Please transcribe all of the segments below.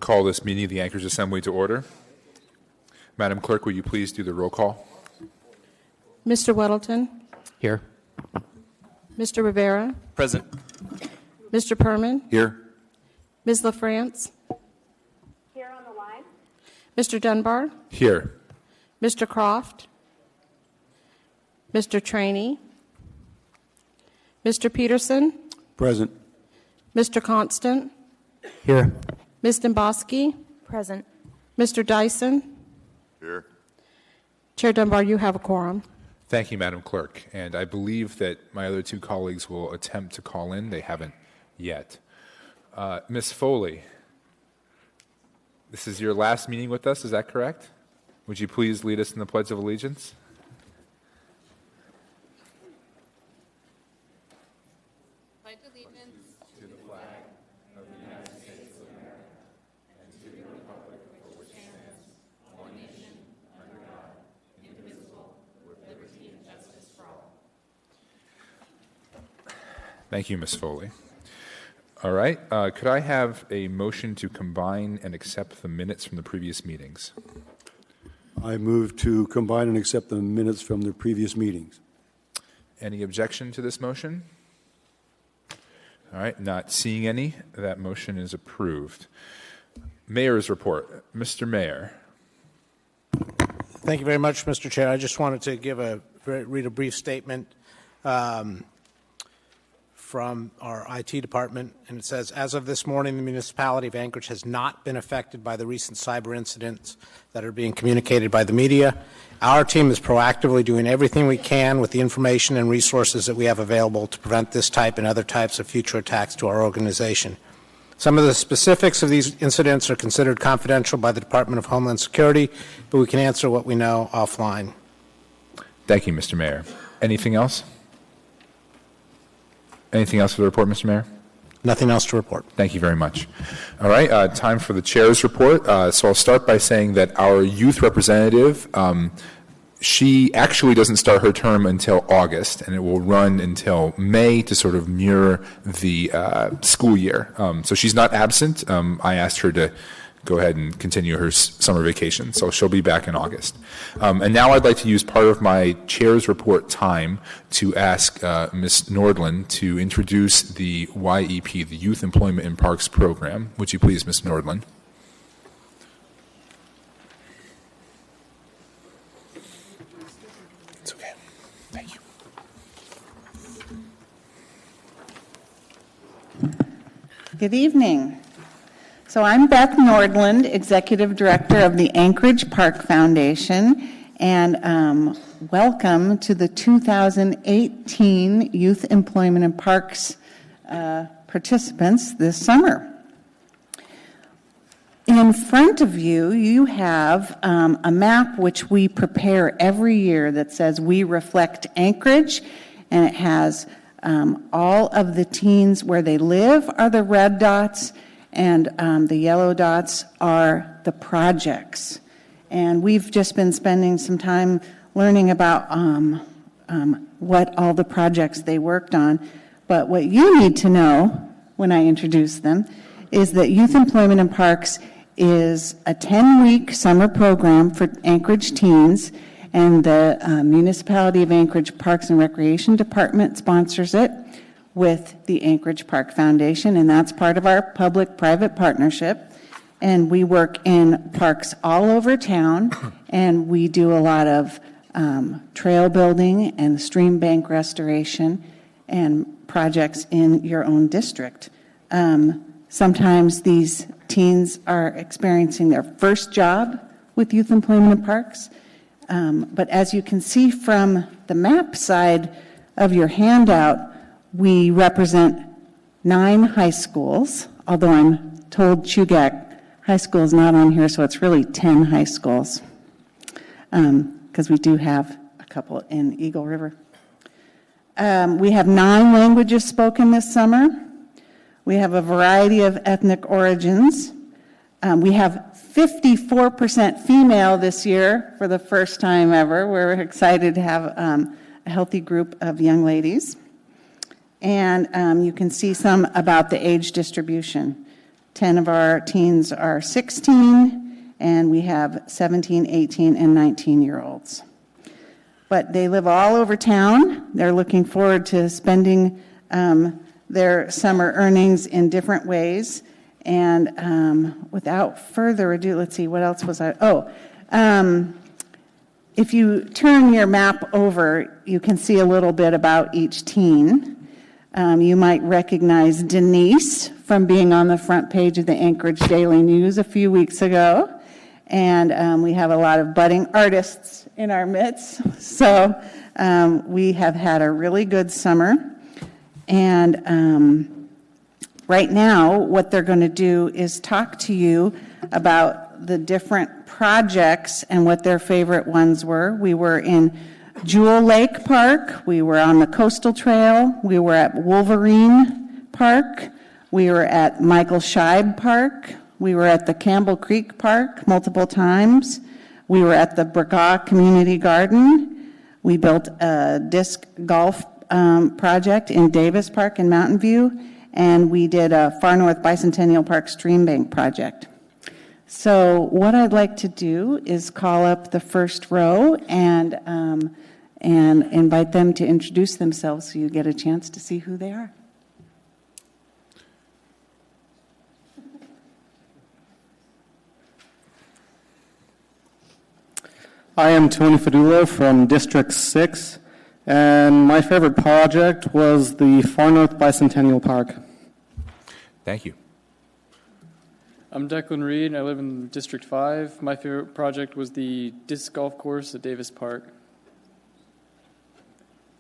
call this meeting of the Anchorage Assembly to order. Madam Clerk, will you please do the roll call? Mr. Weddleton? Here. Mr. Rivera? Present. Mr. Perman? Here. Ms. LaFrance? Here on the line. Mr. Dunbar? Here. Mr. Croft? Mr. Trainee? Mr. Peterson? Present. Mr. Constant? Here. Ms. Demboski? Present. Mr. Dyson? Here. Chair Dunbar, you have a quorum. Thank you, Madam Clerk. And I believe that my other two colleagues will attempt to call in. They haven't yet. Ms. Foley, this is your last meeting with us, is that correct? Would you please lead us in the Pledge of Allegiance? Pledge allegiance To the flag of the United States of America and to the republic for which it stands, one nation, under God, indivisible, with liberty and justice for all. Thank you, Ms. Foley. All right. Could I have a motion to combine and accept the minutes from the previous meetings? I move to combine and accept the minutes from the previous meetings. Any objection to this motion? All right. Not seeing any, that motion is approved. Mayor's report. Mr. Mayor. Thank you very much, Mr. Chair. I just wanted to read a brief statement from our IT department, and it says, as of this morning, the municipality of Anchorage has not been affected by the recent cyber incidents that are being communicated by the media. Our team is proactively doing everything we can with the information and resources that we have available to prevent this type and other types of future attacks to our organization. Some of the specifics of these incidents are considered confidential by the Department of Homeland Security, but we can answer what we know offline. Thank you, Mr. Mayor. Anything else? Anything else for the report, Mr. Mayor? Nothing else to report. Thank you very much. All right, time for the chair's report. So I'll start by saying that our youth representative, she actually doesn't start her term until August, and it will run until May to sort of mirror the school year. So she's not absent. I asked her to go ahead and continue her summer vacation, so she'll be back in August. And now I'd like to use part of my chair's report time to ask Ms. Nordland to introduce the YEP, the Youth Employment in Parks Program. Would you please, Ms. Nordland? It's okay. Thank you. Good evening. So I'm Beth Nordland, Executive Director of the Anchorage Park Foundation, and welcome to the 2018 Youth Employment in Parks participants this summer. In front of you, you have a map which we prepare every year that says we reflect Anchorage, and it has all of the teens where they live are the red dots, and the yellow dots are the projects. And we've just been spending some time learning about what all the projects they worked on. But what you need to know when I introduce them is that Youth Employment in Parks is a 10-week summer program for Anchorage teens, and the Municipality of Anchorage Parks and Recreation Department sponsors it with the Anchorage Park Foundation, and that's part of our public-private partnership. And we work in parks all over town, and we do a lot of trail building and stream bank restoration and projects in your own district. Sometimes these teens are experiencing their first job with Youth Employment in Parks, but as you can see from the map side of your handout, we represent 9 high schools, although I'm told Chugach High School is not on here, so it's really 10 high schools, because we do have a couple in Eagle River. We have 9 languages spoken this summer. We have a variety of ethnic origins. We have 54% female this year for the first time ever. We're excited to have a healthy group of young ladies. And you can see some about the age distribution. 10 of our teens are 16, and we have 17, 18, and 19-year-olds. But they live all over town. They're looking forward to spending their summer earnings in different ways. And without further ado, let's see, what else was I? If you turn your map over, you can see a little bit about each teen. You might recognize Denise from being on the front page of the Anchorage Daily News a few weeks ago. And we have a lot of budding artists in our midst. So we have had a really good summer. And right now, what they're going to do is talk to you about the different projects and what their favorite ones were. We were in Jewel Lake Park. We were on the Coastal Trail. We were at Wolverine Park. We were at Michael Scheib Park. We were at the Campbell Creek Park multiple times. We were at the Bragaw Community Garden. We built a disc golf project in Davis Park in Mountain View, and we did a Far North Bicentennial Park Stream Bank project. So what I'd like to do is call up the first row and invite them to introduce themselves so you get a chance to see who they are. I am Tony Fadula from District 6, and my favorite project was the Far North Bicentennial Park. Thank you. I'm Declan Reed. I live in District 5. My favorite project was the disc golf course at Davis Park.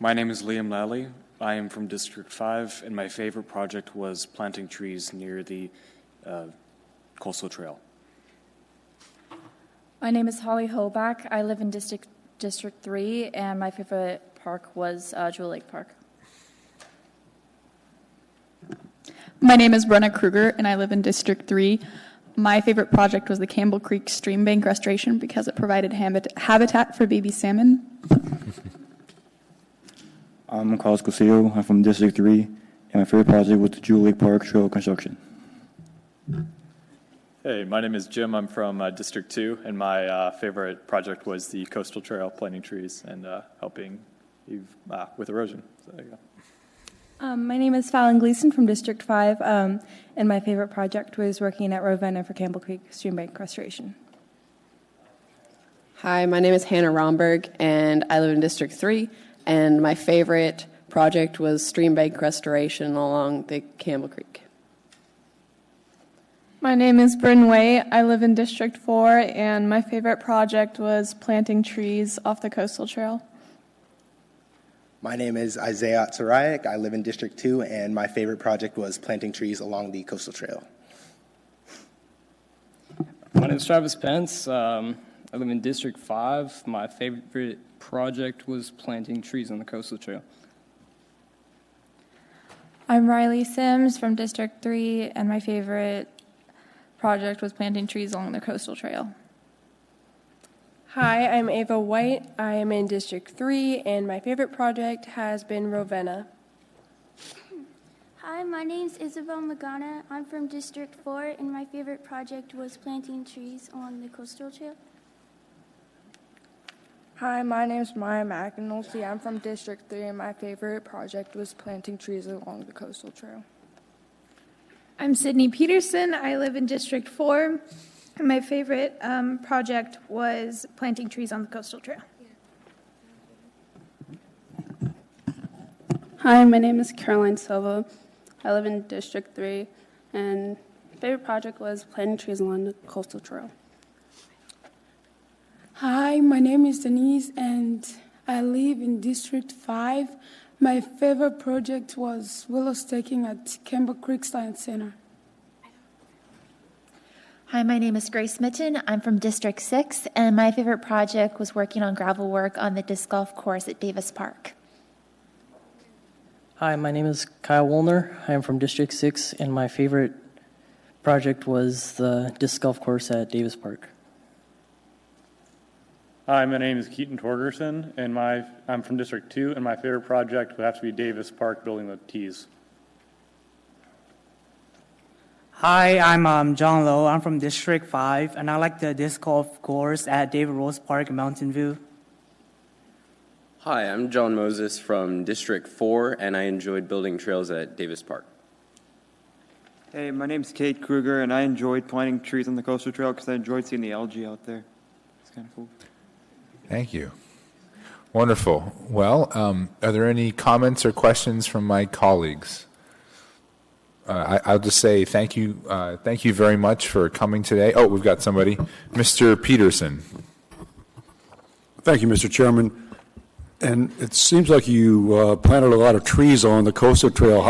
My name is Liam Lally. I am from District 5, and my favorite project was planting trees near the Coastal Trail. My name is Holly Hoback. I live in District 3, and my favorite park was Jewel Lake Park. My name is Brenna Kruger, and I live in District 3. My favorite project was the Campbell Creek Stream Bank restoration because it provided habitat for baby salmon. I'm Carlos Cosillo. I'm from District 3, and my favorite project was the Jewel Lake Park trail construction. Hey, my name is Jim. I'm from District 2, and my favorite project was the Coastal Trail, planting trees and helping with erosion. So there you go. My name is Fallon Gleason from District 5, and my favorite project was working at Ravenna for Campbell Creek Stream Bank restoration. Hi, my name is Hannah Romberg, and I live in District 3, and my favorite project was stream bank restoration along the Campbell Creek. My name is Bryn Way. I live in District 4, and my favorite project was planting trees off the Coastal Trail. My name is Isaiah Tsarayak. I live in District 2, and my favorite project was planting trees along the Coastal Trail. My name is Travis Pence. I live in District 5. My favorite project was planting trees on the Coastal Trail. I'm Riley Sims from District 3, and my favorite project was planting trees along the Coastal Trail. Hi, I'm Ava White. I am in District 3, and my favorite project has been Ravenna. Hi, my name's Isabel Magana. I'm from District 4, and my favorite project was planting trees along the Coastal Trail. Hi, my name's Maya McAnulty. I'm from District 3, and my favorite project was planting trees along the Coastal Trail. I'm Sydney Peterson. I live in District 4. And my favorite project was planting trees on the Coastal Trail. Hi, my name is Caroline Silva. I live in District 3, and my favorite project was planting trees along the Coastal Trail. Hi, my name is Denise, and I live in District 5. My favorite project was willow staking at Campbell Creek Science Center. Hi, my name is Grace Mitten. I'm from District 6, and my favorite project was working on gravel work on the disc golf course at Davis Park. Hi, my name is Kyle Woolner. I am from District 6, and my favorite project was the disc golf course at Davis Park. Hi, my name is Keaton Torgerson, and I'm from District 2, and my favorite project would have to be Davis Park building the tees. Hi, I'm John Lowe. I'm from District 5, and I like the disc golf course at David Rose Park in Mountain View. Hi, I'm John Moses from District 4, and I enjoyed building trails at Davis Park. Hey, my name's Kate Kruger, and I enjoyed planting trees on the coastal trail because I enjoyed seeing the algae out there. It's kind of cool. Thank you. Wonderful. Well, are there any comments or questions from my colleagues? I'll just say thank you very much for coming today. Oh, we've got somebody. Mr. Peterson. Thank you, Mr. Chairman. And it seems like you planted a lot of trees on the coastal trail.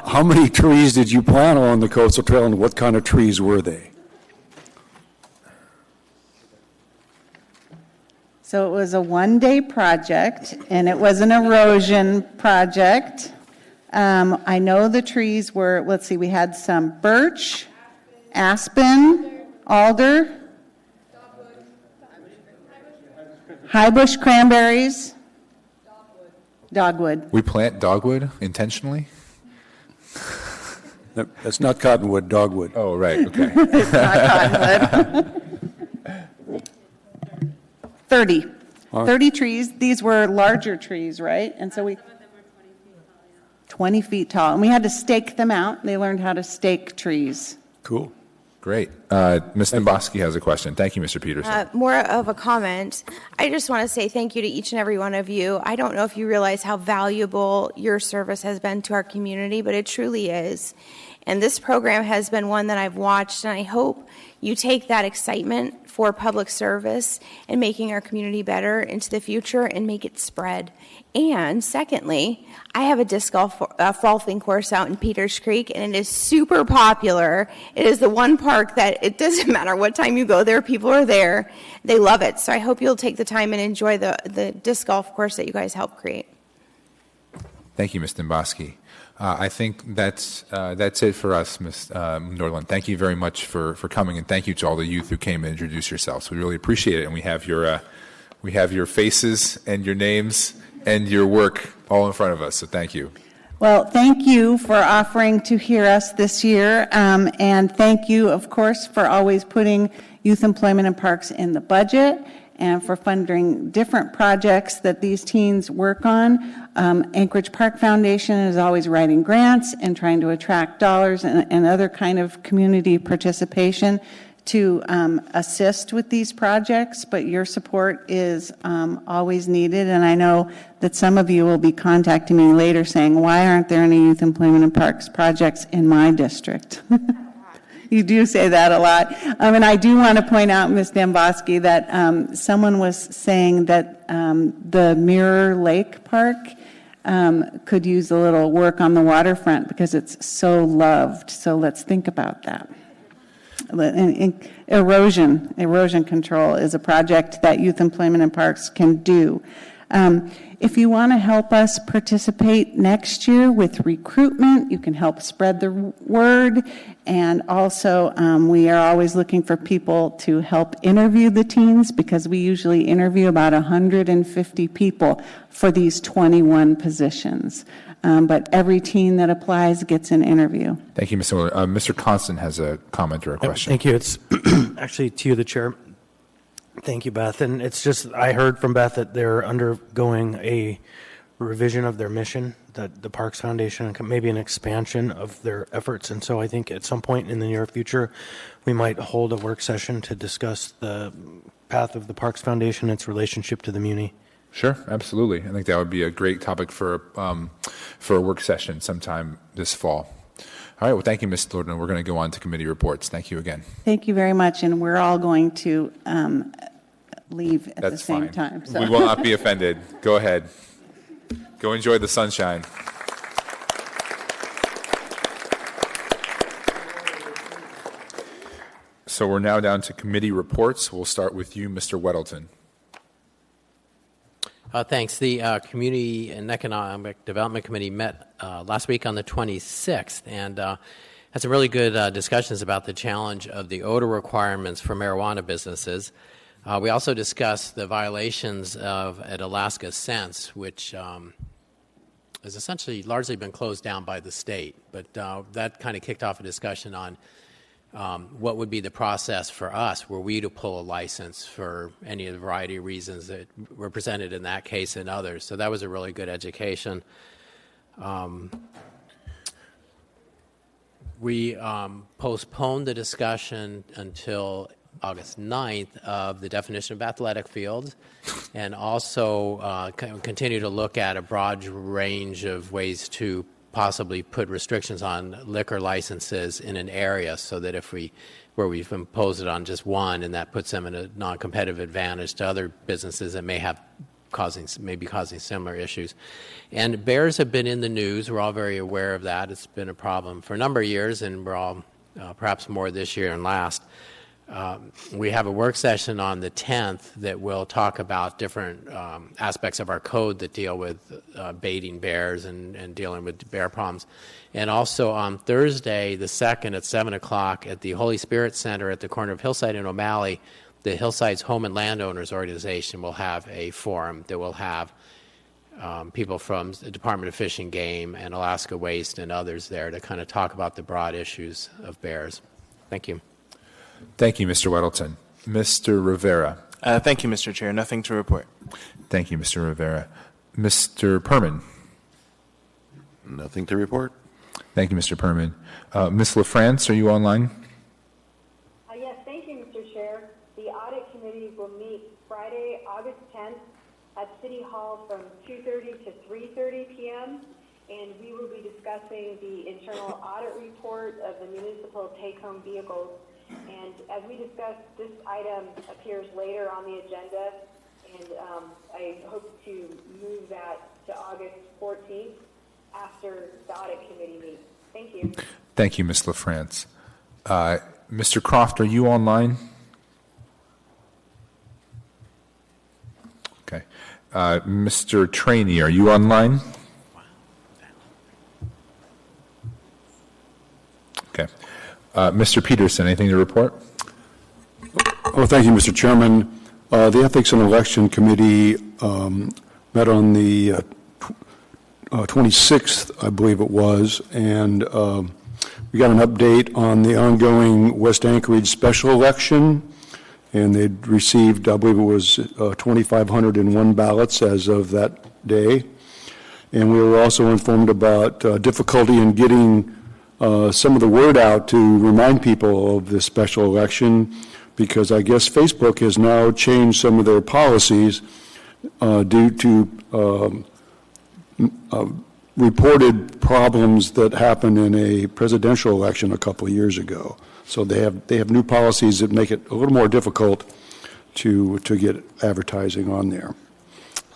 How many trees did you plant on the coastal trail, and what kind of trees were they? So it was a one-day project, and it was an erosion project. I know the trees were, let's see, we had some birch, aspen, alder, high bush cranberries, dogwood. We plant dogwood intentionally? That's not cottonwood, dogwood. Oh, right, okay. It's not cottonwood. 30. 30 trees. These were larger trees, right? And so we 20 feet tall. And we had to stake them out. They learned how to stake trees. Cool. Great. Ms. Demboski has a question. Thank you, Mr. Peterson. More of a comment. I just want to say thank you to each and every one of you. I don't know if you realize how valuable your service has been to our community, but it truly is. And this program has been one that I've watched, and I hope you take that excitement for public service and making our community better into the future and make it spread. And secondly, I have a disc golf golfing course out in Peters Creek, and it is super popular. It is the one park that it doesn't matter what time you go there, people are there. They love it. So I hope you'll take the time and enjoy the disc golf course that you guys helped create. Thank you, Ms. Demboski. I think that's it for us, Ms. Norland. Thank you very much for coming, and thank you to all the youth who came and introduced yourselves. We really appreciate it, and we have your faces and your names and your work all in front of us, so thank you. Well, thank you for offering to hear us this year, and thank you, of course, for always putting youth employment and parks in the budget and for funding different projects that these teens work on. Anchorage Park Foundation is always writing grants and trying to attract dollars and other kind of community participation to assist with these projects, but your support is always needed, and I know that some of you will be contacting me later saying, why aren't there any youth employment and parks projects in my district? You do say that a lot. And I do want to point out, Ms. Demboski, that someone was saying that the Mirror Lake Park could use a little work on the waterfront because it's so loved. So let's think about that. And erosion control is a project that Youth Employment and Parks can do. If you want to help us participate next year with recruitment, you can help spread the word. And also, we are always looking for people to help interview the teens because we usually interview about 150 people for these 21 positions. But every teen that applies gets an interview. Thank you, Mr. Miller. Mr. Constant has a comment or a question. Thank you. It's actually to you, the chair. Thank you, Beth. And it's just, I heard from Beth that they're undergoing a revision of their mission, that the Parks Foundation, maybe an expansion of their efforts. And so I think at some point in the near future, we might hold a work session to discuss the path of the Parks Foundation, its relationship to the Muni. Sure, absolutely. I think that would be a great topic for a work session sometime this fall. All right, well, thank you, Ms. Lorden. We're going to go on to committee reports. Thank you again. Thank you very much, and we're all going to leave at the same time. So. We will not be offended. Go ahead. Go enjoy the sunshine. So we're now down to committee reports. We'll start with you, Mr. Weddleton. Thanks. The Community and Economic Development Committee met last week on the 26th and had some really good discussions about the challenge of the odor requirements for marijuana businesses. We also discussed the violations at Alaska Sense, which has essentially largely been closed down by the state. But that kind of kicked off a discussion on what would be the process for us were we to pull a license for any of the variety of reasons that were presented in that case and others. So that was a really good education. We postponed the discussion until August 9th of the definition of athletic fields, and also continue to look at a broad range of ways to possibly put restrictions on liquor licenses in an area, so that where we've imposed it on just one, and that puts them in a non-competitive advantage to other businesses that may be causing similar issues. And bears have been in the news. We're all very aware of that. It's been a problem for a number of years, and we're all perhaps more this year and last. We have a work session on the 10th that will talk about different aspects of our code that deal with baiting bears and dealing with bear problems. And also on Thursday, the 2nd at 7 o'clock at the Holy Spirit Center at the corner of Hillside and O'Malley, the Hillside's Home and Landowners Organization will have a forum that will have people from the Department of Fish and Game and Alaska Waste and others there to kind of talk about the broad issues of bears. Thank you. Thank you, Mr. Weddleton. Mr. Rivera. Thank you, Mr. Chair. Nothing to report. Thank you, Mr. Rivera. Mr. Perman. Nothing to report. Thank you, Mr. Perman. Ms. LaFrance, are you online? Yes, thank you, Mr. Chair. The Audit Committee will meet Friday, August 10th at City Hall from 2:30 to 3:30 p.m., and we will be discussing the internal audit report of the municipal take-home vehicles. And as we discussed, this item appears later on the agenda, and I hope to move that to August 14th after the Audit Committee meets. Thank you. Thank you, Ms. LaFrance. Mr. Croft, are you online? Okay. Mr. Trainee, are you online? Okay. Mr. Peterson, anything to report? Oh, thank you, Mr. Chairman. The Ethics and Election Committee met on the 26th, I believe it was, and we got an update on the ongoing West Anchorage special election, and they'd received, I believe it was 2,501 ballots as of that day. And we were also informed about difficulty in getting some of the word out to remind people of this special election, because I guess Facebook has now changed some of their policies due to reported problems that happened in a presidential election a couple of years ago. So they have new policies that make it a little more difficult to get advertising on there.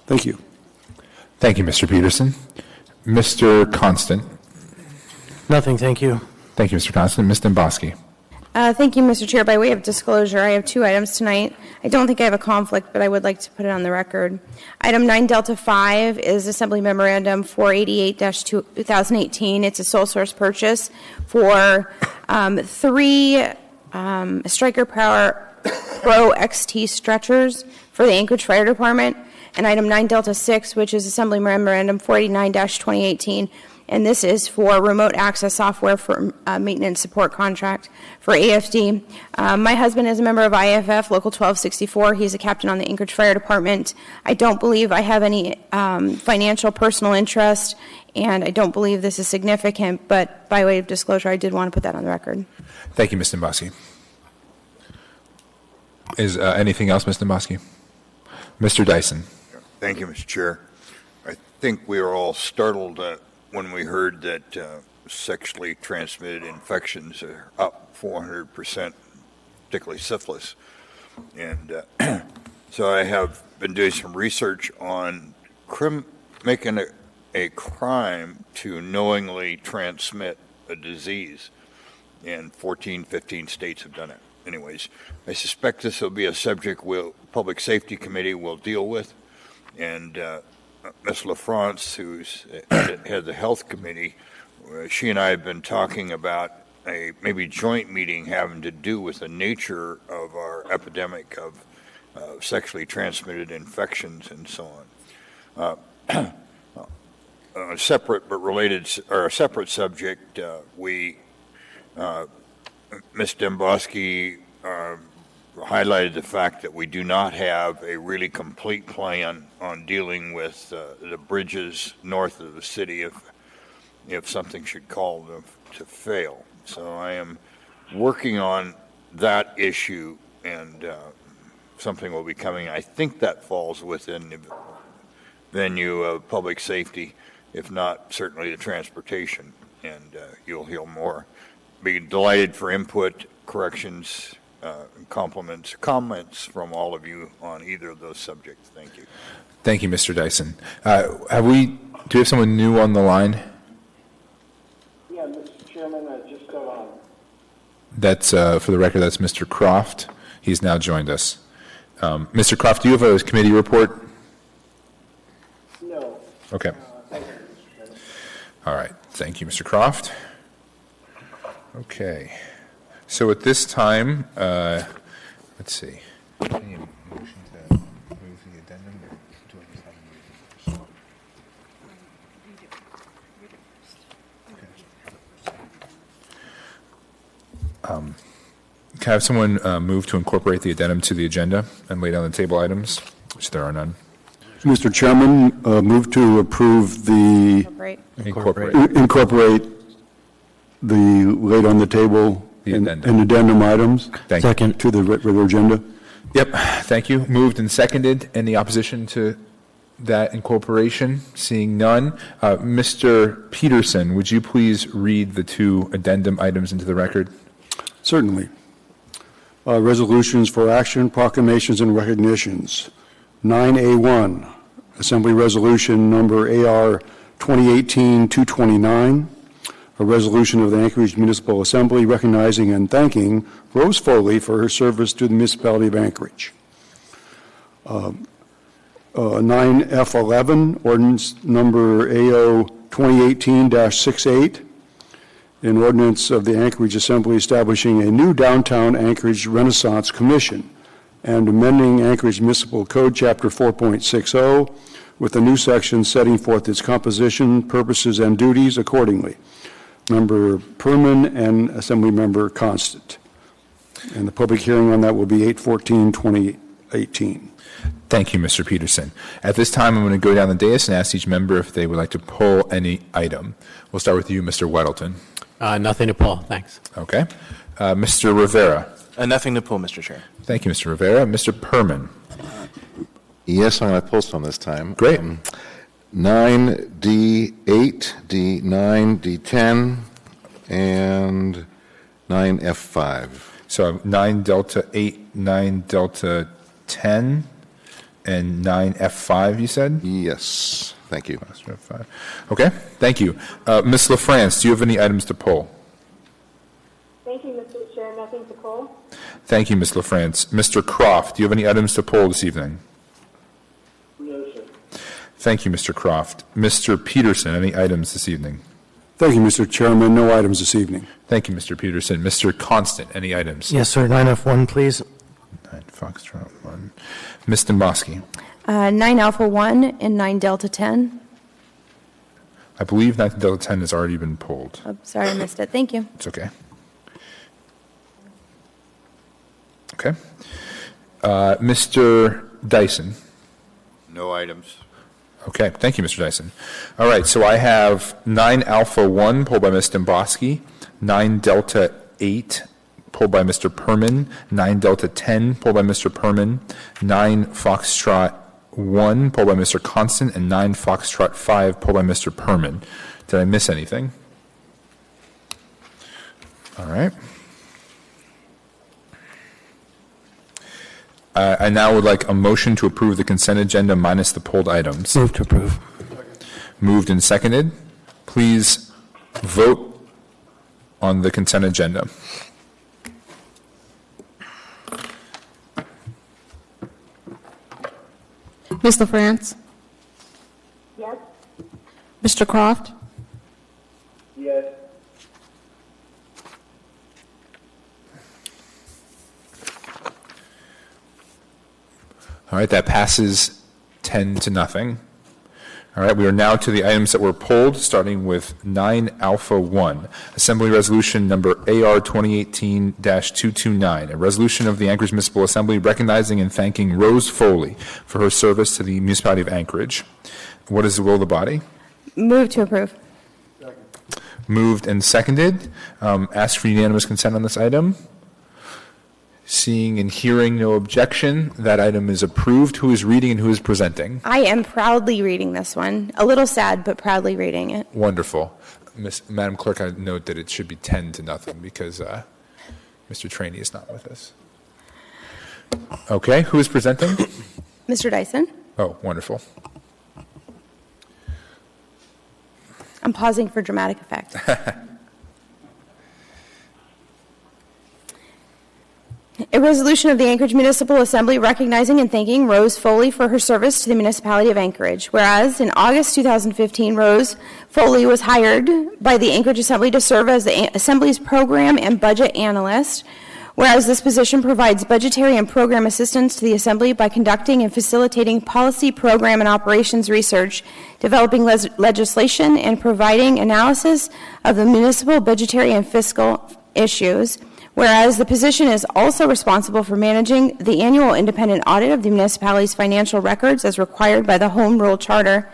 Thank you. Thank you, Mr. Peterson. Mr. Constant. Nothing, thank you. Thank you, Mr. Constant. Ms. Demboski. Thank you, Mr. Chair. By way of disclosure, I have two items tonight. I don't think I have a conflict, but I would like to put it on the record. Item 9 Delta 5 is Assembly Memorandum 488-2018. It's a sole source purchase for 3 Stryker Power Pro XT stretchers for the Anchorage Fire Department. And item 9 Delta 6, which is Assembly Memorandum 489-2018. And this is for remote access software for maintenance support contract for AFD. My husband is a member of IFF, Local 1264. He's a captain on the Anchorage Fire Department. I don't believe I have any financial personal interest, and I don't believe this is significant, but by way of disclosure, I did want to put that on the record. Thank you, Ms. Demboski. Is anything else, Ms. Demboski? Mr. Dyson. Thank you, Mr. Chair. I think we were all startled when we heard that sexually transmitted infections are up 400%, particularly syphilis. And so I have been doing some research on making a crime to knowingly transmit a disease. And 14, 15 states have done it. Anyways, I suspect this will be a subject Public Safety Committee will deal with. And Ms. LaFrance, who's head of the Health Committee, she and I have been talking about a maybe joint meeting having to do with the nature of our epidemic of sexually transmitted infections and so on. separate but related, or a separate subject, Ms. Demboski highlighted the fact that we do not have a really complete plan on dealing with the bridges north of the city if something should call to fail. So I am working on that issue, and something will be coming. I think that falls within the venue of public safety, if not certainly the transportation, and you'll hear more. Be delighted for input, corrections, comments from all of you on either of those subjects. Thank you. Thank you, Mr. Dyson. Do we have someone new on the line? Yeah, Mr. Chairman, I just got on. That's, for the record, that's Mr. Croft. He's now joined us. Mr. Croft, do you have a committee report? No. Okay. Thank you, Mr. Chairman. All right. Thank you, Mr. Croft. Okay. So at this time, let's see. Any motion to move the addendum? Can I have someone move to incorporate the addendum to the agenda and lay down the table items, which there are none? Mr. Chairman, move to approve the incorporate the laid on the table and addendum items. Thank you. Second to the regular agenda. Yep. Thank you. Moved and seconded. Any opposition to that incorporation? Seeing none. Mr. Peterson, would you please read the two addendum items into the record? Certainly. Resolutions for action, proclamations, and recognitions. 9A1, Assembly Resolution Number AR 2018-229, a resolution of the Anchorage Municipal Assembly recognizing and thanking Rose Foley for her service to the municipality of Anchorage. 9F11, Ordinance Number AO 2018-68, an ordinance of the Anchorage Assembly establishing a new downtown Anchorage Renaissance Commission and amending Anchorage Municipal Code Chapter 4.60 with a new section setting forth its composition, purposes, and duties accordingly. Member Perman and Assembly Member Constant. And the public hearing on that will be 8/14/2018. Thank you, Mr. Peterson. At this time, I'm going to go down the dais and ask each member if they would like to pull any item. We'll start with you, Mr. Weddleton. Nothing to pull, thanks. Okay. Mr. Rivera. Nothing to pull, Mr. Chair. Thank you, Mr. Rivera. Mr. Perman. Yes, I'm going to pull some this time. Great. 9D8, D9, D10, and 9F5. So 9 Delta 8, 9 Delta 10, and 9F5, you said? Yes. Thank you. F5. Okay. Thank you. Ms. LaFrance, do you have any items to pull? Thank you, Mr. Chair. Nothing to pull. Thank you, Ms. LaFrance. Mr. Croft, do you have any items to pull this evening? No, sir. Thank you, Mr. Croft. Mr. Peterson, any items this evening? Thank you, Mr. Chairman. No items this evening. Thank you, Mr. Peterson. Mr. Constant, any items? Yes, sir. 9F1, please. 9 Foxtrot 1. Ms. Demboski. 9 Alpha 1 and 9 Delta 10. I believe 9 Delta 10 has already been pulled. Oh, sorry, I missed it. Thank you. It's okay. Okay. Mr. Dyson. No items. Okay. Thank you, Mr. Dyson. All right. So I have 9 Alpha 1 pulled by Ms. Demboski, 9 Delta 8 pulled by Mr. Perman, 9 Delta 10 pulled by Mr. Perman, 9 Foxtrot 1 pulled by Mr. Constant, and 9 Foxtrot 5 pulled by Mr. Perman. Did I miss anything? All right. I now would like a motion to approve the consent agenda minus the pulled items. Move to approve. Moved and seconded. Please vote on the consent agenda. Ms. LaFrance? Yes. Mr. Croft? Yes. All right, that passes 10-0. All right, we are now to the items that were pulled, starting with 9 Alpha 1, Assembly Resolution number AR 2018-229, a resolution of the Anchorage Municipal Assembly recognizing and thanking Rose Foley for her service to the municipality of Anchorage. What is the will of the body? Move to approve. Moved and seconded. Ask for unanimous consent on this item. Seeing and hearing no objection, that item is approved. Who is reading and who is presenting? I am proudly reading this one. A little sad, but proudly reading it. Wonderful. Madam Clerk, I note that it should be 10-0 because Mr. Trainee is not with us. Okay, who is presenting? Mr. Dyson? Oh, wonderful. I'm pausing for dramatic effect. A resolution of the Anchorage Municipal Assembly recognizing and thanking Rose Foley for her service to the municipality of Anchorage. Whereas in August 2015, Rose Foley was hired by the Anchorage Assembly to serve as the Assembly's program and budget analyst. Whereas this position provides budgetary and program assistance to the Assembly by conducting and facilitating policy, program, and operations research, developing legislation, and providing analysis of the municipal budgetary and fiscal issues. Whereas the position is also responsible for managing the annual independent audit of the municipality's financial records as required by the Home Rule Charter.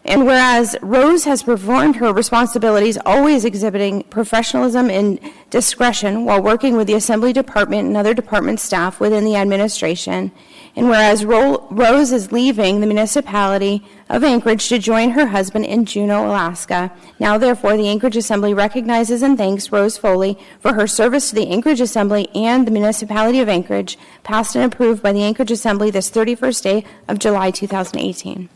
And whereas Rose has performed her responsibilities always exhibiting professionalism and discretion while working with the Assembly Department and other department staff within the administration. And whereas Rose is leaving the municipality of Anchorage to join her husband in Juneau, Alaska. Now, therefore, the Anchorage Assembly recognizes and thanks Rose Foley for her service to the Anchorage Assembly and the municipality of Anchorage, passed and approved by the Anchorage Assembly this 31st day of July 2018.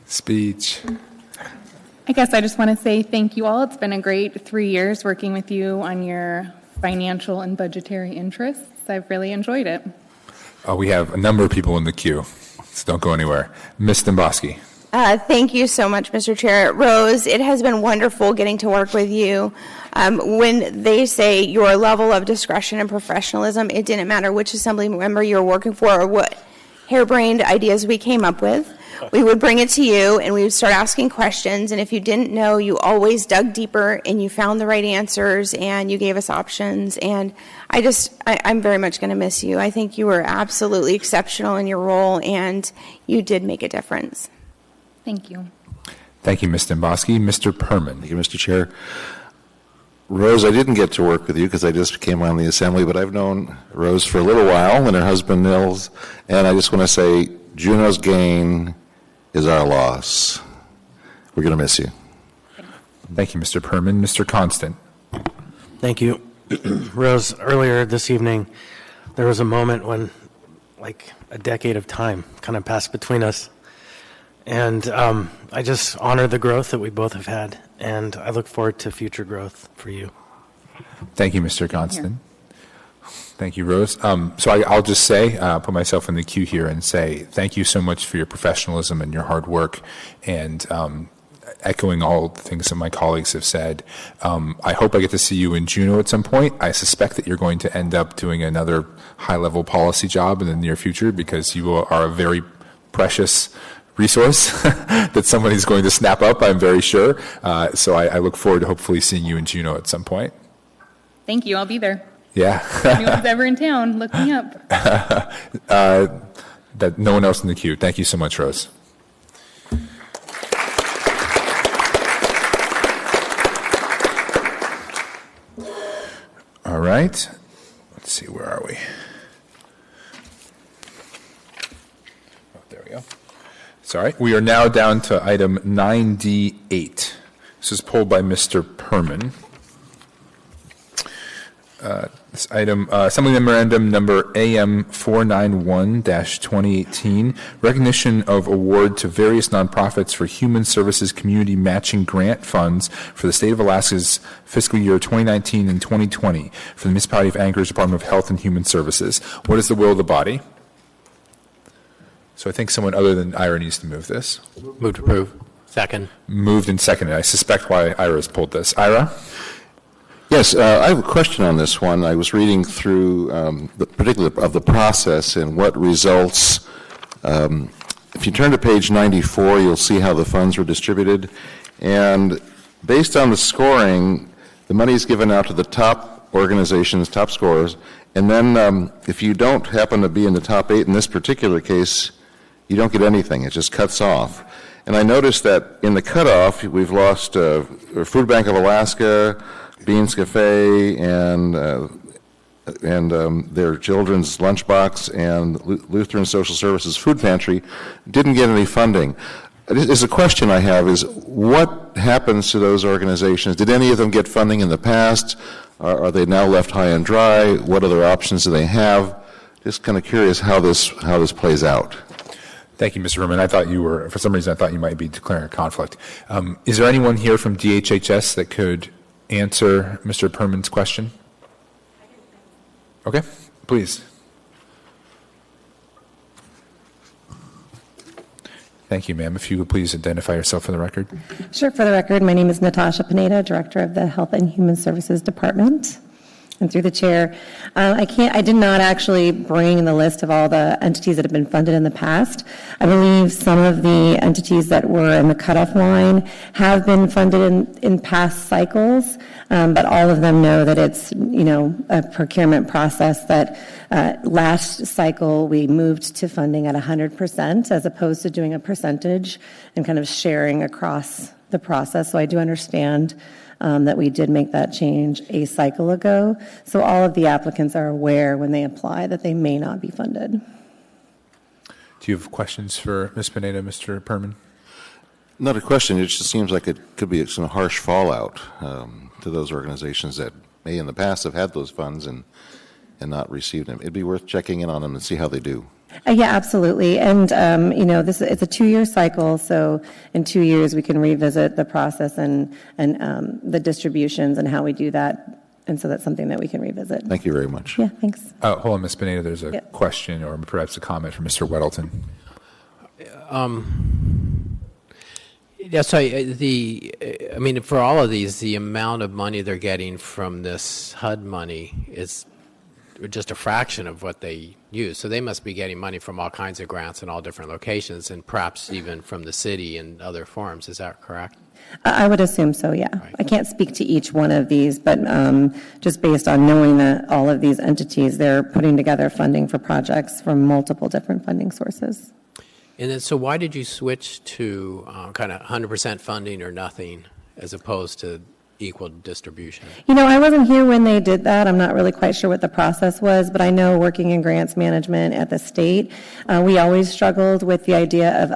Speech. I guess I just want to say thank you all. It's been a great 3 years working with you on your financial and budgetary interests. I've really enjoyed it. We have a number of people in the queue, so don't go anywhere. Ms. Demboski. Thank you so much, Mr. Chair. Rose, it has been wonderful getting to work with you. When they say your level of discretion and professionalism, it didn't matter which assembly member you were working for or what harebrained ideas we came up with. We would bring it to you, and we would start asking questions, and if you didn't know, you always dug deeper, and you found the right answers, and you gave us options, and I'm very much going to miss you. I think you were absolutely exceptional in your role, and you did make a difference. Thank you. Thank you, Ms. Demboski. Mr. Perman. Thank you, Mr. Chair. Rose, I didn't get to work with you because I just came on the Assembly, but I've known Rose for a little while and her husband Nils, and I just want to say Juneau's gain is our loss. We're going to miss you. Thank you, Mr. Perman. Mr. Constant. Thank you. Rose, earlier this evening, there was a moment when, like, a decade of time kind of passed between us. And I just honor the growth that we both have had, and I look forward to future growth for you. Thank you, Mr. Constant. Thank you, Rose. So I'll just say, put myself in the queue here and say thank you so much for your professionalism and your hard work, and echoing all the things that my colleagues have said. I hope I get to see you in Juneau at some point. I suspect that you're going to end up doing another high-level policy job in the near future because you are a very precious resource that somebody's going to snap up, I'm very sure. So I look forward to hopefully seeing you in Juneau at some point. Thank you. I'll be there. Yeah. If anyone's ever in town, look me up. That no one else in the queue. Thank you so much, Rose. All right. Let's see, where are we? Oh, there we go. Sorry. We are now down to item 9D8. This is pulled by Mr. Perman. This item, Assembly Memorandum number AM 491-2018, recognition of award to various nonprofits for human services community matching grant funds for the state of Alaska's fiscal year 2019 and 2020 for the municipality of Anchorage Department of Health and Human Services. What is the will of the body? So I think someone other than Ira needs to move this. Move to approve. Second. Moved and seconded. I suspect why Ira's pulled this. Ira? Yes, I have a question on this one. I was reading through, particularly of the process and what results. If you turn to page 94, you'll see how the funds were distributed. And based on the scoring, the money is given out to the top organizations, top scorers. And then if you don't happen to be in the top 8 in this particular case, you don't get anything. It just cuts off. And I noticed that in the cutoff, we've lost Food Bank of Alaska, Beans Cafe, and their children's lunchbox, and Lutheran Social Services Food Pantry didn't get any funding. Is a question I have is, what happens to those organizations? Did any of them get funding in the past? Are they now left high and dry? What other options do they have? Just kind of curious how this plays out. Thank you, Mr. Berman. I thought you were, for some reason, I thought you might be declaring a conflict. Is there anyone here from DHHS that could answer Mr. Perman's question? Okay, please. Thank you, ma'am. If you would please identify yourself for the record. Sure. For the record, my name is Natasha Pineda, Director of the Health and Human Services Department. And through the chair, I did not actually bring the list of all the entities that have been funded in the past. I believe some of the entities that were in the cutoff line have been funded in past cycles, but all of them know that it's, a procurement process that last cycle we moved to funding at 100% as opposed to doing a percentage and kind of sharing across the process. So I do understand that we did make that change a cycle ago. So all of the applicants are aware when they apply that they may not be funded. Do you have questions for Ms. Pineda, Mr. Perman? Not a question. It just seems like it could be some harsh fallout to those organizations that may in the past have had those funds and not received them. It'd be worth checking in on them and see how they do. Yeah, absolutely. And, it's a 2-year cycle, so in 2 years we can revisit the process and the distributions and how we do that. And so that's something that we can revisit. Thank you very much. Yeah, thanks. Hold on, Ms. Pineda. There's a question or perhaps a comment from Mr. Weddleton. Yes, for all of these, the amount of money they're getting from this HUD money is just a fraction of what they use. So they must be getting money from all kinds of grants in all different locations and perhaps even from the city and other forms. Is that correct? I would assume so, yeah. Right. I can't speak to each one of these, but just based on knowing that all of these entities, they're putting together funding for projects from multiple different funding sources. And then, so why did you switch to kind of 100% funding or nothing as opposed to equal distribution? I wasn't here when they did that. I'm not really quite sure what the process was, but I know working in grants management at the state, we always struggled with the idea of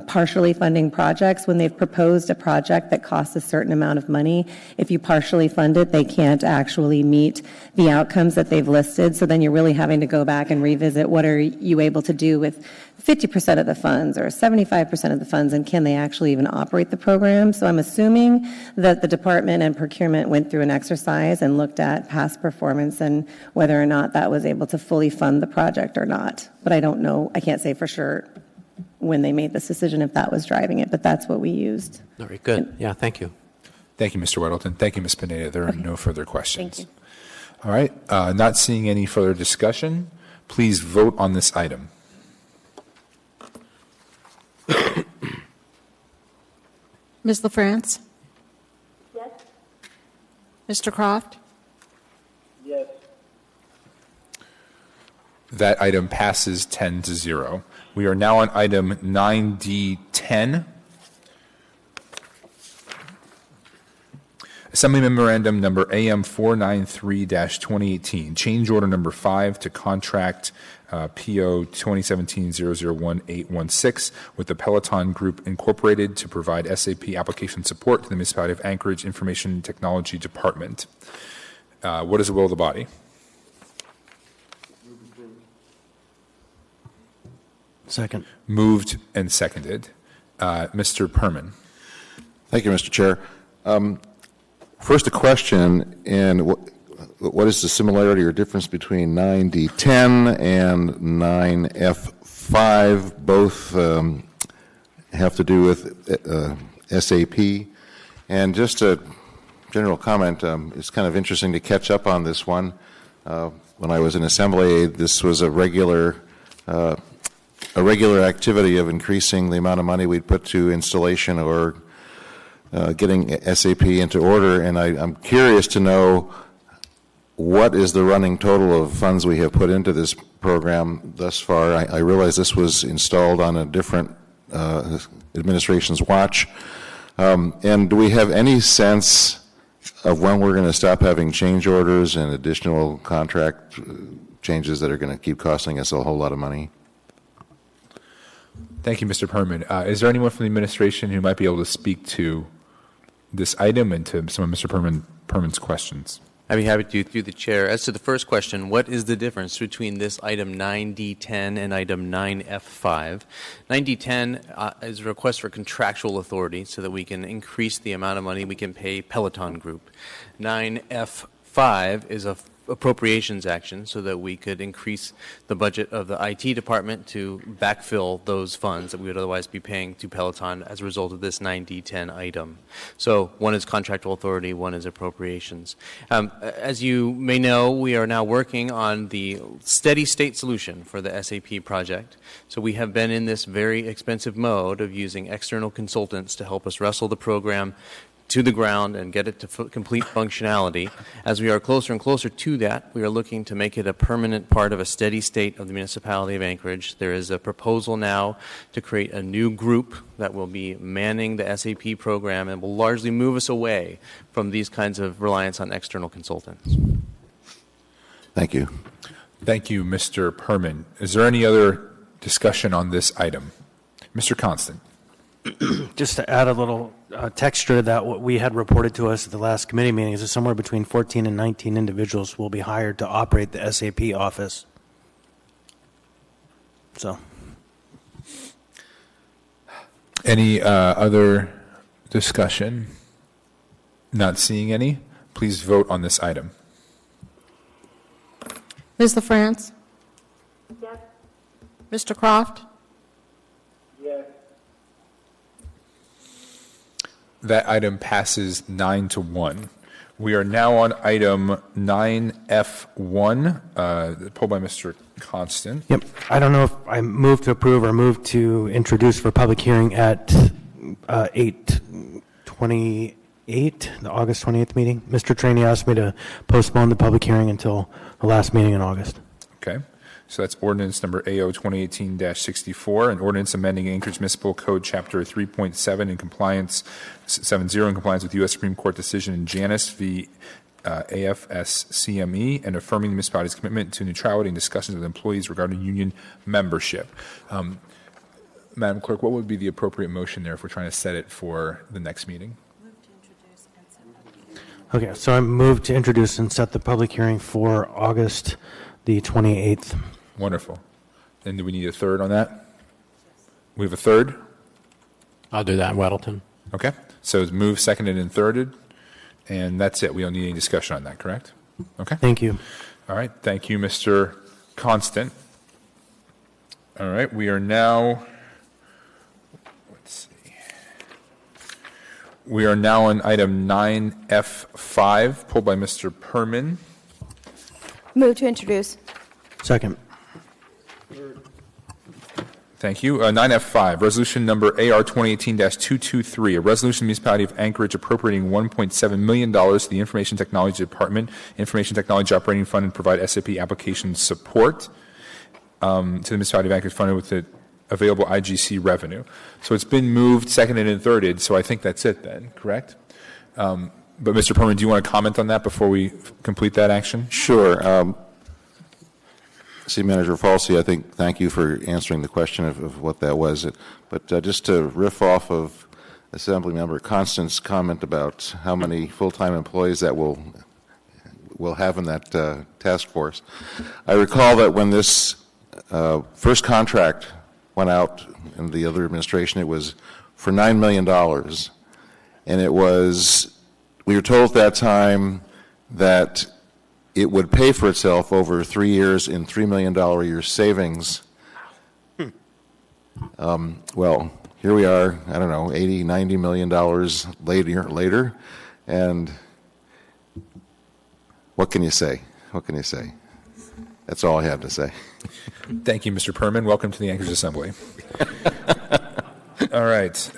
partially funding projects. When they've proposed a project that costs a certain amount of money, if you partially fund it, they can't actually meet the outcomes that they've listed. So then you're really having to go back and revisit what are you able to do with 50% of the funds or 75% of the funds, and can they actually even operate the program? So I'm assuming that the department and procurement went through an exercise and looked at past performance and whether or not that was able to fully fund the project or not. But I don't know, I can't say for sure when they made this decision if that was driving it, but that's what we used. All right, good. Yeah, thank you. Thank you, Mr. Weddleton. Thank you, Ms. Pineda. There are no further questions. Thank you. All right, not seeing any further discussion, please vote on this item. Ms. LaFrance? Yes. Mr. Croft? Yes. That item passes 10-0. We are now on item 9D10. Assembly Memorandum number AM 493-2018, change order number 5 to contract PO 2017-001816 with the Peloton Group Incorporated to provide SAP application support to the Municipality of Anchorage Information Technology Department. What is the will of the body? Second. Moved and seconded. Mr. Perman. Thank you, Mr. Chair. First, a question, and what is the similarity or difference between 9D10 and 9F5? Both have to do with SAP. And just a general comment, it's kind of interesting to catch up on this one. When I was in assembly aide, this was a regular activity of increasing the amount of money we'd put to installation or getting SAP into order. And I'm curious to know what is the running total of funds we have put into this program thus far. I realize this was installed on a different administration's watch. And do we have any sense of when we're going to stop having change orders and additional contract changes that are going to keep costing us a whole lot of money? Thank you, Mr. Perman. Is there anyone from the administration who might be able to speak to this item and to some of Mr. Perman's questions? I'd be happy to, through the chair. As to the first question, what is the difference between this item 9D10 and item 9F5? 9D10 is a request for contractual authority so that we can increase the amount of money we can pay Peloton Group. 9F5 is a appropriations action so that we could increase the budget of the IT department to backfill those funds that we would otherwise be paying to Peloton as a result of this 9D10 item. So one is contractual authority, one is appropriations. As you may know, we are now working on the steady state solution for the SAP project. So we have been in this very expensive mode of using external consultants to help us wrestle the program to the ground and get it to complete functionality. As we are closer and closer to that, we are looking to make it a permanent part of a steady state of the municipality of Anchorage. There is a proposal now to create a new group that will be manning the SAP program and will largely move us away from these kinds of reliance on external consultants. Thank you. Thank you, Mr. Perman. Is there any other discussion on this item? Mr. Constant. Just to add a little texture to that, what we had reported to us at the last committee meeting is that somewhere between 14 and 19 individuals will be hired to operate the SAP office. So, any other discussion? Not seeing any. Please vote on this item. Ms. LaFrance? Yes. Mr. Croft? Yes. That item passes 9-1. We are now on item 9F1, pulled by Mr. Constant. yep. I don't know if I move to approve or move to introduce for public hearing at 8/28, the August 28th meeting. Mr. Trainee asked me to postpone the public hearing until the last meeting in August. Okay. So that's ordinance number AO 2018-64, an ordinance amending Anchorage Municipal Code Chapter 3.7 in compliance, 70 in compliance with U.S. Supreme Court decision in Janus v. AFS-CME, and affirming the municipality's commitment to neutrality in discussions with employees regarding union membership. Madam Clerk, what would be the appropriate motion there if we're trying to set it for the next meeting? Okay, so I move to introduce and set the public hearing for August the 28th. Wonderful. And do we need a third on that? We have a third? I'll do that, Weddleton. Okay. So it's moved, seconded, and thirded. And that's it. We don't need any discussion on that, correct? Okay. Thank you. All right. Thank you, Mr. Constant. All right. We are now, let's see. We are now on item 9F5, pulled by Mr. Perman. Move to introduce. Second. Thank you. 9F5, resolution number AR 2018-223, a resolution of the municipality of Anchorage appropriating $1.7 million to the Information Technology Department, Information Technology Operating Fund, and provide SAP application support to the municipality of Anchorage funded with the available IGC revenue. So it's been moved, seconded, and thirded, so I think that's it then, correct? But Mr. Perman, do you want to comment on that before we complete that action? Sure. City Manager Falsey, I think, thank you for answering the question of what that was. But just to riff off of Assemblymember Constant's comment about how many full-time employees that will have in that task force, I recall that when this first contract went out in the other administration, it was for $9 million. And it was, we were told at that time that it would pay for itself over 3 years in $3 million a year savings. Well, here we are, I don't know, $80, $90 million later, and what can you say? What can you say? That's all I have to say. Thank you, Mr. Perman. Welcome to the Anchorage Assembly. All right.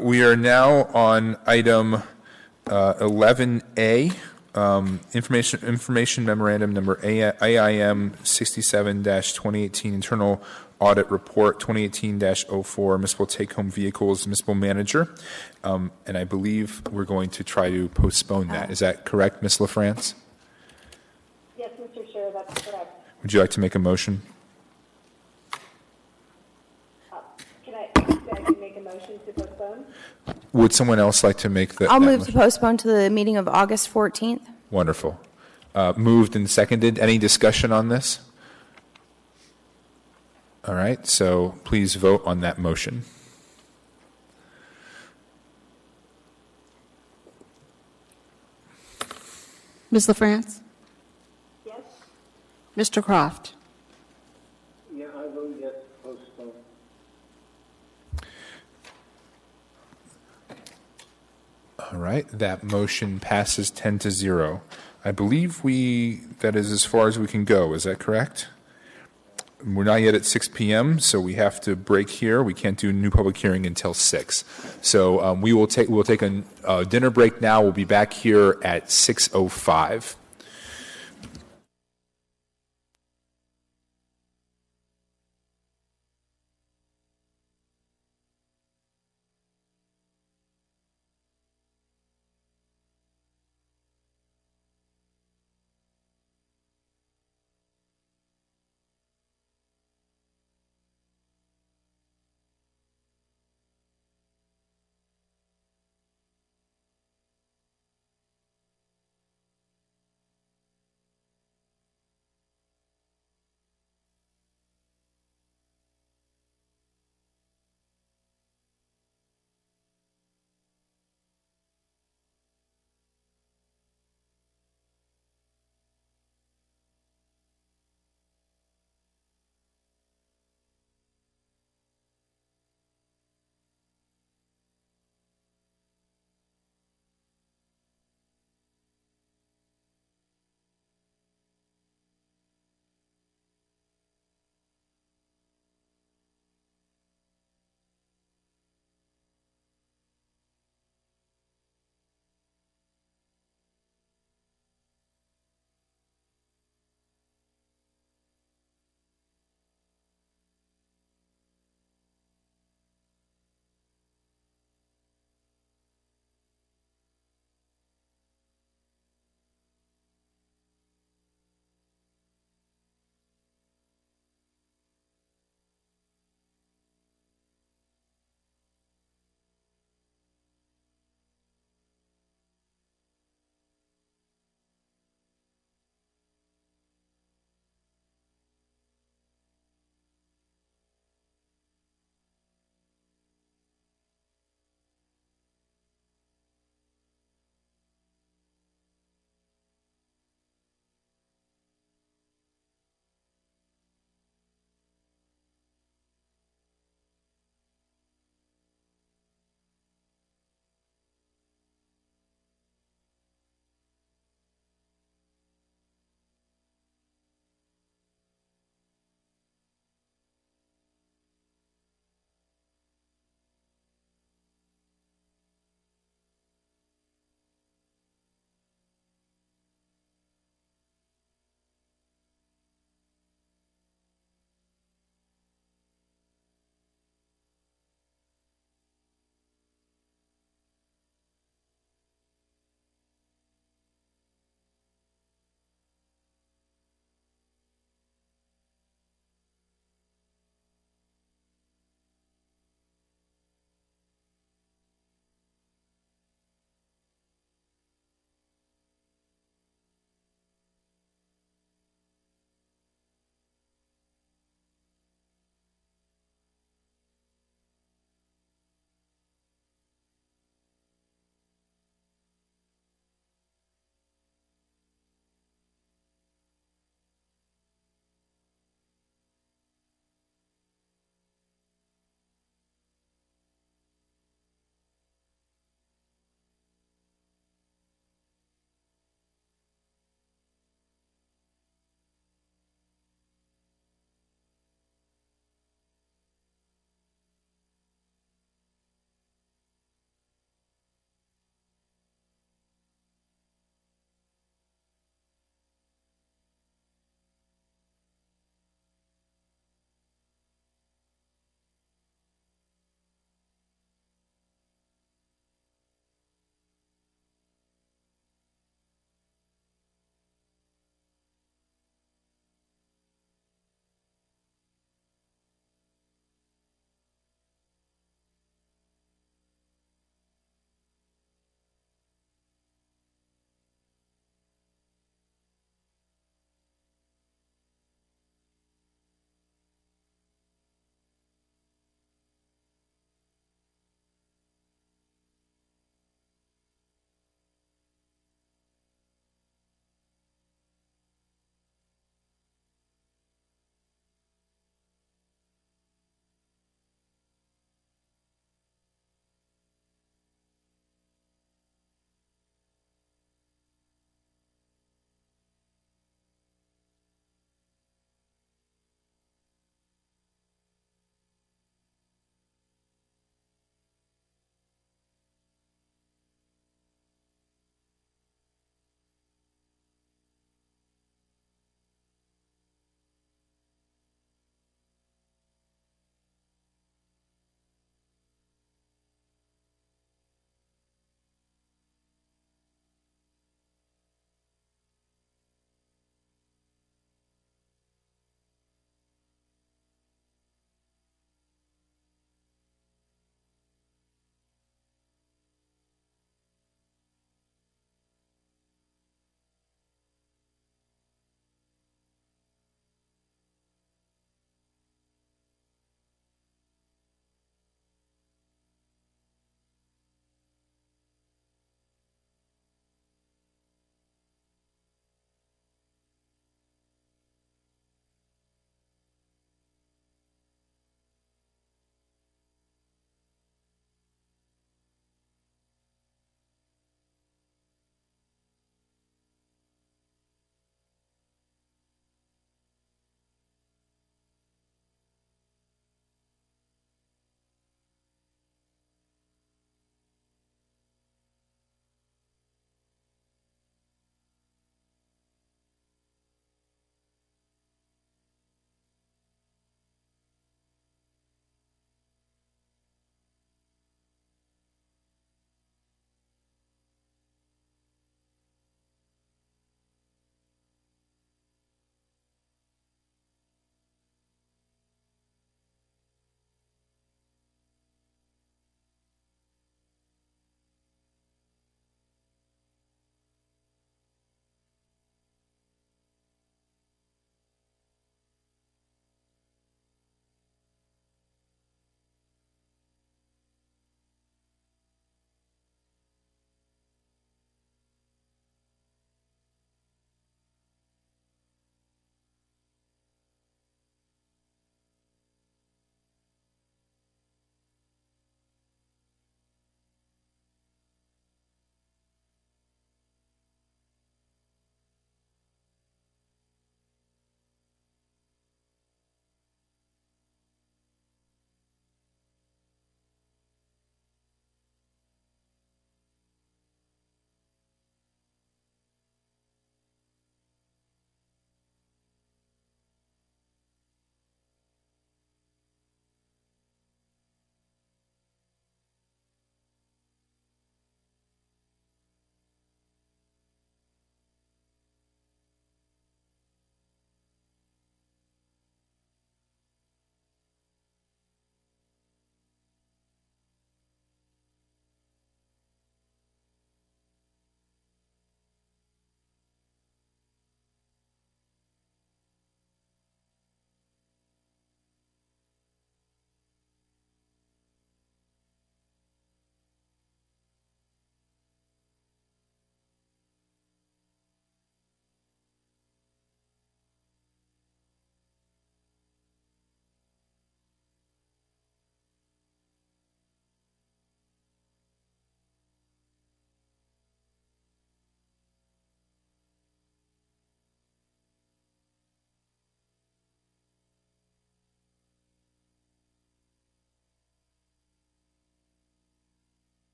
We are now on item 11A, information memorandum number AIM 67-2018, internal audit report 2018-04, municipal take-home vehicles, municipal manager. And I believe we're going to try to postpone that. Is that correct, Ms. LaFrance? Yes, Mr. Chair, that's correct. Would you like to make a motion? Can I make a motion to postpone? Would someone else like to make the? I'll that move motion? to postpone to the meeting of August 14th. Wonderful. Moved and seconded. Any discussion on this? All right, so please vote on that motion. Ms. LaFrance? Yes? Mr. Croft? Yeah, I vote yes to postpone. All right, that motion passes 10-0. I believe that is as far as we can go. Is that correct? We're not yet at 6 p.m., so we have to break here. We can't do a new public hearing until 6. So we'll take a dinner break now. We'll be back here at 6:05.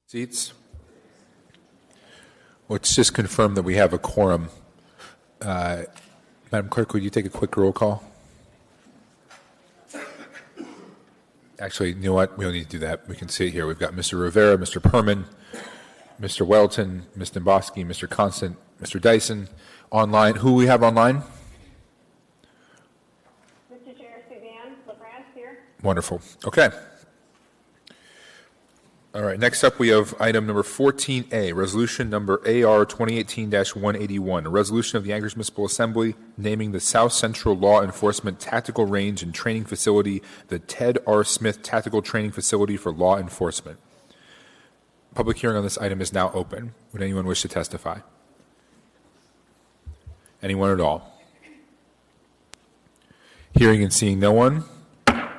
Seats? Let's just confirm that we have a quorum. Madam Clerk, would you take a quick roll call? Actually, you know what? We don't need to do that. We can see it here. We've got Mr. Rivera, Mr. Perman, Mr. Welton, Ms. Demboski, Mr. Constant, Mr. Dyson. Online, who we have online? Mr. Chair, Suzanne LaFrance here. Wonderful. Okay. All right. Next up, we have item number 14A, resolution number AR 2018-181, a resolution of the Anchorage Municipal Assembly naming the South Central Law Enforcement Tactical Range and Training Facility the Ted R. Smith Tactical Training Facility for Law Enforcement. Public hearing on this item is now open. Would anyone wish to testify? Anyone at all? Hearing and seeing no one,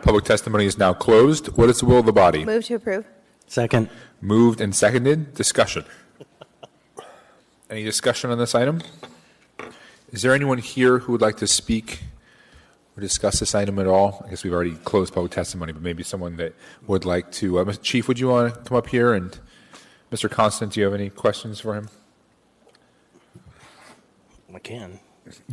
public testimony is now closed. What is the will of the body? Move to approve. Second. Moved and seconded. Discussion. Any discussion on this item? Is there anyone here who would like to speak or discuss this item at all? I guess we've already closed public testimony, but maybe someone that would like to. Chief, would you want to come up here? And Mr. Constant, do you have any questions for him? I can.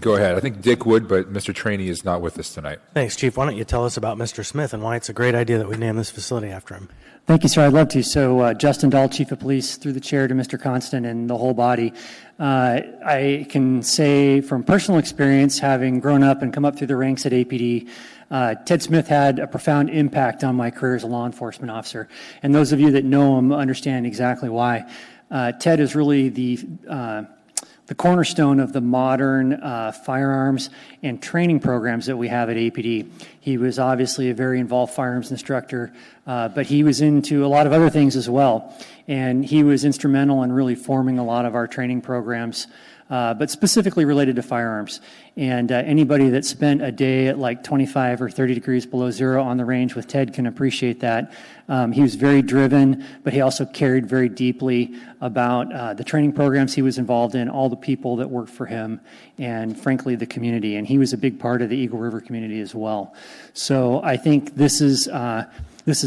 Go ahead. I think Dick would, but Mr. Trainee is not with us tonight. Thanks, Chief. Why don't you tell us about Mr. Smith and why it's a great idea that we name this facility after him? Thank you, sir. I'd love to. So, Justin Dahl, Chief of Police, through the chair to Mr. Constant and the whole body. I can say from personal experience, having grown up and come up through the ranks at APD, Ted Smith had a profound impact on my career as a law enforcement officer. And those of you that know him understand exactly why. Ted is really the cornerstone of the modern firearms and training programs that we have at APD. He was obviously a very involved firearms instructor, but he was into a lot of other things as well. And he was instrumental in really forming a lot of our training programs, but specifically related to firearms. And anybody that spent a day at like 25 or 30 degrees below zero on the range with Ted can appreciate that. He was very driven, but he also cared very deeply about the training programs he was involved in, all the people that worked for him, and frankly, the community. And he was a big part of the Eagle River community as well. So I think this is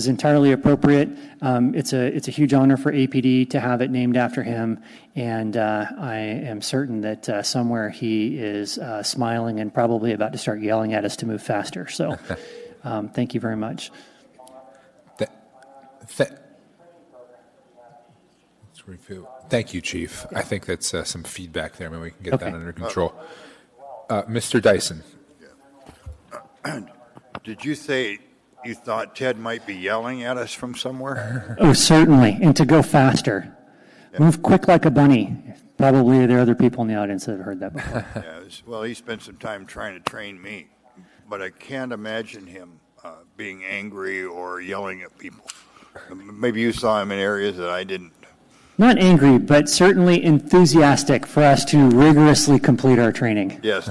entirely appropriate. It's a huge honor for APD to have it named after him, and I am certain that somewhere he is smiling and probably about to start yelling at us to move faster. So thank you very much. Thank you, Chief. I think that's some feedback there. Maybe we can get that under control. Mr. Dyson. Did you say you thought Ted might be yelling at us from somewhere? Oh, certainly. And to go faster. Yeah. Move quick like a bunny. Probably there are other people in the audience that have heard that before. Well, he spent some time trying to train me, but I can't imagine him being angry or yelling at people. Maybe you saw him in areas that I didn't. Not angry, but certainly enthusiastic for us to rigorously complete our training. Yes,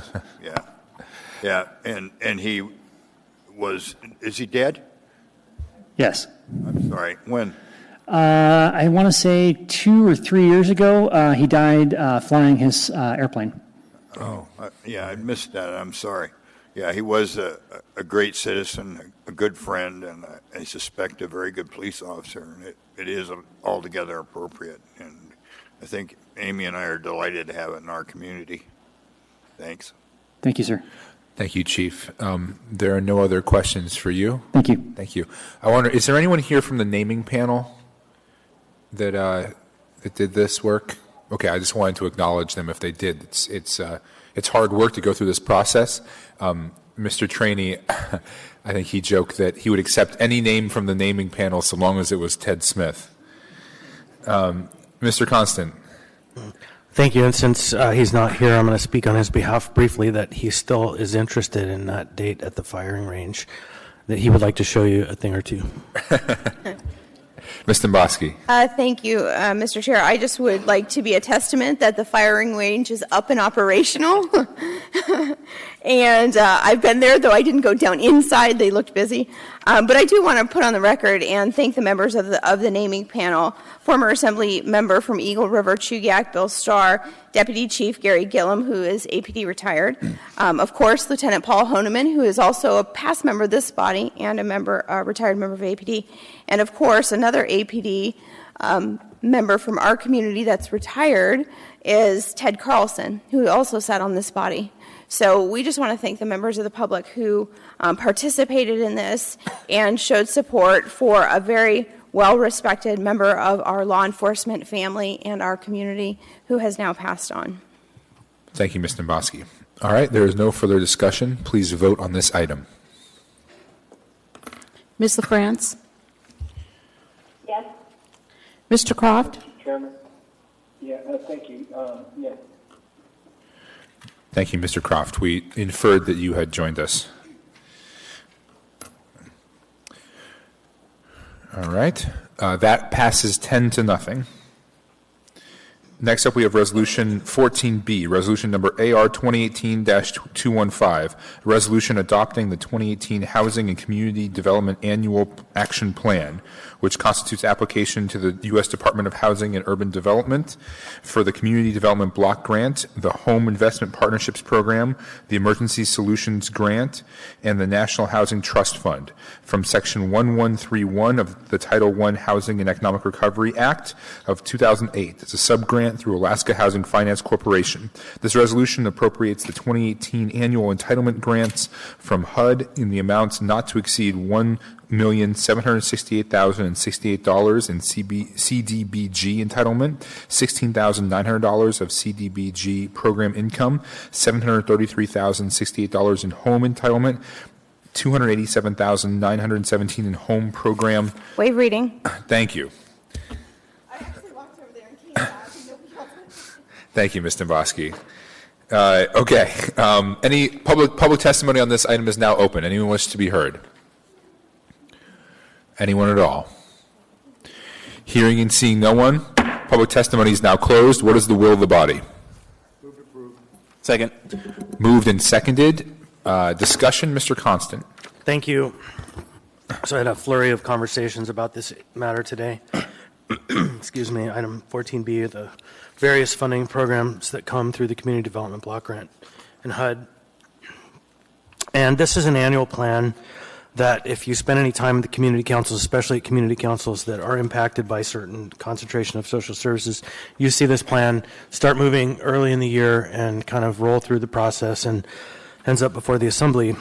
yeah. And he was, is he dead? Yes. I'm sorry, when? I want to say 2 or 3 years ago, he died flying his airplane. Oh, I missed that. I'm sorry. Yeah, he was a great citizen, a good friend, and I suspect a very good police officer. And it is altogether appropriate. And I think Amy and I are delighted to have it in our community. Thanks. Thank you, sir. Thank you, Chief. There are no other questions for you. Thank you. Thank you. I wonder, is there anyone here from the naming panel that did this work? Okay, I just wanted to acknowledge them if they did. It's hard work to go through this process. Mr. Trainee, I think he joked that he would accept any name from the naming panel so long as it was Ted Smith. Mr. Constant. Thank you. And since he's not here, I'm going to speak on his behalf briefly that he still is interested in that date at the firing range, that he would like to show you a thing or two. Ms. Demboski. Thank you, Mr. Chair. I just would like to be a testament that the firing range is up and operational. And I've been there, though I didn't go down inside. They looked busy. But I do want to put on the record and thank the members of the naming panel, former Assembly member from Eagle River, Chugiak, Bill Starr, Deputy Chief Gary Gillum, who is APD retired, of course, Lieutenant Paul Honeman, who is also a past member of this body and a retired member of APD, and of course, another APD member from our community that's retired is Ted Carlson, who also sat on this body. So we just want to thank the members of the public who participated in this and showed support for a very well-respected member of our law enforcement family and our community who has now passed on. Thank you, Ms. Nimboski. All right, there is no further discussion. Please vote on this item. Ms. LaFrance? Yes. Mr. Croft? Mr. Chairman? Yeah, thank you. Yes. Thank you, Mr. Croft. We inferred that you had joined us. All right. That passes 10-0. Next up, we have Resolution 14B, Resolution number AR 2018-215, a resolution adopting the 2018 Housing and Community Development Annual Action Plan, which constitutes application to the U.S. Department of Housing and Urban Development for the Community Development Block Grant, the Home Investment Partnerships Program, the Emergency Solutions Grant, and the National Housing Trust Fund from Section 1131 of the Title I Housing and Economic Recovery Act of 2008. It's a subgrant through Alaska Housing Finance Corporation. This resolution appropriates the 2018 annual entitlement grants from HUD in the amounts not to exceed $1,768,068 in CDBG entitlement, $16,900 of CDBG program income, $733,068 in home entitlement, $287,917 in home program. Waive reading. Thank you. Thank you, Ms. Nimboski. Okay. Any public testimony on this item is now open. Anyone wish to be heard? Anyone at all? Hearing and seeing no one, public testimony is now closed. What is the will of the body? Move to approve. Second. Moved and seconded. Discussion, Mr. Constant. Thank you. So I had a flurry of conversations about this matter today. Excuse me, item 14B, the various funding programs that come through the Community Development Block Grant and HUD. And this is an annual plan that if you spend any time at the community councils, especially at community councils that are impacted by certain concentration of social services, you see this plan start moving early in the year and kind of roll through the process and ends up before the assembly.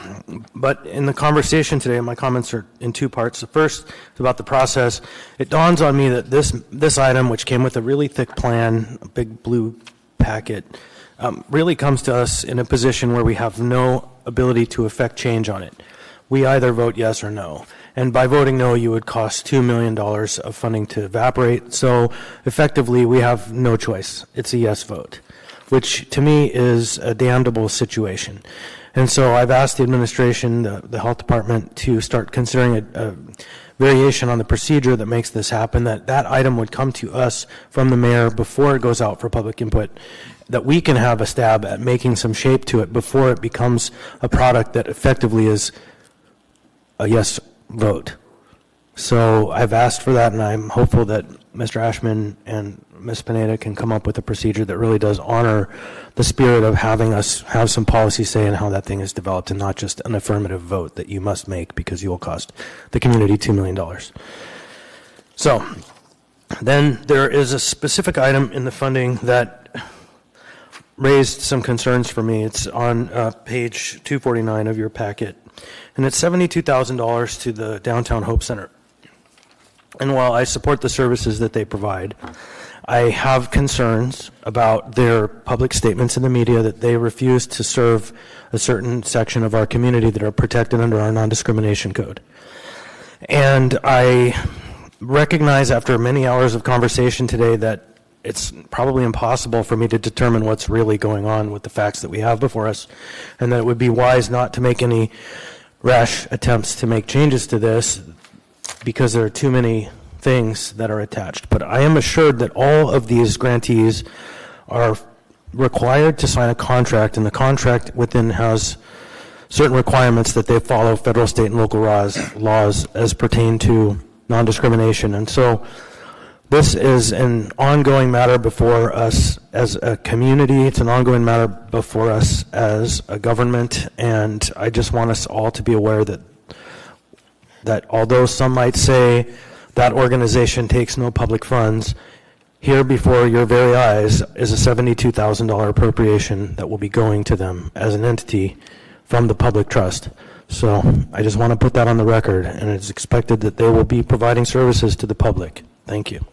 But in the conversation today, my comments are in two parts. The first is about the process. It dawns on me that this item, which came with a really thick plan, a big blue packet, really comes to us in a position where we have no ability to affect change on it. We either vote yes or no. And by voting no, you would cost $2 million of funding to evaporate. So effectively, we have no choice. It's a yes vote, which to me is a damnable situation. And so I've asked the administration, the health department, to start considering a variation on the procedure that makes this happen, that item would come to us from the mayor before it goes out for public input, that we can have a stab at making some shape to it before it becomes a product that effectively is a yes vote. So I've asked for that, and I'm hopeful that Mr. Ashman and Ms. Pineda can come up with a procedure that really does honor the spirit of having us have some policy say in how that thing is developed and not just an affirmative vote that you must make because you will cost the community $2 million. So then there is a specific item in the funding that raised some concerns for me. It's on page 249 of your packet, and it's $72,000 to the Downtown Hope Center. And while I support the services that they provide, I have concerns about their public statements in the media that they refuse to serve a certain section of our community that are protected under our non-discrimination code. And I recognize after many hours of conversation today that it's probably impossible for me to determine what's really going on with the facts that we have before us, and that it would be wise not to make any rash attempts to make changes to this because there are too many things that are attached. But I am assured that all of these grantees are required to sign a contract, and the contract within has certain requirements that they follow federal, state, and local laws as pertain to non-discrimination. And so this is an ongoing matter before us as a community. It's an ongoing matter before us as a government, and I just want us all to be aware that although some might say that organization takes no public funds, Here before your very eyes is a $72,000 appropriation that will be going to them as an entity from the public trust. So I just want to put that on the record, and it's expected that they will be providing services to the public. Thank you.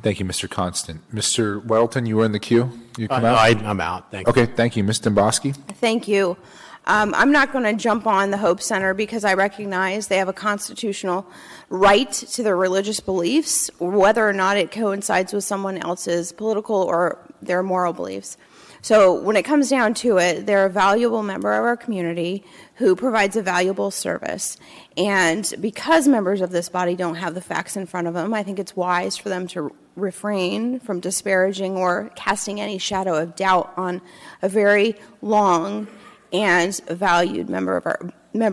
Thank you, Mr. Constant. Mr. Weddleton, you were in the queue? You come out? I'm out. Thank you. Okay, thank you. Ms. Dombrowski? Thank you. I'm not going to jump on the Hope Center because I recognize they have a constitutional right to their religious beliefs, whether or not it coincides with someone else's political or their moral beliefs. So when it comes down to it, they're a valuable member of our community who provides a valuable service. And because members of this body don't have the facts in front of them, I think it's wise for them to refrain from disparaging or casting any shadow of doubt on a very long and valued member of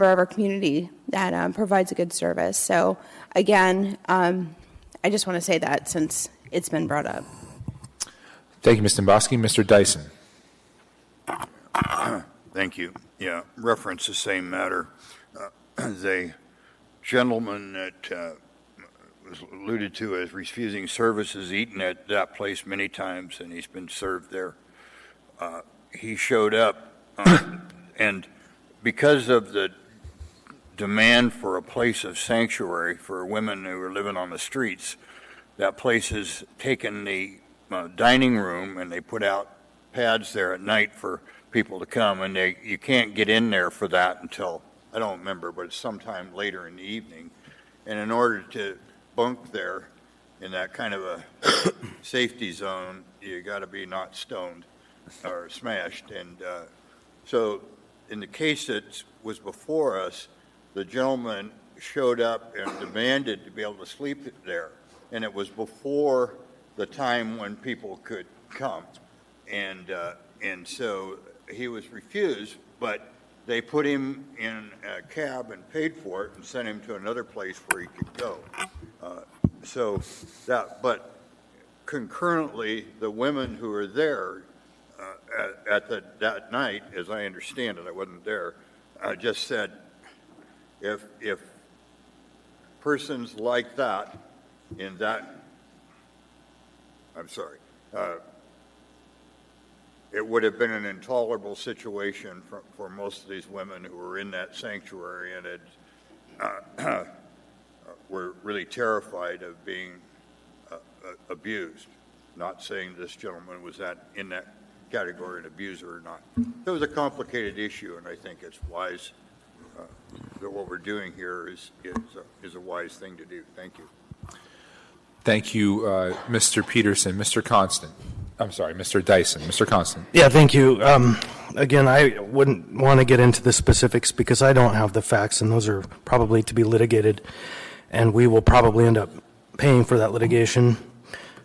our community that provides a good service. So again, I just want to say that since it's been brought up. Thank you, Ms. Dombrowski. Mr. Dyson? Thank you. Yeah, reference the same matter. The gentleman that was alluded to as refusing services, eaten at that place many times, and he's been served there. He showed up, and because of the demand for a place of sanctuary for women who are living on the streets, that place has taken the dining room, and they put out pads there at night for people to come, and you can't get in there for that until, I don't remember, but it's sometime later in the evening. And in order to bunk there in that kind of a safety zone, you got to be not stoned or smashed. And so in the case that was before us, the gentleman showed up and demanded to be able to sleep there. And it was before the time when people could come. And so he was refused, but they put him in a cab and paid for it and sent him to another place where he could go. But concurrently, the women who were there that night, as I understand it, I wasn't there, just said, if persons like that in that, I'm sorry, it would have been an intolerable situation for most of these women who were in that sanctuary and were really terrified of being abused. Not saying this gentleman was in that category, an abuser or not. It was a complicated issue, and I think it's wise that what we're doing here is a wise thing to do. Thank you. Thank you, Mr. Peterson. Mr. Constant. I'm sorry, Mr. Dyson. Mr. Constant. Yeah, thank you. Again, I wouldn't want to get into the specifics because I don't have the facts, and those are probably to be litigated, and we will probably end up paying for that litigation.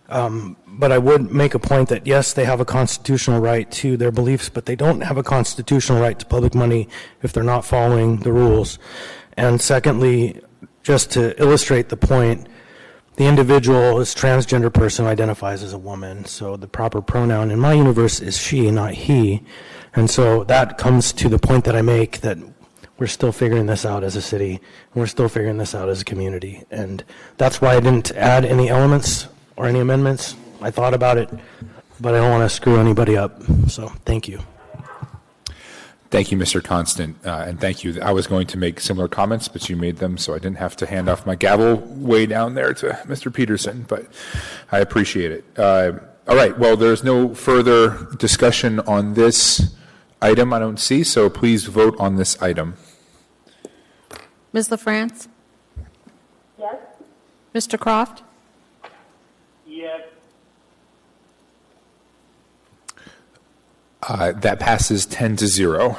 But I would make a point that, yes, they have a constitutional right to their beliefs, but they don't have a constitutional right to public money if they're not following the rules. And secondly, just to illustrate the point, the individual is transgender person who identifies as a woman, so the proper pronoun in my universe is she, not he. And so that comes to the point that I make that we're still figuring this out as a city, and we're still figuring this out as a community. And that's why I didn't add any elements or any amendments. I thought about it, but I don't want to screw anybody up. So thank you. Thank you, Mr. Constant, and thank you. I was going to make similar comments, but you made them, so I didn't have to hand off my gavel way down there to Mr. Peterson, but I appreciate it. All right, well, there's no further discussion on this item I don't see, so please vote on this item. Ms. LaFrance? Yes? Mr. Croft? Yes. That passes 10-0.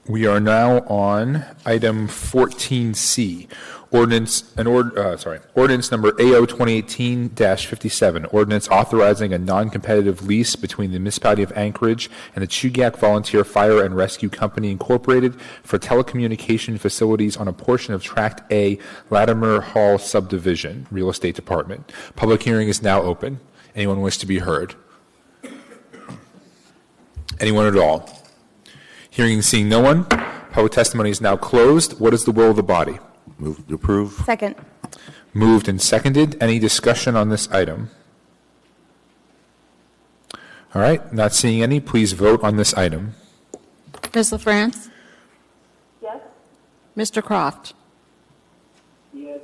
We are now on item 14C, ordinance number AO 2018-57, ordinance authorizing a non-competitive lease between the municipality of Anchorage and the Chugiak Volunteer Fire and Rescue Company Incorporated for telecommunication facilities on a portion of Tract A, Latimer Hall Subdivision, Real Estate Department. Public hearing is now open. Anyone wish to be heard? Anyone at all? Hearing and seeing no one, public testimony is now closed. What is the will of the body? Move to approve. Second. Moved and seconded. Any discussion on this item? All right, not seeing any, please vote on this item. Ms. LaFrance? Yes? Mr. Croft? Yes.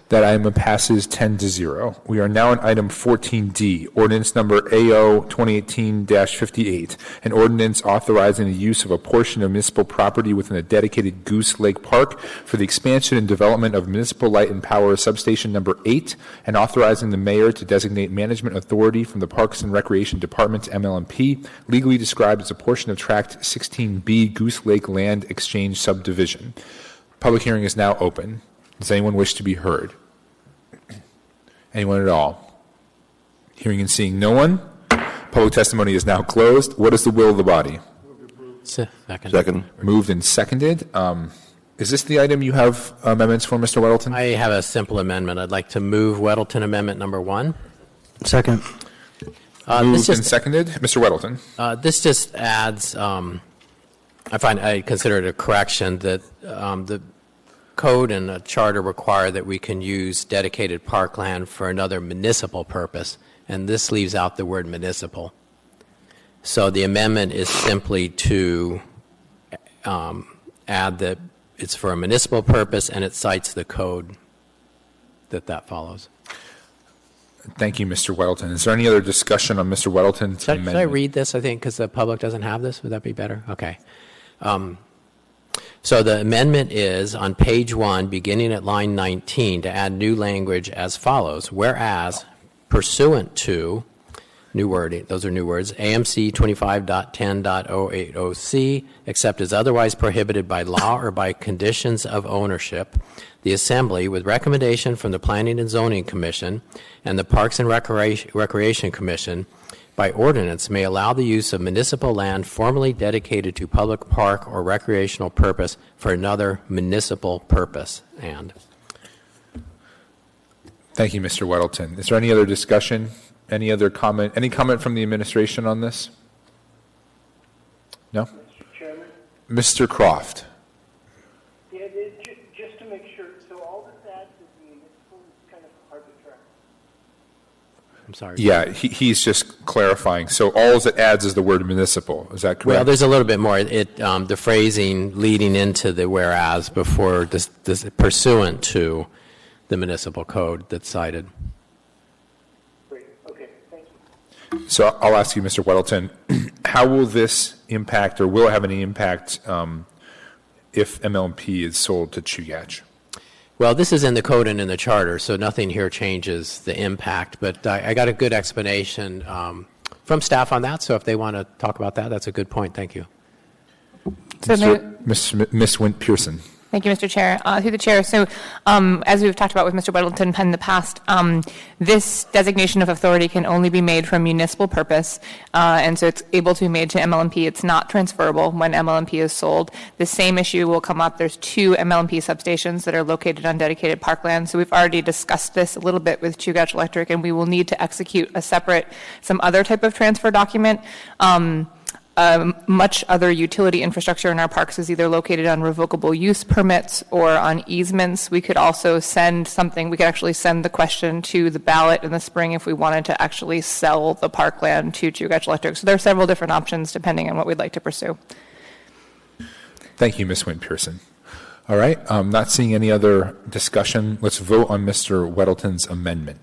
That item passes 10-0. We are now on item 14D, ordinance number AO 2018-58, an ordinance authorizing the use of a portion of municipal property within a dedicated Goose Lake Park for the expansion and development of municipal light and power substation number 8, and authorizing the mayor to designate management authority from the Parks and Recreation Department MLMP, legally described as a portion of Tract 16B Goose Lake Land Exchange Subdivision. Public hearing is now open. Does anyone wish to be heard? Anyone at all? Hearing and seeing no one. Public testimony is now closed. What is the will of the body? Second. Moved and seconded. Is this the item you have amendments for, Mr. Weddleton? I have a simple amendment. I'd like to move Weddleton Amendment number 1. Second. Moved and seconded. Mr. Weddleton. This just adds, I consider it a correction that the code and a charter require that we can use dedicated parkland for another municipal purpose, and this leaves out the word municipal. So the amendment is simply to add that it's for a municipal purpose, and it cites the code that follows. Thank you, Mr. Weddleton. Is there any other discussion on Mr. Weddleton's amendment? Should I read this, I think, because the public doesn't have this? Would that be better? Okay. So the amendment is on page 1, beginning at line 19, to add new language as follows. Whereas, pursuant to, new wording, those are new words, AMC 25.10.080C, except as otherwise prohibited by law or by conditions of ownership, the Assembly, with recommendation from the Planning and Zoning Commission and the Parks and Recreation Commission, by ordinance, may allow the use of municipal land formerly dedicated to public park or recreational purpose for another municipal purpose. And thank you, Mr. Weddleton. Is there any other discussion? Any other comment? Any comment from the administration on this? No? Mr. Chairman? Mr. Croft. Yeah, just to make sure, so all this adds is municipal is kind of hard to track. I'm sorry. Yeah, he's just clarifying. So all it adds is the word municipal. Is that correct? Well, there's a little bit more. The phrasing leading into the whereas before this pursuant to the municipal code that's cited. Great. Okay. Thank you. So I'll ask you, Mr. Weddleton, how will this impact, or will it have any impact if MLMP is sold to Chugach? Well, this is in the code and in the charter, so nothing here changes the impact. But I got a good explanation from staff on that, so if they want to talk about that, that's a good point. Thank you. So Ms. Wint Pearson. Thank you, Mr. Chair. Through the chair, so as we've talked about with Mr. Weddleton in the past, this designation of authority can only be made for municipal purpose, and so it's able to be made to MLMP. It's not transferable when MLMP is sold. The same issue will come up. There's 2 MLMP substations that are located on dedicated parkland, so we've already discussed this a little bit with Chugach Electric, and we will need to execute a separate, some other type of transfer document. Much other utility infrastructure in our parks is either located on revocable use permits or on easements. We could also send something, we could actually send the question to the ballot in the spring if we wanted to actually sell the parkland to Chugach Electric. So there are several different options depending on what we'd like to pursue. Thank you, Ms. Wint Pearson. All right, not seeing any other discussion. Let's vote on Mr. Weddleton's amendment.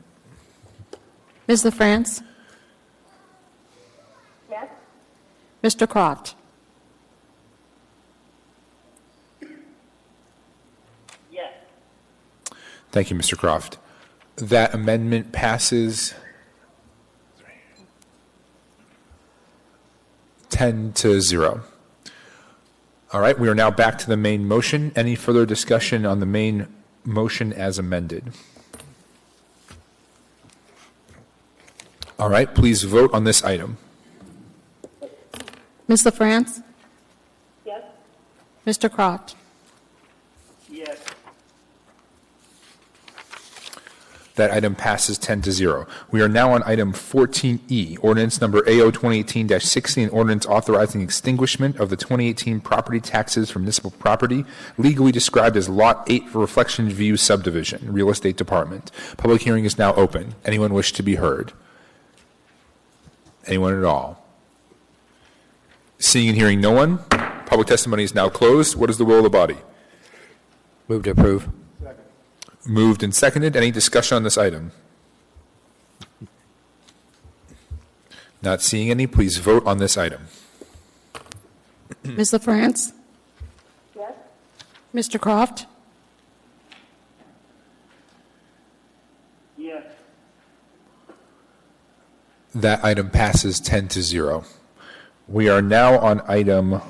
Ms. LaFrance? Yes? Mr. Croft? Yes. Thank you, Mr. Croft. That amendment passes 10-0. All right, we are now back to the main motion. Any further discussion on the main motion as amended? All right, please vote on this item. Ms. LaFrance? Yes? Mr. Croft? Yes. That item passes 10-0. We are now on item 14E, ordinance number AO 2018-60, an ordinance authorizing extinguishment of the 2018 property taxes from municipal property, legally described as Lot 8 for Reflection View subdivision, Real Estate Department. Public hearing is now open. Anyone wish to be heard? Anyone at all? Seeing and hearing no one, public testimony is now closed. What is the will of the body? Move to approve. Moved and seconded. Any discussion on this item? Not seeing any. Please vote on this item. Ms. LaFrance? Yes? Mr. Croft? Yes. That item passes 10-0. We are now on item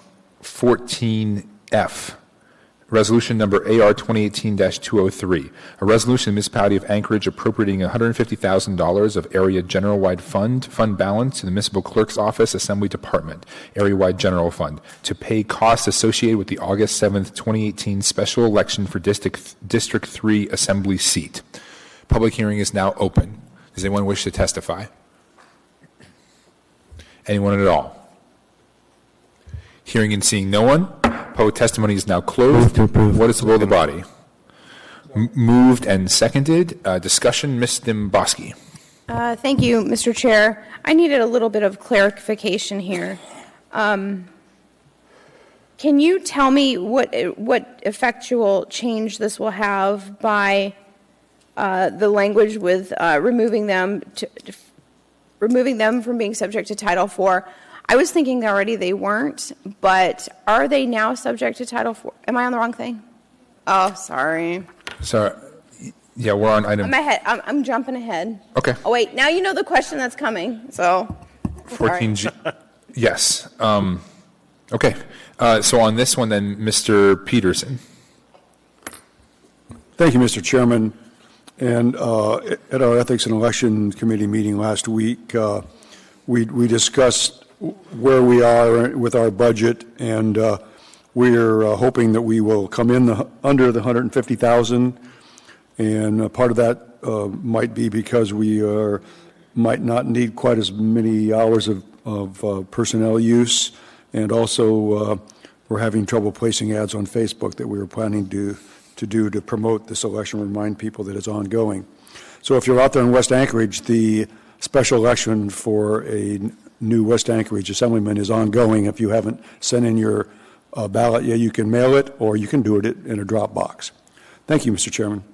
14F. Resolution number AR 2018-203, a resolution of the municipality of Anchorage appropriating $150,000 of area general-wide fund balance to the municipal clerk's office, assembly department, area-wide general fund, to pay costs associated with the August 7th, 2018 special election for District 3 assembly seat. Public hearing is now open. Does anyone wish to testify? Anyone at all? Hearing and seeing no one, public testimony is now closed. What is the will of the body? Moved and seconded. Discussion, Ms. Dimboski. Thank you, Mr. Chair. I needed a little bit of clarification here. Can you tell me what effectual change this will have by the language with removing them from being subject to Title IV? I was thinking already they weren't, but are they now subject to Title IV? Am I on the wrong thing? Oh, sorry. Sorry. Yeah, we're on item. I'm ahead. I'm jumping ahead. Okay. Oh, wait. Now you know the question that's coming. So. 14G. Yes. Okay. So on this one, then, Mr. Peterson. Thank you, Mr. Chairman. And at our Ethics and Election Committee meeting last week, we discussed where we are with our budget, and we're hoping that we will come in under the $150,000, and part of that might be because we might not need quite as many hours of personnel use, and also we're having trouble placing ads on Facebook that we were planning to do to promote this election, remind people that it's ongoing. So if you're out there in West Anchorage, the special election for a new West Anchorage Assemblyman is ongoing. If you haven't sent in your ballot yet, you can mail it or you can do it in a drop box. Thank you, Mr. Chairman.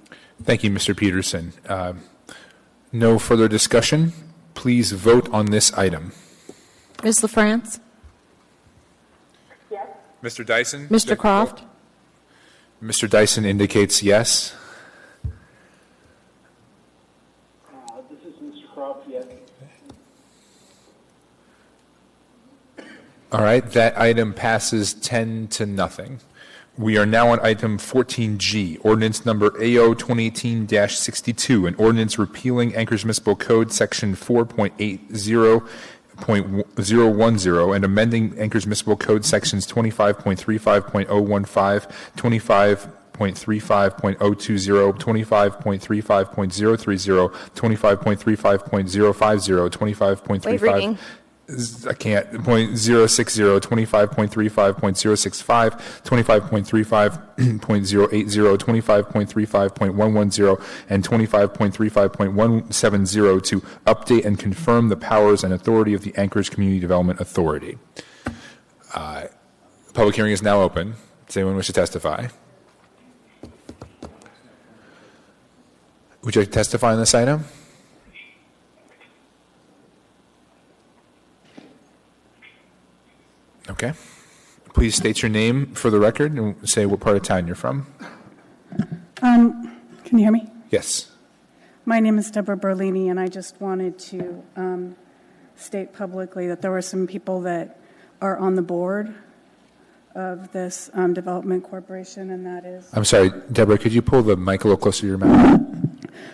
Thank you, Mr. Peterson. No further discussion. Please vote on this item. Ms. LaFrance? Yes? Mr. Dyson? Mr. Croft? Mr. Dyson indicates yes. This is Mr. Croft, yes. All right, that item passes 10-0. We are now on item 14G, ordinance number AO 2018-62, an ordinance repealing Anchorage Municipal Code section 4.80.010 and amending Anchorage Municipal Code sections 25.35.015, 25.35.020, 25.35.030, 25.35.050, 25.35. I can't, .060, 25.35.065, 25.35.080, 25.35.110, and 25.35.170 to update and confirm the powers and authority of the Anchorage Community Development Authority. Public hearing is now open. Does anyone wish to testify? Would you like to testify on this item? Okay. Please state your name for the record and say what part of town you're from. Can you hear me? Yes. My name is Deborah Berlini, and I just wanted to state publicly that there were some people that are on the board of this development corporation, and that is... I'm sorry, Deborah, could you pull the mic a little closer to your mouth?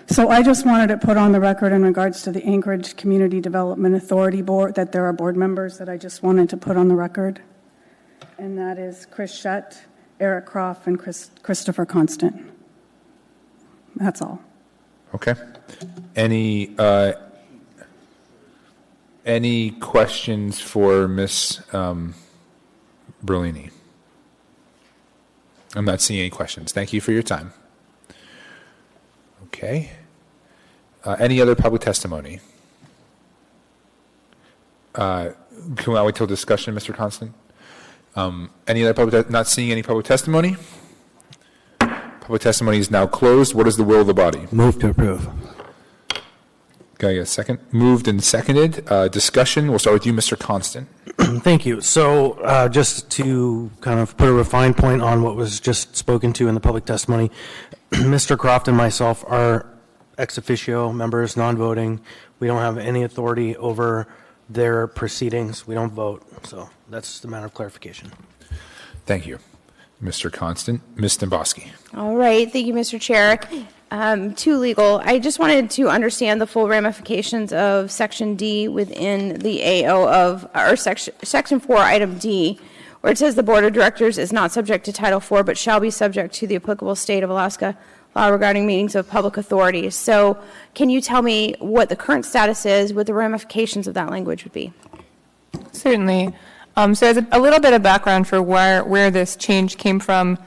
So I just wanted to put on the record in regards to the Anchorage Community Development Authority Board that there are board members that I just wanted to put on the record, and that is Chris Shutt, Eric Croft, and Christopher Constant. That's all. Okay. Any questions for Ms. Berlini? I'm not seeing any questions. Thank you for your time. Okay. Any other public testimony? Can I wait till discussion, Mr. Constant? Any other not seeing any public testimony? Public testimony is now closed. What is the will of the body? Move to approve. Can I get a second? Moved and seconded. Discussion. We'll start with you, Mr. Constant. Thank you. So just to kind of put a refined point on what was just spoken to in the public testimony, Mr. Croft and myself are ex officio members, non-voting. We don't have any authority over their proceedings. We don't vote. So that's the matter of clarification. Thank you, Mr. Constant. Ms. Stemboski. All right. Thank you, Mr. Chair. To legal, I just wanted to understand the full ramifications of Section D within the AO of, or Section 4, Item D, where it says the Board of Directors is not subject to Title IV, but shall be subject to the applicable state of Alaska law regarding meetings of public authorities. So can you tell me what the current status is, what the ramifications of that language would be? Certainly. So as a little bit of background for where this change came from,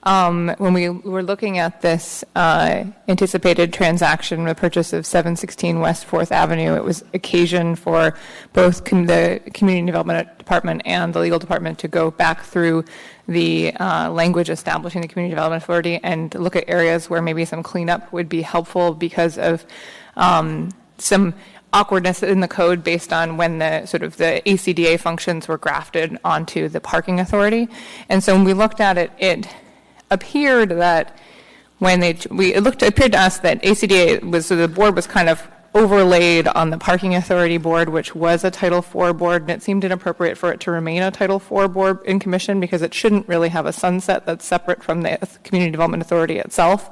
when we were looking at this anticipated transaction, the purchase of 716 West 4th Avenue, it was occasion for both the Community Development Department and the Legal Department to go back through the language establishing the Community Development Authority and look at areas where maybe some cleanup would be helpful because of some awkwardness in the code based on when the sort of the ACDA functions were grafted onto the parking authority. And so when we looked at it, it appeared that when it appeared to us that ACDA was, so the board was kind of overlaid on the parking authority board, which was a Title IV board, and it seemed inappropriate for it to remain a Title IV board in commission because it shouldn't really have a sunset that's separate from the Community Development Authority itself.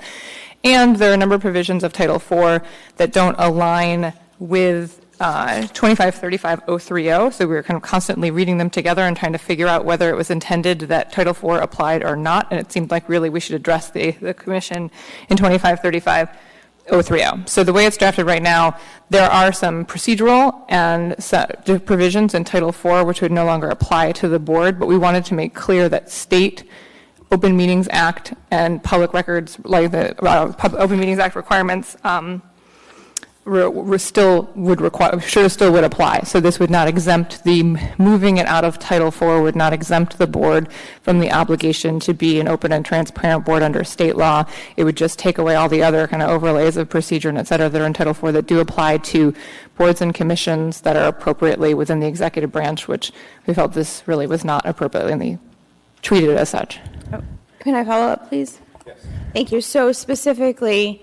And there are a number of provisions of Title IV that don't align with 2535.030, so we were kind of constantly reading them together and trying to figure out whether it was intended that Title IV applied or not, and it seemed like really we should address the commission in 2535.030. So the way it's drafted right now, there are some procedural and provisions in Title IV which would no longer apply to the board, but we wanted to make clear that state Open Meetings Act and public records, like the Open Meetings Act requirements, still would apply. So this would not exempt moving it out of Title IV would not exempt the board from the obligation to be an open and transparent board under state law. It would just take away all the other kind of overlays of procedure and et cetera that are in Title IV that do apply to boards and commissions that are appropriately within the executive branch, which we felt this really was not appropriately treated as such. Oh, can I follow up, please? Yes. Thank you. So specifically,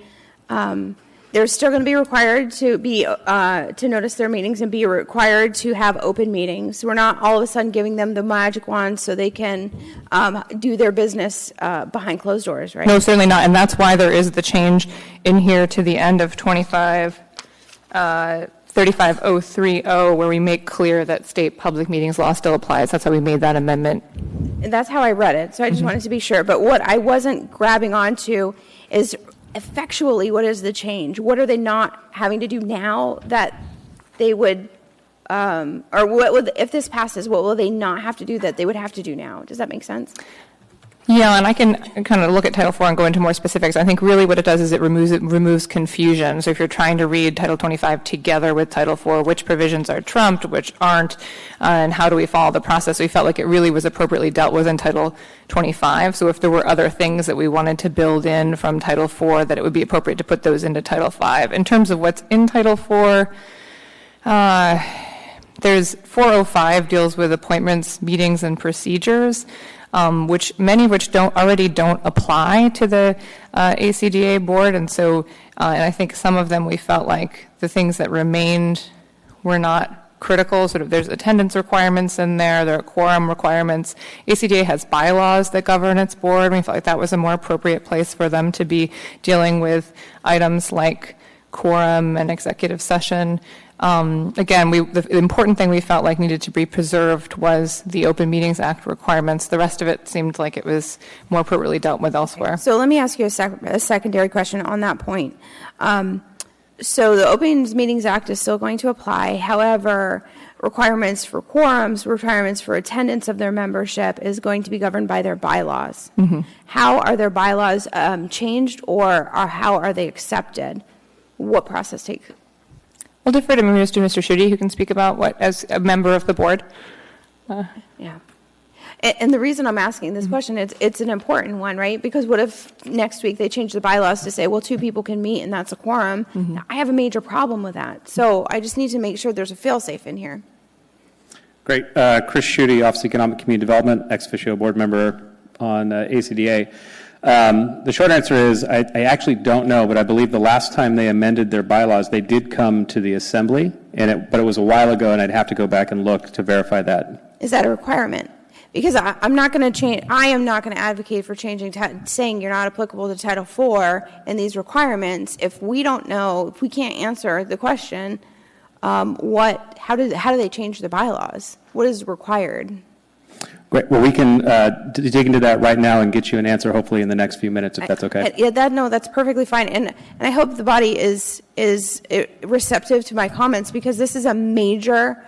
they're still going to be required to notice their meetings and be required to have open meetings. We're not all of a sudden giving them the magic wand so they can do their business behind closed doors, right? No, certainly not, and that's why there is the change in here to the end of 35.030, where we make clear that state public meetings law still applies. That's how we made that amendment. And that's how I read it, so I just wanted to be sure. But what I wasn't grabbing onto is effectually, what is the change? What are they not having to do now that they would, or what would, if this passes, what will they not have to do that they would have to do now? Does that make sense? Yeah, and I can kind of look at Title IV and go into more specifics. I think really what it does is it removes confusion. So if you're trying to read Title 25 together with Title IV, which provisions are trumped, which aren't, and how do we follow the process, we felt like it really was appropriately dealt with in Title 25. So if there were other things that we wanted to build in from Title IV, that it would be appropriate to put those into Title V. In terms of what's in Title IV, there's 405 deals with appointments, meetings, and procedures. Many of which don't apply to the ACDA board, and so and I think some of them we felt like the things that remained were not critical. Sort of, there's attendance requirements in there, there are quorum requirements. ACDA has bylaws that govern its board. We felt like that was a more appropriate place for them to be dealing with items like quorum and executive session. Again, the important thing we felt like needed to be preserved was the Open Meetings Act requirements. The rest of it seemed like it was more appropriately dealt with elsewhere. So let me ask you a secondary question on that point. So the Open Meetings Act is still going to apply. However, requirements for quorums, requirements for attendance of their membership is going to be governed by their bylaws. Mm-hmm. How are their bylaws changed, or how are they accepted? What process takes? We'll defer to Mr. Schutte, who can speak about what, as a member of the board. Yeah. And the reason I'm asking this question, it's an important one, right? Because what if next week they change the bylaws to say, well, 2 people can meet and that's a quorum? Mm-hmm. I have a major problem with that. So I just need to make sure there's a fail-safe in here. Great. Chris Schutte, Office of Economic Community Development, ex officio board member on ACDA. The short answer is I actually don't know, but I believe the last time they amended their bylaws, they did come to the Assembly, but it was a while ago, and I'd have to go back and look to verify that. Is that a requirement? Because I'm not going to change. I am not going to advocate for changing, saying you're not applicable to Title IV and these requirements if we don't know, if we can't answer the question. How do they change the bylaws? What is required? Great. Well, we can dig into that right now and get you an answer, hopefully in the next few minutes, if that's okay. Yeah, that's perfectly fine, and I hope the body is receptive to my comments, because this is a major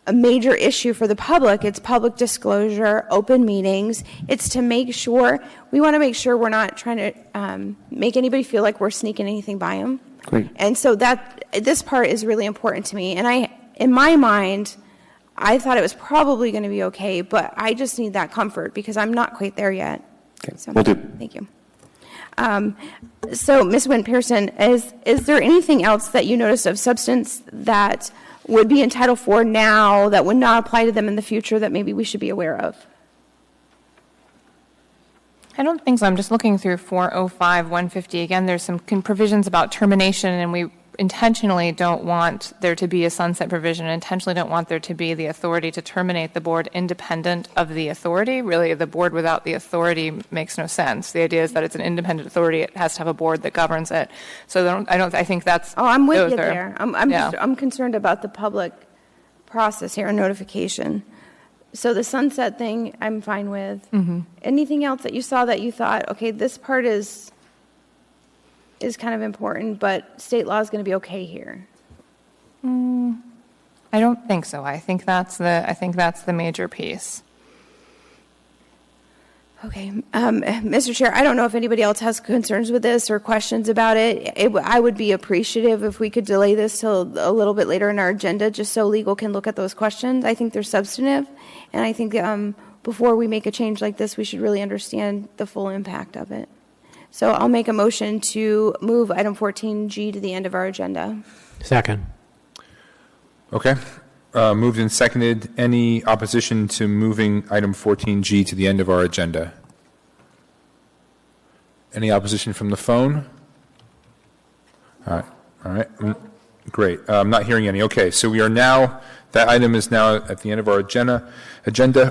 issue for the public. It's public disclosure, open meetings. It's to make sure, we want to make sure we're not trying to make anybody feel like we're sneaking anything by them. Great. And so this part is really important to me. And in my mind, I thought it was probably going to be okay, but I just need that comfort because I'm not quite there yet. Okay, so, will do. Thank you. So, Ms. Wynn-Pearson, is there anything else that you noticed of substance that would be in Title IV now that would not apply to them in the future that maybe we should be aware of? I don't think so. I'm just looking through 405, 150. Again, there's some provisions about termination, and we intentionally don't want there to be a sunset provision, intentionally don't want there to be the authority to terminate the board independent of the authority. Really, the board without the authority makes no sense. The idea is that it's an independent authority. It has to have a board that governs it. So I think that's... Oh, I'm with you there. I'm concerned about the public process here and notification. So the sunset thing, I'm fine with. Mm-hmm. Anything else that you saw that you thought, okay, this part is kind of important, but state law is going to be okay here? I don't think so. I think that's the major piece. Okay. Mr. Chair, I don't know if anybody else has concerns with this or questions about it. I would be appreciative if we could delay this till a little bit later in our agenda just so legal can look at those questions. I think they're substantive, and I think before we make a change like this, we should really understand the full impact of it. So I'll make a motion to move item 14G to the end of our agenda. Second. Okay. Moved and seconded. Any opposition to moving item 14G to the end of our agenda? Any opposition from the phone? All right. Great. I'm not hearing any. Okay, so we are now, that item is now at the end of our agenda.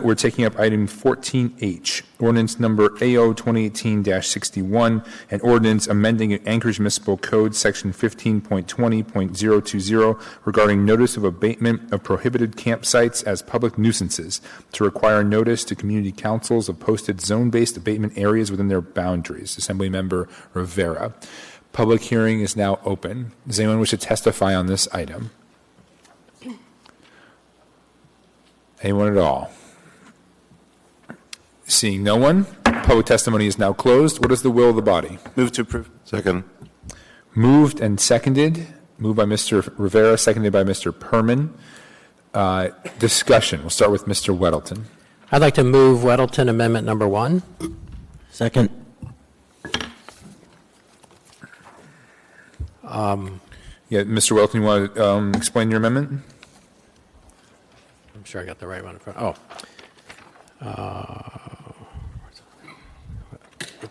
We're taking up item 14H, ordinance number AO 2018-61, an ordinance amending Anchorage Municipal Code section 15.20.020 regarding notice of abatement of prohibited campsites as public nuisances to require notice to community councils of posted zone-based abatement areas within their boundaries. Assemblymember Rivera. Public hearing is now open. Does anyone wish to testify on this item? Anyone at all? Seeing no one, public testimony is now closed. What is the will of the body? Move to approve. Second. Moved and seconded. Moved by Mr. Rivera, seconded by Mr. Perman. Discussion. We'll start with Mr. Weddleton. I'd like to move Weddleton Amendment Number 1. Second. Mr. Weddleton, you want to explain your amendment? I'm sure I got the right one in front.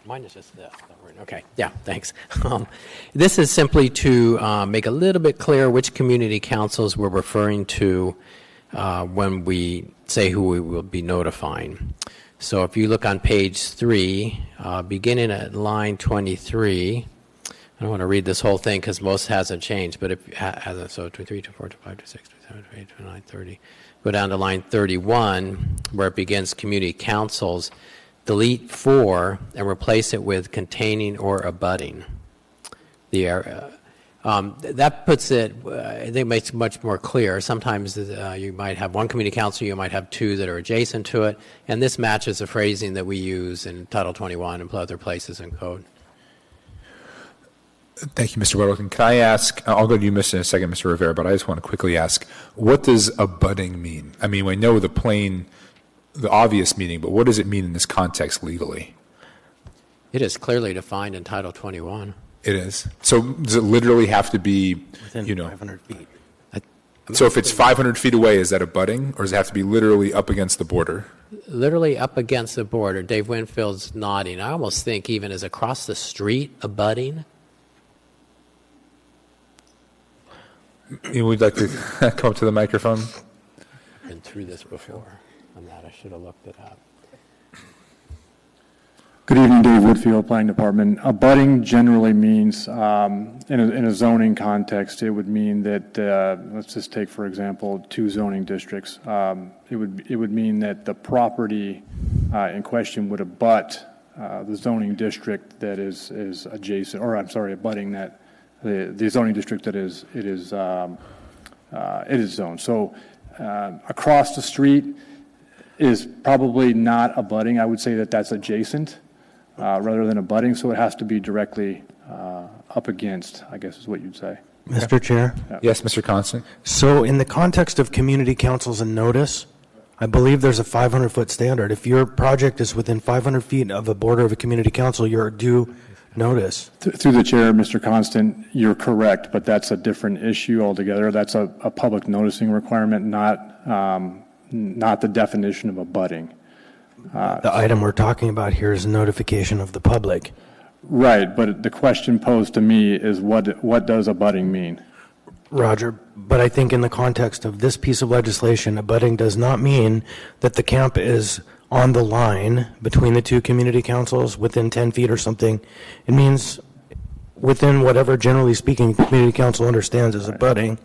Mine is just this. Okay. Yeah, thanks. This is simply to make a little bit clear which community councils we're referring to when we say who we will be notifying. So if you look on page 3, beginning at line 23, I don't want to read this whole thing because most hasn't changed, but so 23, 24, 25, 26, 27, 28, 29, 30. Go down to line 31 where it begins community councils. Delete 4 and replace it with containing or abutting the area. That puts it, I think, makes it much more clear. Sometimes you might have one community council, you might have 2 that are adjacent to it, and this matches the phrasing that we use in Title 21 and other places in code. Thank you, Mr. Weddleton. Can I ask, I'll go to you in a second, Mr. Rivera, but I just want to quickly ask, what does abutting mean? I mean, we know the obvious meaning, but what does it mean in this context legally? It is clearly defined in Title 21. It is. So does it literally have to be, Within 500 feet. So if it's 500 feet away, is that abutting, or does it have to be literally up against the border? Literally up against the border. Dave Winfield's nodding. I almost think even as across the street abutting. You would like to come up to the microphone? I've been through this before on that. I should have looked it up. Good evening, Dave Woodfield, Planning Department. Abutting generally means, in a zoning context, it would mean that, let's just take, for example, 2 zoning districts. It would mean that the property in question would abut the zoning district that is adjacent, or I'm sorry, abutting that the zoning district that it is zoned. So across the street is probably not abutting. I would say that that's adjacent. Rather than abutting, so it has to be directly up against, I guess is what you'd say. Mr. Chair? Yeah. Yes, Mr. Constant. So in the context of community councils and notice, I believe there's a 500-foot standard. If your project is within 500 feet of a border of a community council, you're due notice. Through the chair, Mr. Constant, you're correct, but that's a different issue altogether. That's a public noticing requirement, not the definition of abutting. The item we're talking about here is notification of the public. Right, but the question posed to me is what does abutting mean? Roger, but I think in the context of this piece of legislation, abutting does not mean that the camp is on the line between the 2 community councils within 10 feet or something. It means within whatever, generally speaking, the community council understands as abutting,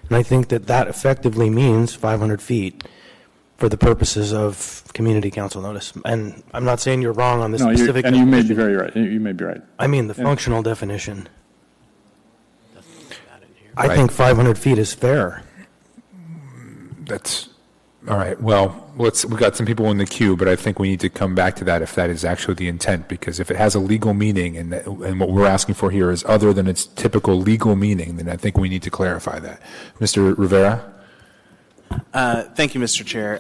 and I think that effectively means 500 feet. For the purposes of community council notice. And I'm not saying you're wrong on this specific and you may be very right. You may be right. I mean the functional definition. I think 500 feet is fair. That's all right. Well, we've got some people in the queue, but I think we need to come back to that if that is actually the intent, because if it has a legal meaning and what we're asking for here is other than its typical legal meaning, then I think we need to clarify that. Mr. Rivera? Thank you, Mr. Chair.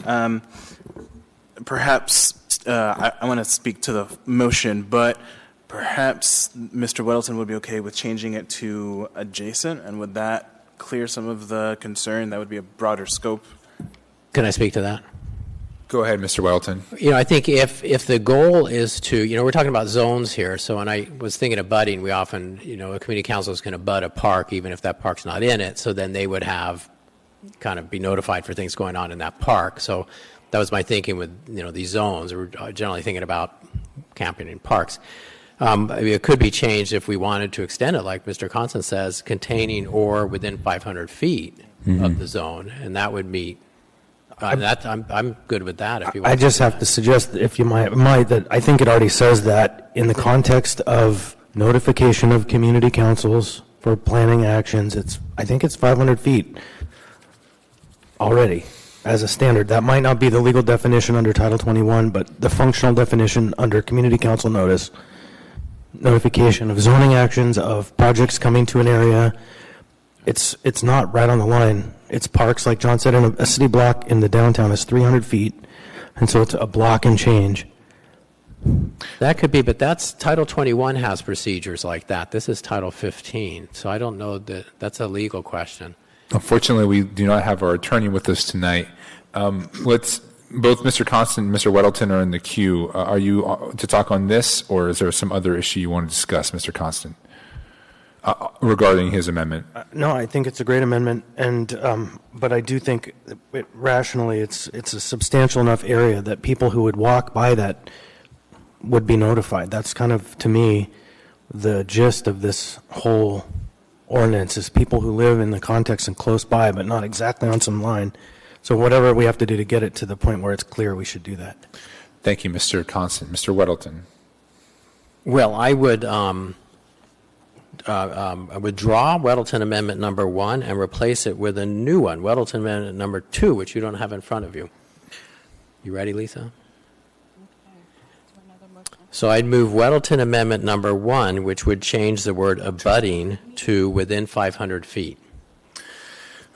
Perhaps I want to speak to the motion, but perhaps Mr. Weddleton would be okay with changing it to adjacent, and would that clear some of the concern? That would be a broader scope. Can I speak to that? Go ahead, Mr. Weddleton. I think if the goal is to, we're talking about zones here, so when I was thinking of abutting, we often, a community council is going to abut a park, even if that park's not in it, so then they would kind of be notified for things going on in that park. So that was my thinking with, these zones. We're generally thinking about camping in parks. It could be changed if we wanted to extend it, like Mr. Constant says, containing or within 500 feet of the zone, and that would meet. I'm good with that. If you want. I just have to suggest, if you might, that I think it already says that in the context of notification of community councils for planning actions. I think it's 500 feet. Already as a standard. That might not be the legal definition under Title 21, but the functional definition under community council notice, notification of zoning actions, of projects coming to an area, it's not right on the line. It's parks, like John said, in a city block in the downtown is 300 feet, and so it's a block and change. That could be, but Title 21 has procedures like that. This is Title 15, so I don't know that's a legal question. Unfortunately, we do not have our attorney with us tonight. Both Mr. Constant and Mr. Weddleton are in the queue. Are you to talk on this, or is there some other issue you want to discuss, Mr. Constant, regarding his amendment? No, I think it's a great amendment, and but I do think rationally it's a substantial enough area that people who would walk by that would be notified. That's kind of, to me, the gist of this whole ordinance is people who live in the context and close by, but not exactly on some line. So whatever we have to do to get it to the point where it's clear, we should do that. Thank you, Mr. Constant. Mr. Weddleton. Well, I would withdraw Weddleton Amendment number 1 and replace it with a new one, Weddleton Amendment number 2, which you don't have in front of you. You ready, Lisa? So I'd move Weddleton Amendment number 1, which would change the word abutting to within 500 feet.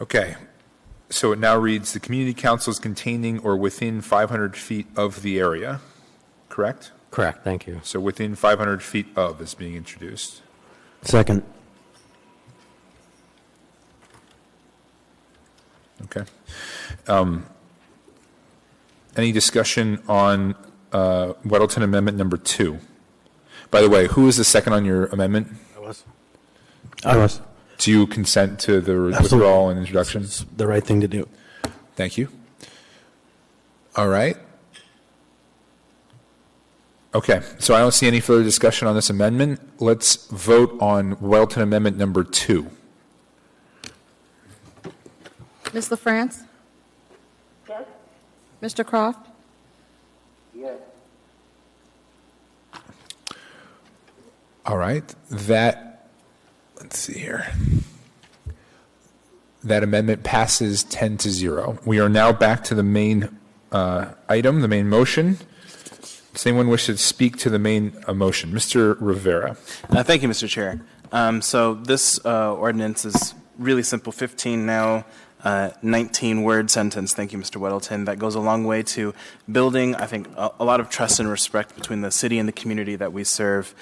Okay. So it now reads, the community councils containing or within 500 feet of the area, correct? Correct, thank you. So within 500 feet of is being introduced. Second. Okay. Any discussion on Weddleton Amendment number 2? By the way, who is the second on your amendment? I was. Do you consent to the withdrawal and introduction? It's the right thing to do. Thank you. All right. Okay, so I don't see any further discussion on this amendment. Let's vote on Weddleton Amendment number 2. Ms. LaFrance? Yes? Mr. Croft? Yes. All right, let's see here. That amendment passes 10-0. We are now back to the main item, the main motion. Does anyone wish to speak to the main motion? Mr. Rivera. Thank you, Mr. Chair. So this ordinance is really simple, 15 now, 19-word sentence. Thank you, Mr. Weddleton. That goes a long way to building, I think, a lot of trust and respect between the city and the community that we serve.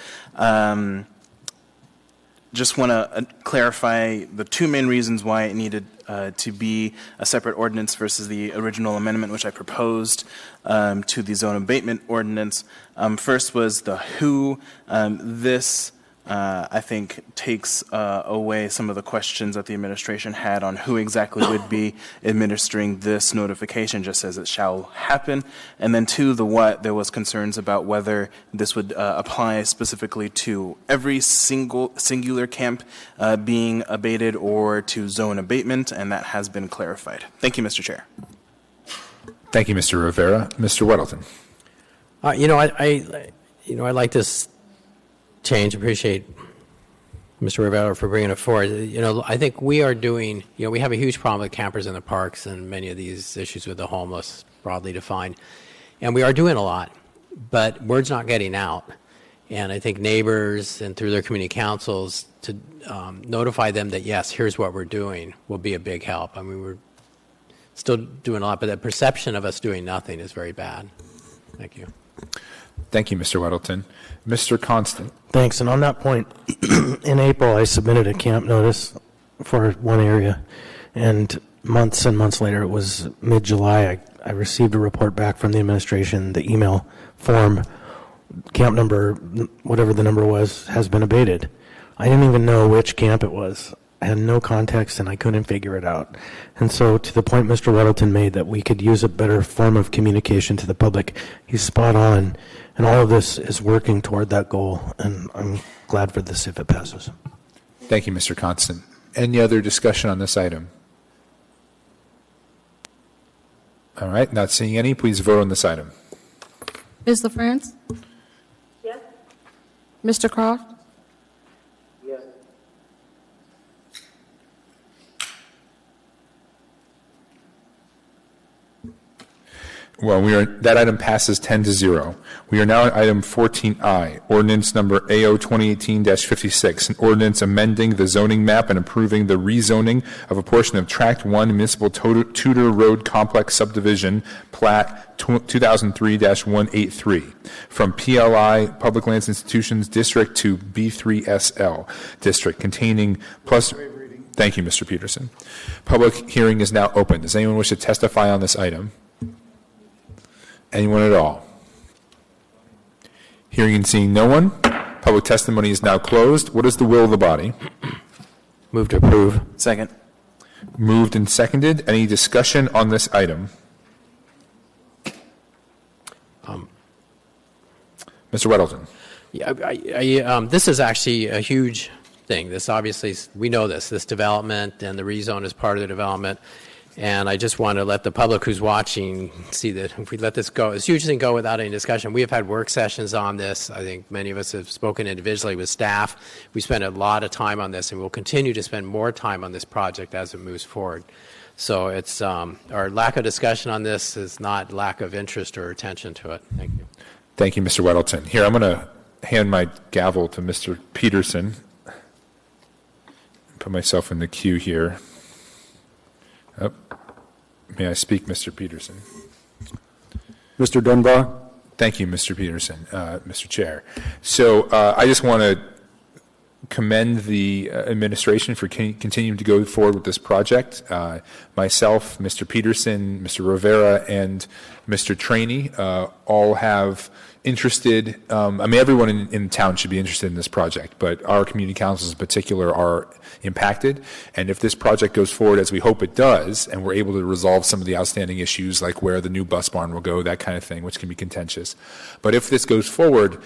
Just want to clarify the two main reasons why it needed to be a separate ordinance versus the original amendment which I proposed to the zone abatement ordinance. First was the who. This, I think, takes away some of the questions that the administration had on who exactly would be administering this notification, just as it shall happen. And then two, the what, there was concerns about whether this would apply specifically to every singular camp being abated or to zone abatement, and that has been clarified. Thank you, Mr. Chair. Thank you, Mr. Rivera. Mr. Weddleton. I like this change. Appreciate Mr. Rivera for bringing it forward. I think we are doing, we have a huge problem with campers in the parks and many of these issues with the homeless, broadly defined. And we are doing a lot, but word's not getting out. And I think neighbors and through their community councils to notify them that, yes, here's what we're doing will be a big help. I mean, we're still doing a lot, but the perception of us doing nothing is very bad. Thank you. Thank you, Mr. Weddleton. Mr. Constant. Thanks. And on that point, in April, I submitted a camp notice for one area, and months and months later, it was mid-July, I received a report back from the administration, the email form, camp number, whatever the number was, has been abated. I didn't even know which camp it was. I had no context, and I couldn't figure it out. And so to the point Mr. Weddleton made that we could use a better form of communication to the public, he's spot on. And all of this is working toward that goal, and I'm glad for this if it passes. Thank you, Mr. Constant. Any other discussion on this item? All right, not seeing any. Please vote on this item. Ms. LaFrance? Yes? Mr. Croft? Yes. Well, that item passes 10-0. We are now at item 14I, ordinance number AO 2018-56, an ordinance amending the zoning map and approving the rezoning of a portion of Tract 1 Municipal Tudor Road Complex Subdivision, Plat 2003-183, from PLI, Public Lands Institutions District, to B3SL District, containing plus... Thank you, Mr. Peterson. Public hearing is now open. Does anyone wish to testify on this item? Anyone at all? Hearing and seeing no one, public testimony is now closed. What is the will of the body? Move to approve. Second. Moved and seconded. Any discussion on this item? Mr. Weddleton. Yeah, this is actually a huge thing. This obviously, we know this development and the rezone is part of the development. And I just want to let the public who's watching see that if we let this go, this huge thing go without any discussion. We have had work sessions on this. I think many of us have spoken individually with staff. We spent a lot of time on this, and we'll continue to spend more time on this project as it moves forward. So it's our lack of discussion on this is not lack of interest or attention to it. Thank you. Thank you, Mr. Weddleton. Here, I'm going to hand my gavel to Mr. Peterson. Put myself in the queue here. Oh, may I speak, Mr. Peterson? Mr. Dunbar? Thank you, Mr. Peterson, Mr. Chair. So I just want to commend the administration for continuing to go forward with this project. Myself, Mr. Peterson, Mr. Rivera, and Mr. Trainee all have interested, everyone in town should be interested in this project, but our community councils in particular are impacted. And if this project goes forward as we hope it does, and we're able to resolve some of the outstanding issues like where the new bus barn will go, that kind of thing, which can be contentious. But if this goes forward,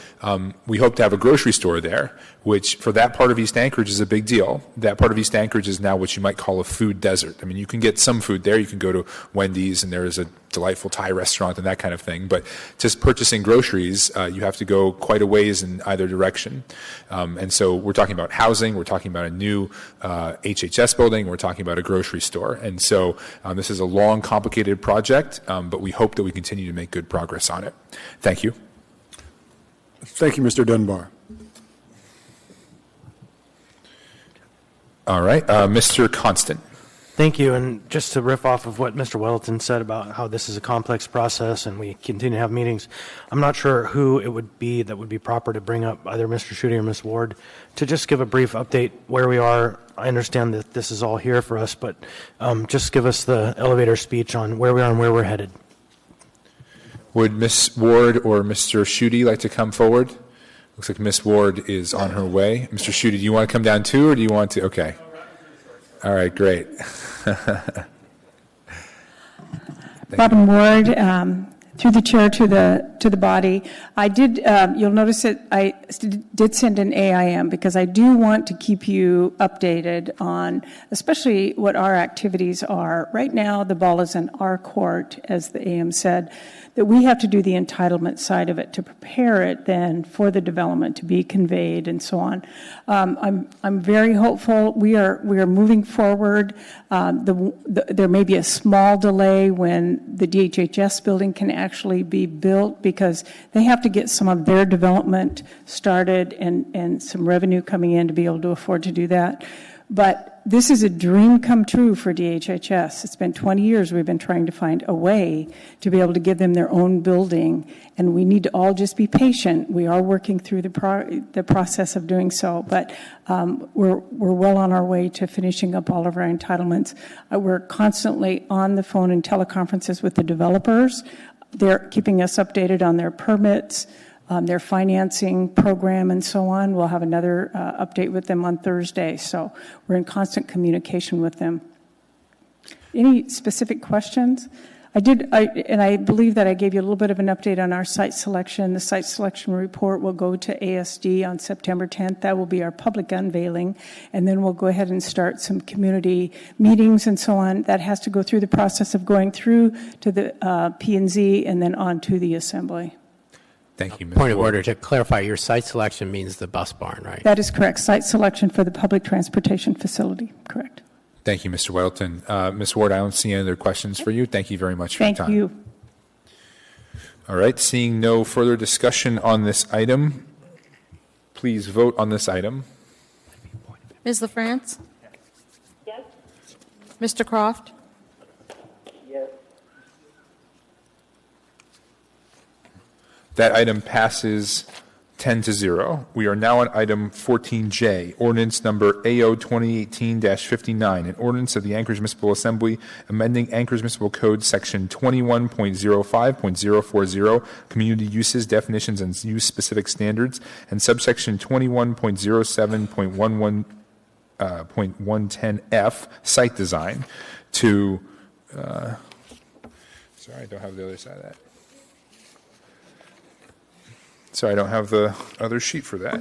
we hope to have a grocery store there, which for that part of East Anchorage is a big deal. That part of East Anchorage is now what you might call a food desert. I mean, you can get some food there. You can go to Wendy's and there is a delightful Thai restaurant and that kind of thing. But just purchasing groceries, you have to go quite a ways in either direction. And so we're talking about housing, we're talking about a new HHS building, we're talking about a grocery store. And so this is a long, complicated project, but we hope that we continue to make good progress on it. Thank you. Thank you, Mr. Dunbar. All right, Mr. Constant. Thank you. And just to riff off of what Mr. Weddleton said about how this is a complex process and we continue to have meetings, I'm not sure who it would be that would be proper to bring up, either Mr. Schutte or Ms. Ward, to just give a brief update where we are. I understand that this is all here for us, but just give us the elevator speech on where we are and where we're headed. Would Ms. Ward or Mr. Schutte like to come forward? Looks like Ms. Ward is on her way. Mr. Schutte, do you want to come down too, or do you want to? Okay. All right, great. Robin Ward, through the chair to the body. I did. You'll notice that I did send an AIM because I do want to keep you updated on, especially what our activities are. Right now, the ball is in our court, as the AM said, that we have to do the entitlement side of it to prepare it then for the development to be conveyed and so on. I'm very hopeful. We are moving forward. There may be a small delay when the DHHS building can actually be built because they have to get some of their development started and some revenue coming in to be able to afford to do that. But this is a dream come true for DHHS. It's been 20 years we've been trying to find a way to be able to give them their own building, and we need to all just be patient. We are working through the process of doing so, but we're well on our way to finishing up all of our entitlements. We're constantly on the phone and teleconferences with the developers. They're keeping us updated on their permits, their financing program, and so on. We'll have another update with them on Thursday, so we're in constant communication with them. Any specific questions? I believe that I gave you a little bit of an update on our site selection. The site selection report will go to ASD on September 10th. That will be our public unveiling, and then we'll go ahead and start some community meetings and so on. That has to go through the process of going through to the P&Z and then on to the assembly. Thank you, Ms. Point of Ward. order, to clarify, your site selection means the bus barn, right? That is correct. Site selection for the public transportation facility. Correct. Thank you, Mr. Weddleton. Ms. Ward, I don't see any other questions for you. Thank you very much for your time. Thank you. All right, seeing no further discussion on this item, please vote on this item. Ms. LaFrance? Yes? Mr. Croft? Yes. That item passes 10-0. We are now on item 14J, ordinance number AO 2018-59, an ordinance of the Anchorage Municipal Assembly amending Anchorage Municipal Code section 21.05.040, community uses, definitions, and use-specific standards, and subsection 21.07.11.110F, site design, to, sorry, I don't have the other side of that. Sorry, I don't have the other sheet for that.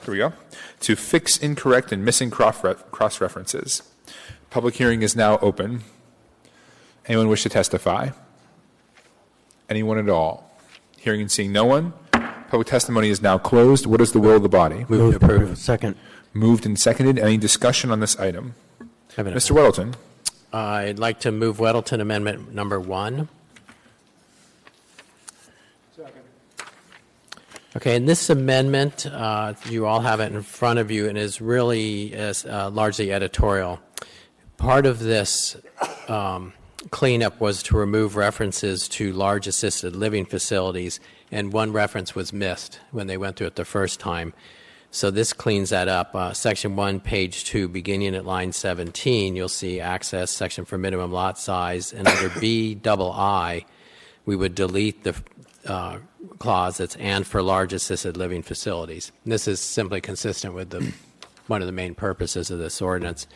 Here we go. To fix incorrect and missing cross-references. Public hearing is now open. Anyone wish to testify? Anyone at all? Hearing and seeing no one. Public testimony is now closed. What is the will of the body? Move to approve. Second. Moved and seconded. Any discussion on this item? Mr. Weddleton. I'd like to move Weddleton Amendment Number 1. Okay, and this amendment, you all have it in front of you, and is really largely editorial. Part of this cleanup was to remove references to large assisted living facilities, and one reference was missed when they went through it the first time. So this cleans that up. Section 1, page 2, beginning at line 17, you'll see access section for minimum lot size, and under BII, we would delete the clause that's "and for large assisted living facilities." And this is simply consistent with one of the main purposes of this ordinance.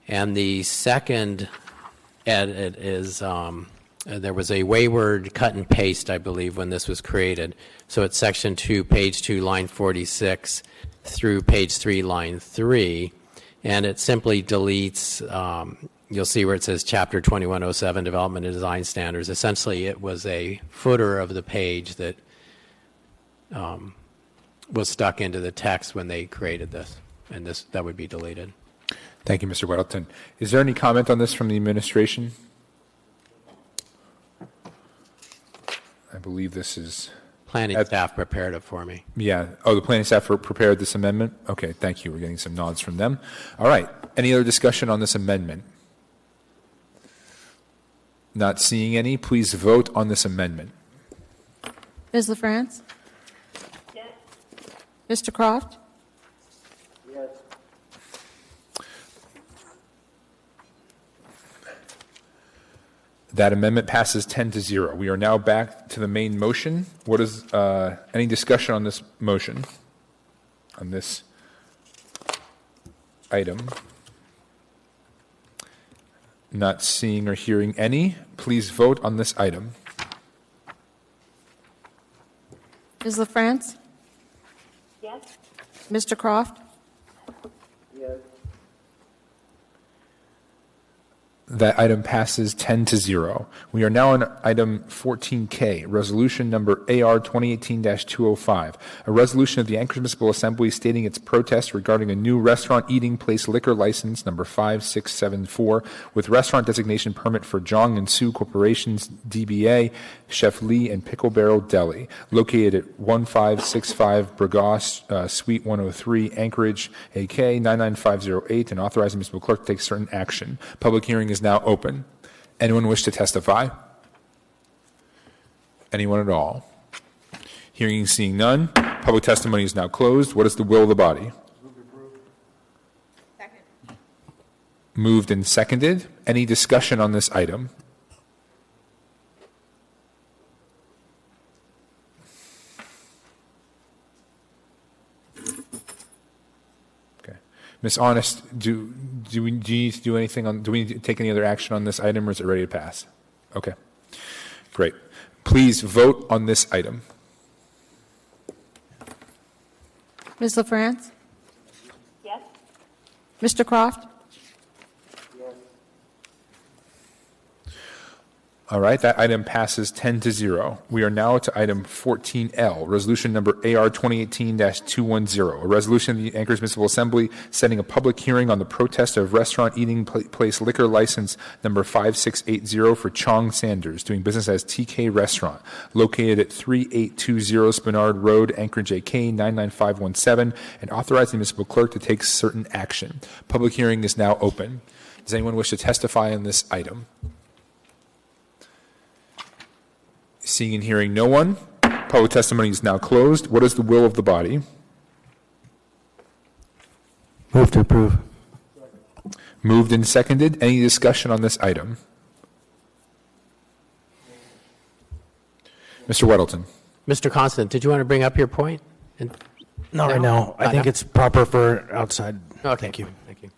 And the second edit is there was a wayward cut and paste, I believe, when this was created. So it's section 2, page 2, line 46 through page 3, line 3, and it simply deletes. You'll see where it says Chapter 2107, Development and Design Standards. Essentially, it was a footer of the page that was stuck into the text when they created this, and that would be deleted. Thank you, Mr. Weddleton. Is there any comment on this from the administration? I believe this is... Planning staff prepared it for me. Yeah. Oh, the planning staff prepared this amendment? Okay, thank you. We're getting some nods from them. All right. Any other discussion on this amendment? Not seeing any. Please vote on this amendment. Ms. LaFrance? Yes. Mr. Croft? Yes. That amendment passes 10-0. We are now back to the main motion. What is any discussion on this motion, on this item? Not seeing or hearing any. Please vote on this item. Ms. LaFrance? Yes. Mr. Croft? Yes. That item passes 10-0. We are now on item 14K, resolution number AR 2018-205, a resolution of the Anchorage Municipal Assembly stating its protest regarding a new restaurant eating place liquor license number 5674 with restaurant designation permit for Jong and Sue Corporations DBA, Chef Lee and Pickle Barrel Deli, located at 1565 Bragaus, Suite 103, Anchorage, AK 99508, and authorizing municipal clerk to take certain action. Public hearing is now open. Anyone wish to testify? Anyone at all? Hearing and seeing none. Public testimony is now closed. What is the will of the body? Second. Moved and seconded. Any discussion on this item? Okay. Ms. Honest, do you need to do anything on, do we need to take any other action on this item, or is it ready to pass? Okay. Great. Please vote on this item. Ms. LaFrance? Yes. Mr. Croft? All right, that item passes 10-0. We are now to item 14L, resolution number AR 2018-210, a resolution of the Anchorage Municipal Assembly setting a public hearing on the protest of restaurant eating place liquor license number 5680 for Chong Sanders, doing business as TK Restaurant, located at 3820 Spinard Road, Anchorage, AK 99517, and authorizing the municipal clerk to take certain action. Public hearing is now open. Does anyone wish to testify on this item? Seeing and hearing no one, public testimony is now closed. What is the will of the body? Move to approve. Moved and seconded. Any discussion on this item? Mr. Weddleton. Mr. Constant, did you want to bring up your point? Not right now. I think it's proper for outside. Okay. Thank you. Thank you.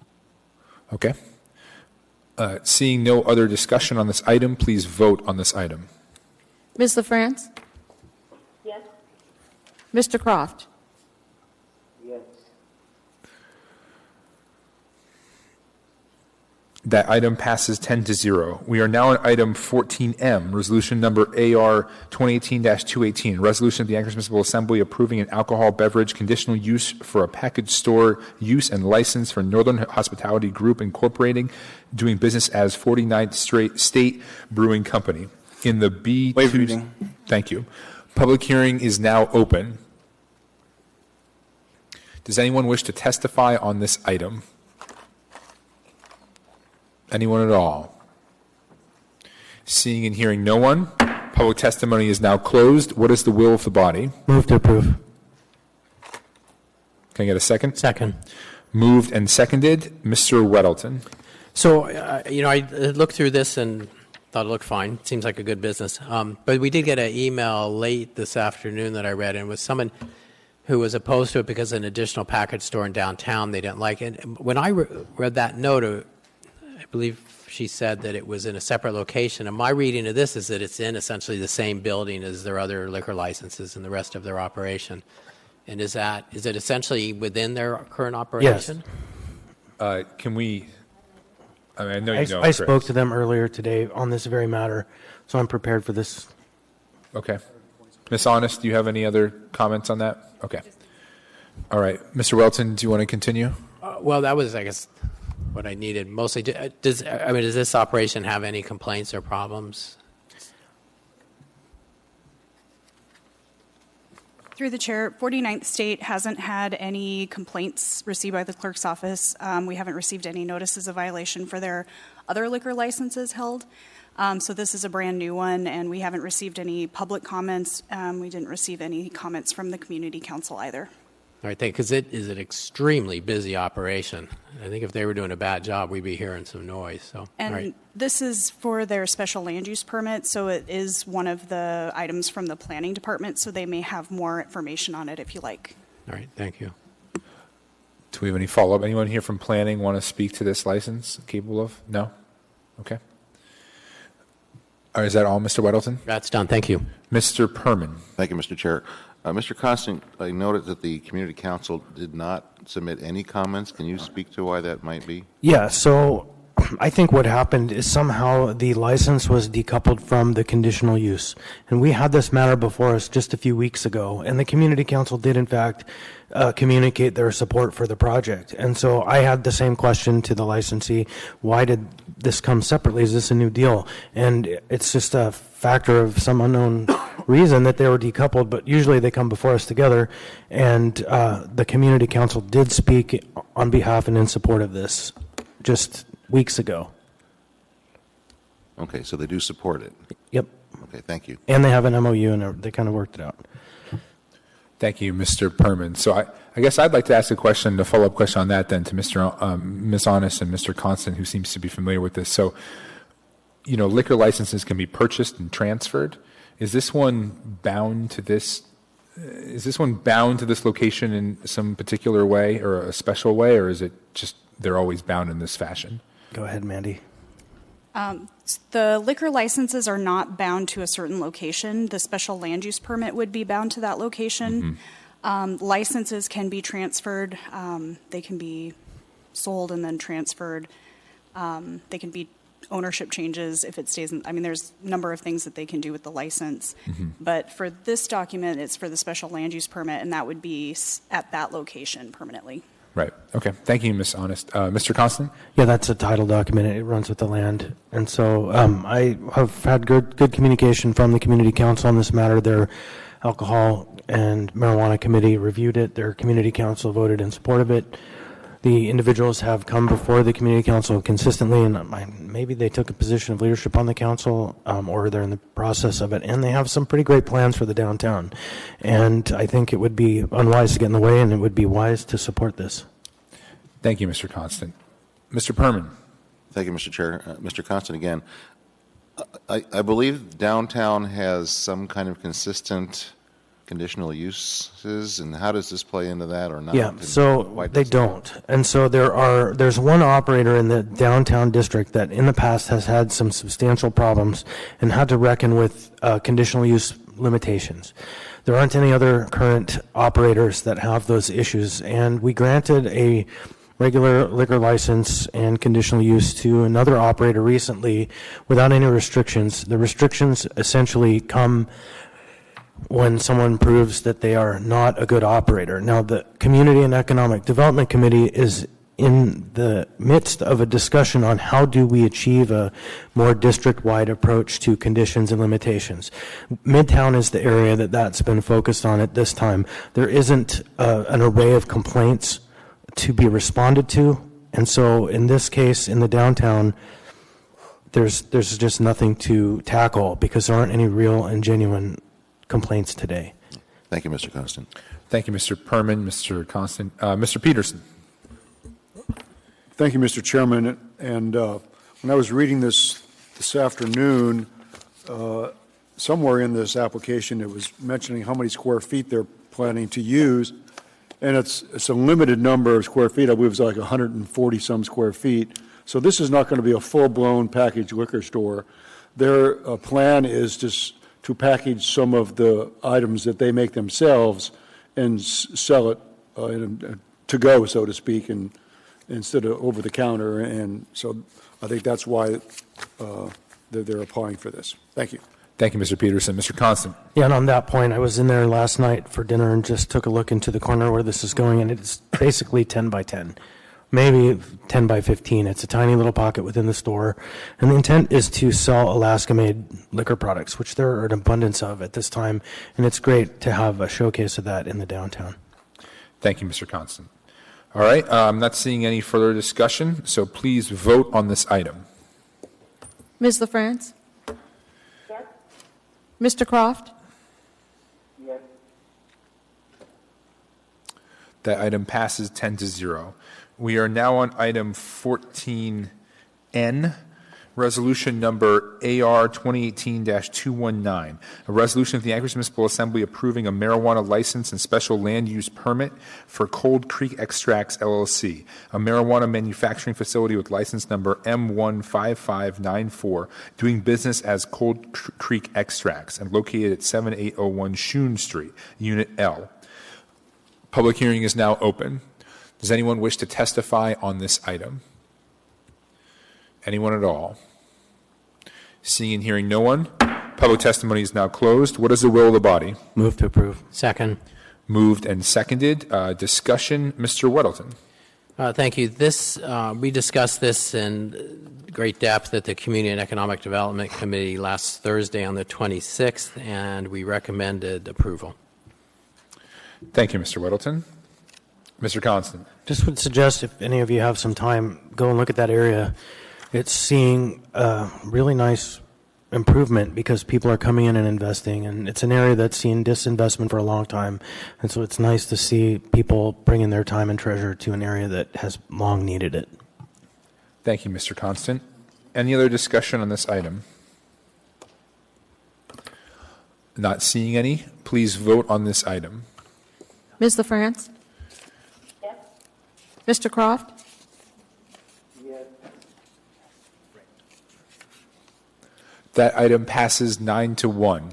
Okay. Seeing no other discussion on this item, please vote on this item. Ms. LaFrance? Yes. Mr. Croft? Yes. That item passes 10-0. We are now on item 14M, resolution number AR 2018-218, resolution of the Anchorage Municipal Assembly approving an alcohol beverage conditional use for a package store use and license for Northern Hospitality Group Incorporating, doing business as 49th State Brewing Company. In the B2, Waive reading. Thank you. Public hearing is now open. Does anyone wish to testify on this item? Anyone at all? Seeing and hearing no one, public testimony is now closed. What is the will of the body? Move to approve. Can I get a second? Second. Moved and seconded. Mr. Weddleton. So, I looked through this and thought it looked fine. Seems like a good business. But we did get an email late this afternoon that I read, and it was someone who was opposed to it because of an additional package store in downtown. They didn't like it. When I read that note, I believe she said that it was in a separate location. And my reading of this is that it's in essentially the same building as their other liquor licenses and the rest of their operation. And is it essentially within their current operation? Yes. Can we? I know you know. I spoke to them earlier today on this very matter, so I'm prepared for this. Okay. Ms. Honest, do you have any other comments on that? Okay. All right. Mr. Welton, do you want to continue? Well, that was, I guess, what I needed mostly. Does this operation have any complaints or problems? Through the chair, 49th State hasn't had any complaints received by the clerk's office. We haven't received any notices of violation for their other liquor licenses held. So this is a brand new one, and we haven't received any public comments. We didn't receive any comments from the community council either. All right, because it is an extremely busy operation. I think if they were doing a bad job, we'd be hearing some noise. So, And all right. this is for their special land use permit, so it is one of the items from the planning department, so they may have more information on it if you like. All right, thank you. Do we have any follow-up? Anyone here from planning want to speak to this license? Capable of? No? Okay. All right, is that all, Mr. Weddleton? That's done. Thank you. Mr. Perman. Thank you, Mr. Chair. Mr. Constant, I noted that the Community Council did not submit any comments. Can you speak to why that might be? Yeah, so I think what happened is somehow the license was decoupled from the conditional use. And we had this matter before us just a few weeks ago, and the Community Council did, in fact, communicate their support for the project. And so I had the same question to the licensee: why did this come separately? Is this a new deal? And it's just a factor of some unknown reason that they were decoupled, but usually they come before us together. And the Community Council did speak on behalf and in support of this just weeks ago. Okay, so they do support it. Yep. Okay, thank you. And they have an MOU, and they kind of worked it out. Thank you, Mr. Perman. So I guess I'd like to ask a question, a follow-up question on that then to Ms. Honest and Mr. Constant, who seems to be familiar with this. So, liquor licenses can be purchased and transferred. Is this one bound to this? Is this one bound to this location in some particular way or a special way, or is it just they're always bound in this fashion? Go ahead, Mandy. The liquor licenses are not bound to a certain location. The special land use permit would be bound to that location. Mm-hmm. Licenses can be transferred. They can be sold and then transferred. They can be ownership changes if it stays in. There's a number of things that they can do with the license. Mm-hmm. But for this document, it's for the special land use permit, and that would be at that location permanently. Right. Okay. Thank you, Ms. Honest. Mr. Constant? Yeah, that's a title document. It runs with the land. And so I have had good communication from the Community Council on this matter. Their Alcohol and Marijuana Committee reviewed it. Their Community Council voted in support of it. The individuals have come before the Community Council consistently, and maybe they took a position of leadership on the council, or they're in the process of it, and they have some pretty great plans for the downtown. And I think it would be unwise to get in the way, and it would be wise to support this. Thank you, Mr. Constant. Mr. Perman. Thank you, Mr. Chair. Mr. Constant, again, I believe downtown has some kind of consistent conditional uses, and how does this play into that or not? Yeah, so they don't. And so there's one operator in the downtown district that in the past has had some substantial problems and had to reckon with conditional use limitations. There aren't any other current operators that have those issues, and we granted a regular liquor license and conditional use to another operator recently without any restrictions. The restrictions essentially come when someone proves that they are not a good operator. Now, the Community and Economic Development Committee is in the midst of a discussion on how do we achieve a more district-wide approach to conditions and limitations. Midtown is the area that's been focused on at this time. There isn't an array of complaints to be responded to, and so in this case, in the downtown, there's just nothing to tackle because there aren't any real and genuine complaints today. Thank you, Mr. Constant. Thank you, Mr. Perman, Mr. Constant. Mr. Peterson. Thank you, Mr. Chairman. And when I was reading this afternoon, somewhere in this application, it was mentioning how many square feet they're planning to use. And it's a limited number of square feet. I believe it's like 140 some square feet. So this is not going to be a full-blown packaged liquor store. Their plan is just to package some of the items that they make themselves and sell it to go, so to speak, and instead of over the counter. And so I think that's why they're applying for this. Thank you. Thank you, Mr. Peterson. Mr. Constant. Yeah, and on that point, I was in there last night for dinner and just took a look into the corner where this is going, and it's basically 10 by 10, maybe 10 by 15. It's a tiny little pocket within the store, and the intent is to sell Alaska-made liquor products, which there are an abundance of at this time, and it's great to have a showcase of that in the downtown. Thank you, Mr. Constant. All right, I'm not seeing any further discussion, so please vote on this item. Ms. LaFrance? Yes. Mr. Croft? Yes. That item passes 10-0. We are now on item 14N, resolution number AR 2018-219, a resolution of the Anchorage Municipal Assembly approving a marijuana license and special land use permit for Cold Creek Extracts LLC, a marijuana manufacturing facility with license number M15594, doing business as Cold Creek Extracts and located at 7801 Shun Street, Unit L. Public hearing is now open. Does anyone wish to testify on this item? Anyone at all? Seeing and hearing no one, public testimony is now closed. What is the will of the body? Move to approve. Second. Moved and seconded. Discussion, Mr. Weddleton. Thank you. We discussed this in great depth at the Community and Economic Development Committee last Thursday on the 26th, and we recommended approval. Thank you, Mr. Weddleton. Mr. Constant. Just would suggest if any of you have some time, go and look at that area. It's seeing a really nice improvement because people are coming in and investing, and it's an area that's seen disinvestment for a long time, and so it's nice to see people bringing their time and treasure to an area that has long needed it. Thank you, Mr. Constant. Any other discussion on this item? Not seeing any. Please vote on this item. Ms. LaFrance? Yes. Mr. Croft? Yes. That item passes 9-1.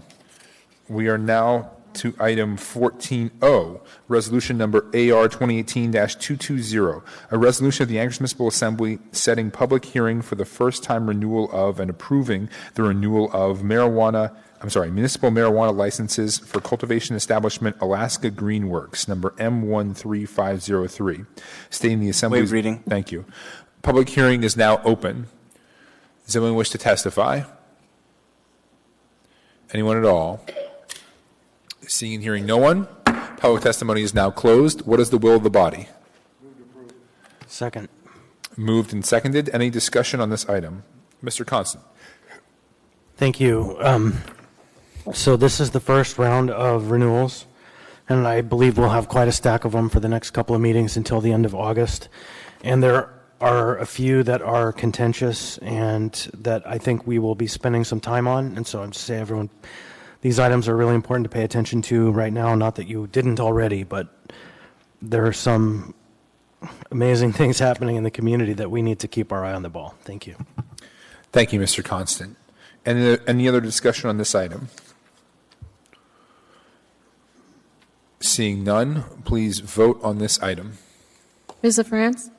We are now to item 14O, resolution number AR 2018-220, a resolution of the Anchorage Municipal Assembly setting public hearing for the first time renewal of and approving the renewal of municipal marijuana licenses for cultivation establishment Alaska Green Works, number M13503, stating the Assembly's... Waive reading. Thank you. Public hearing is now open. Does anyone wish to testify? Anyone at all? Seeing and hearing no one, public testimony is now closed. What is the will of the body? Second. Moved and seconded. Any discussion on this item? Mr. Constant. Thank you. So this is the first round of renewals, and I believe we'll have quite a stack of them for the next couple of meetings until the end of August. And there are a few that are contentious and that I think we will be spending some time on. And so I'm just saying, everyone, these items are really important to pay attention to right now. Not that you didn't already, but there are some amazing things happening in the community that we need to keep our eye on the ball. Thank you. Thank you, Mr. Constant. Any other discussion on this item? Seeing none, please vote on this item. Ms. LaFrance?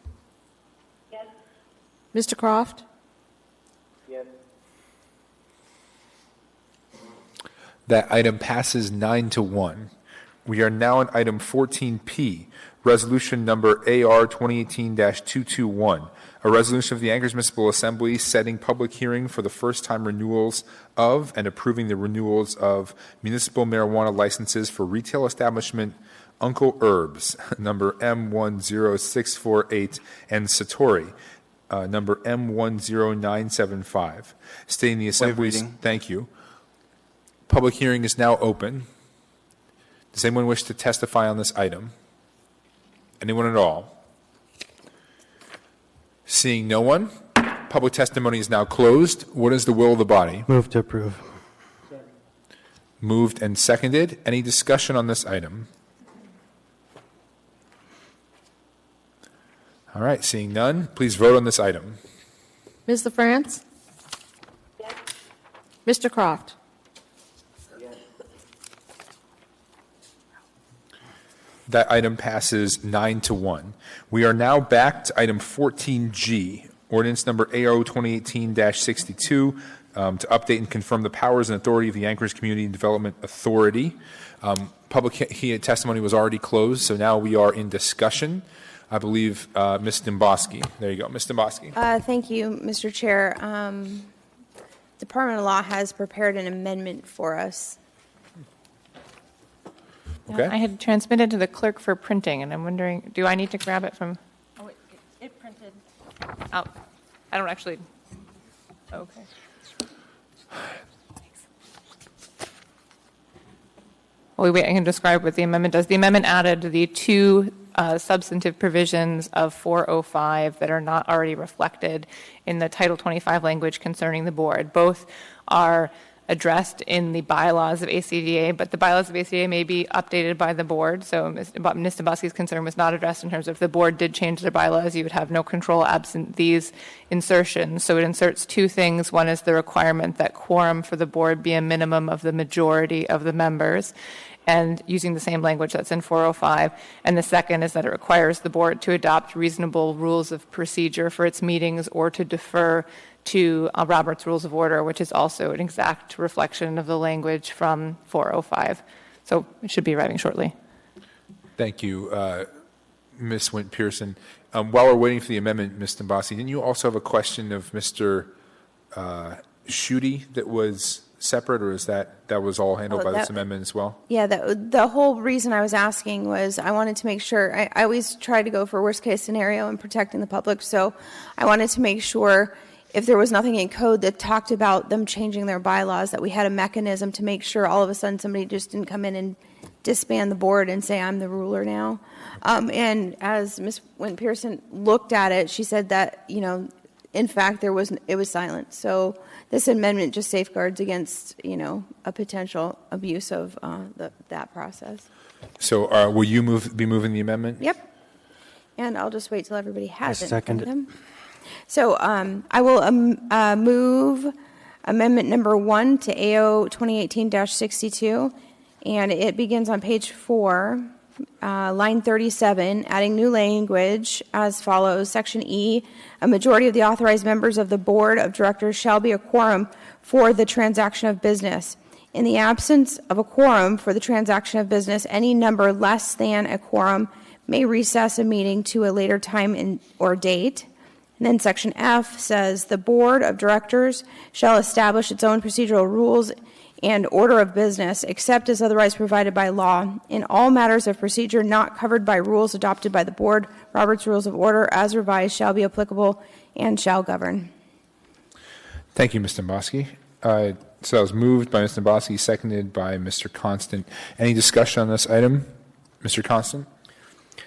Yes. Mr. Croft? Yes. That item passes 9-1. We are now on item 14P, resolution number AR 2018-221, a resolution of the Anchorage Municipal Assembly setting public hearing for the first-time renewals of and approving the renewals of municipal marijuana licenses for retail establishment Uncle Herbs, number M10648, and Satori, number M10975, stating the Assembly's... reading. Thank you. Public hearing is now open. Does anyone wish to testify on this item? Anyone at all? Seeing no one, public testimony is now closed. What is the will of the body? Move to approve. Moved and seconded. Any discussion on this item? All right, seeing none, please vote on this item. Ms. LaFrance? Yes. Mr. Croft? That item passes 9-1. We are now back to item 14G, ordinance number AO 2018-62, to update and confirm the powers and authority of the Anchorage Community Development Authority. Public testimony was already closed, so now we are in discussion. I believe Ms. Dimboski. There you go, Ms. Dimboski. Thank you, Mr. Chair. Department of Law has prepared an amendment for us. Okay. I had transmitted to the clerk for printing, and I'm wondering, do I need to grab it from? Oh, it printed. Oh, I don't actually. Okay. Well, wait, I can describe what the amendment does. The amendment added the two substantive provisions of 405 that are not already reflected in the Title 25 language concerning the board. Both are addressed in the bylaws of ACDA, but the bylaws of ACDA may be updated by the board. So Ms. Dimboski's concern was not addressed in terms of if the board did change their bylaws, you would have no control absent these insertions. So it inserts two things. One is the requirement that quorum for the board be a minimum of the majority of the members, and using the same language that's in 405. And the second is that it requires the board to adopt reasonable rules of procedure for its meetings or to defer to Robert's Rules of Order, which is also an exact reflection of the language from 405. So it should be arriving shortly. Thank you, Ms. Wint-Pearson. While we're waiting for the amendment, Ms. Dimboski, didn't you also have a question of Mr. Schutte that was separate, or is that was all handled by this amendment as well? Yeah, the whole reason I was asking was I wanted to make sure, I always try to go for worst case scenario and protecting the public, so I wanted to make sure if there was nothing in code that talked about them changing their bylaws, that we had a mechanism to make sure all of a sudden somebody just didn't come in and disband the board and say, I'm the ruler now. And as Ms. Wint-Pearson looked at it, she said that, in fact, it was silent. So this amendment just safeguards against, a potential abuse of that process. So will you be moving the amendment? Yep. And I'll just wait till everybody has it. Second it. So I will move amendment number 1 to AO 2018-62, and it begins on page 4, line 37, adding new language as follows. Section E, a majority of the authorized members of the board of directors shall be a quorum for the transaction of business. In the absence of a quorum for the transaction of business, any number less than a quorum may recess a meeting to a later time or date. And then section F says the board of directors shall establish its own procedural rules and order of business, except as otherwise provided by law. In all matters of procedure not covered by rules adopted by the board, Robert's Rules of Order, as revised, shall be applicable and shall govern. Thank you, Ms. Dimboski. So that was moved by Ms. Dimboski, seconded by Mr. Constant. Any discussion on this item? Mr. Constant?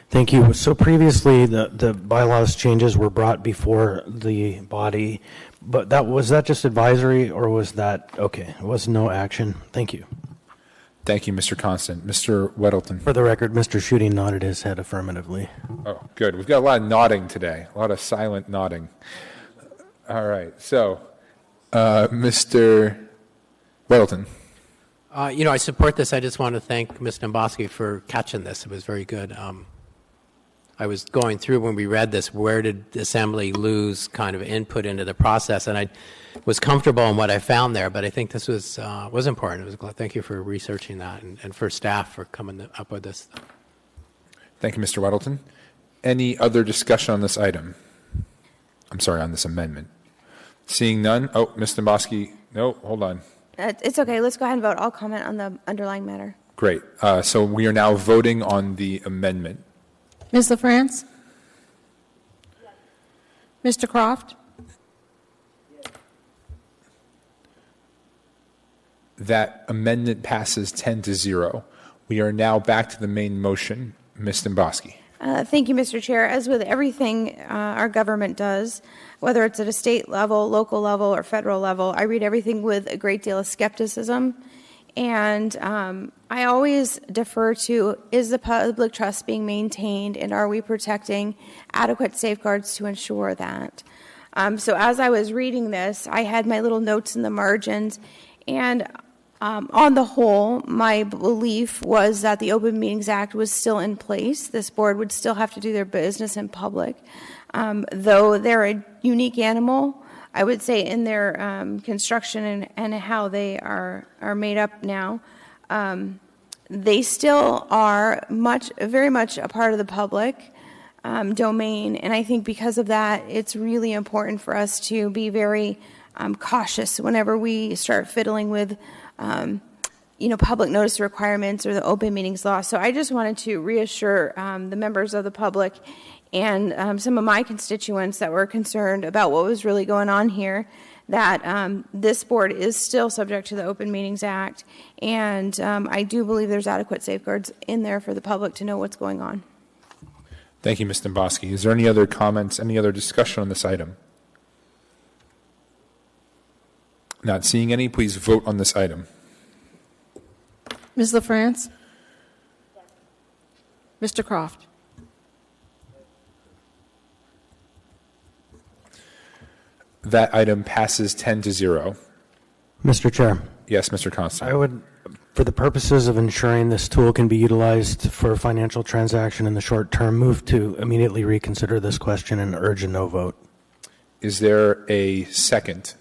Thank you. So previously, the bylaws changes were brought before the body, but was that just advisory, or was that, okay, it was no action? Thank you. Thank you, Mr. Constant. Mr. Weddleton? For the record, Mr. Schutte nodded his head affirmatively. Oh, good. We've got a lot of nodding today, a lot of silent nodding. All right. So, Mr. Weddleton? I support this. I just want to thank Ms. Domboski for catching this. It was very good. I was going through when we read this, where did the Assembly lose kind of input into the process? And I was comfortable in what I found there, but I think this was important. Thank you for researching that and for staff for coming up with this. Thank you, Mr. Weddleton. Any other discussion on this item? I'm sorry, on this amendment. Seeing none. Oh, Ms. Domboski. No, hold on. It's okay. Let's go ahead and vote. I'll comment on the underlying matter. Great. So we are now voting on the amendment. Ms. LaFrance? Mr. Croft? That amendment passes 10-0. We are now back to the main motion. Ms. Domboski. Thank you, Mr. Chair. As with everything our government does, whether it's at a state level, local level, or federal level, I read everything with a great deal of skepticism. And I always defer to, is the public trust being maintained, and are we protecting adequate safeguards to ensure that? So as I was reading this, I had my little notes in the margins, and on the whole, my belief was that the Open Meetings Act was still in place. This board would still have to do their business in public. Though they're a unique animal, I would say in their construction and how they are made up now, they still are very much a part of the public domain. And I think because of that, it's really important for us to be very cautious whenever we start fiddling with public notice requirements or the open meetings law. So I just wanted to reassure the members of the public and some of my constituents that were concerned about what was really going on here, that this board is still subject to the Open Meetings Act, and I do believe there's adequate safeguards in there for the public to know what's going on. Thank you, Ms. Domboski. Is there any other comments, any other discussion on this item? Not seeing any, please vote on this item. Ms. LaFrance? Mr. Croft? That item passes 10-0. Mr. Chair. Yes, Mr. Constant. I would, for the purposes of ensuring this tool can be utilized for a financial transaction in the short term, move to immediately reconsider this question and urge a no vote. Is there a second?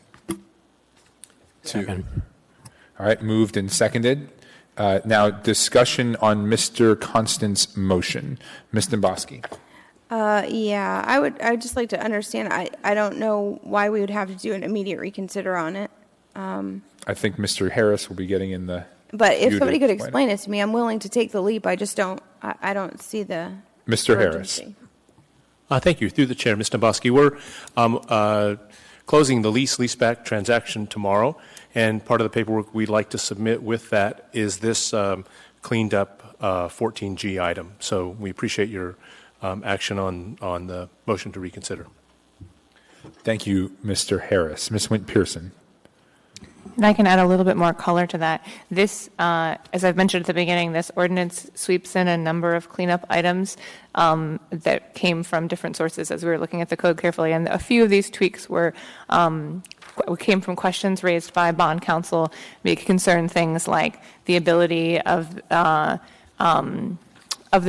Second. All right, moved and seconded. Now, discussion on Mr. Constant's motion. Ms. Domboski. Yeah, I'd just like to understand. I don't know why we would have to do an immediate reconsider on it. I think Mr. Harris will be getting in the. But if somebody could explain it to me, I'm willing to take the leap. I just don't. I don't see the. Mr. urgency. Harris. Thank you. Through the chair, Ms. Domboski. We're closing the leaseback transaction tomorrow, and part of the paperwork we'd like to submit with that is this cleaned up 14G item. So we appreciate your action on the motion to reconsider. Thank you, Mr. Harris. Ms. Wint-Pearson. And I can add a little bit more color to that. This, as I've mentioned at the beginning, this ordinance sweeps in a number of cleanup items that came from different sources as we were looking at the code carefully. And a few of these tweaks came from questions raised by bond counsel, may concern things like the ability of the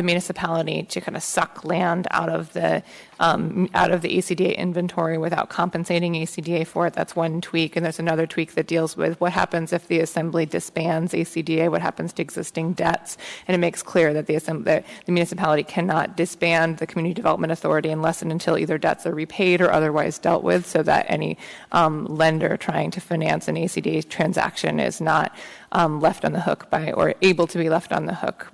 municipality to kind of suck land out of the ACDA inventory without compensating ACDA for it. That's one tweak, and there's another tweak that deals with what happens if the assembly disbands ACDA, what happens to existing debts, and it makes clear that the municipality cannot disband the Community Development Authority unless and until either debts are repaid or otherwise dealt with, so that any lender trying to finance an ACDA transaction is not left on the hook by, or able to be left on the hook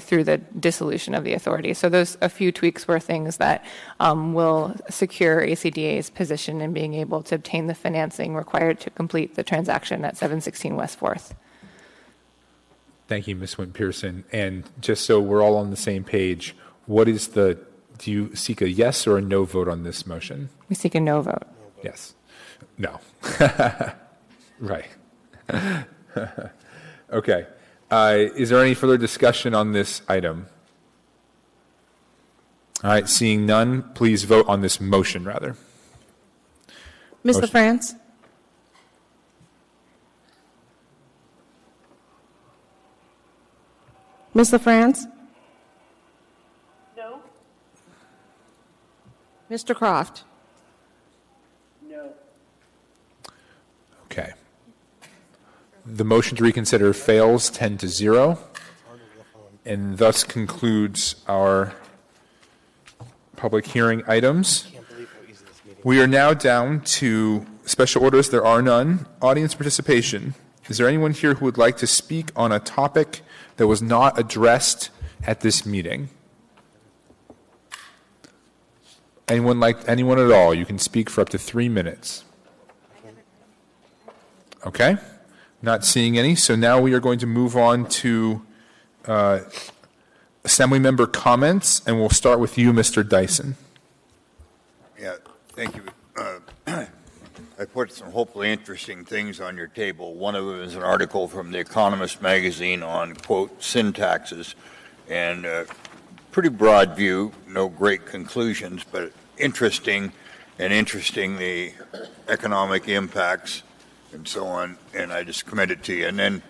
through the dissolution of the authority. So those a few tweaks were things that will secure ACDA's position in being able to obtain the financing required to complete the transaction at 716 West 4th. Thank you, Ms. Wint-Pearson. And just so we're all on the same page, do you seek a yes or a no vote on this motion? We seek a no vote. Yes. No. Right. Okay. Is there any further discussion on this item? All right, seeing none, please vote on this motion, rather. Ms. LaFrance? Ms. LaFrance? No? Mr. Croft? No. Okay. The motion to reconsider fails 10-0, and thus concludes our public hearing items. We are now down to special orders. There are none. Audience participation. Is there anyone here who would like to speak on a topic that was not addressed at this meeting? Anyone at all? You can speak for up to 3 minutes. Okay. Not seeing any. So now we are going to move on to Assembly member comments, and we'll start with you, Mr. Dyson. Yeah, thank you. I put some hopefully interesting things on your table. One of them is an article from The Economist magazine on, quote, sin taxes, and pretty broad view, no great conclusions, but interesting, the economic impacts and so on, and I just commend it to you. And then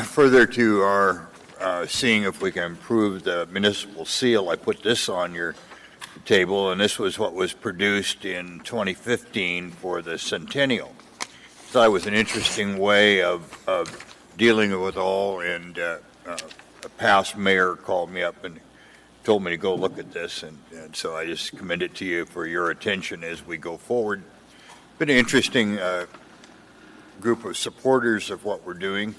further to our seeing if we can improve the municipal seal, I put this on your table, and this was what was produced in 2015 for the centennial. So it was an interesting way of dealing with all, and a past mayor called me up and told me to go look at this, and so I just commend it to you for your attention as we go forward. Been an interesting group of supporters of what we're doing,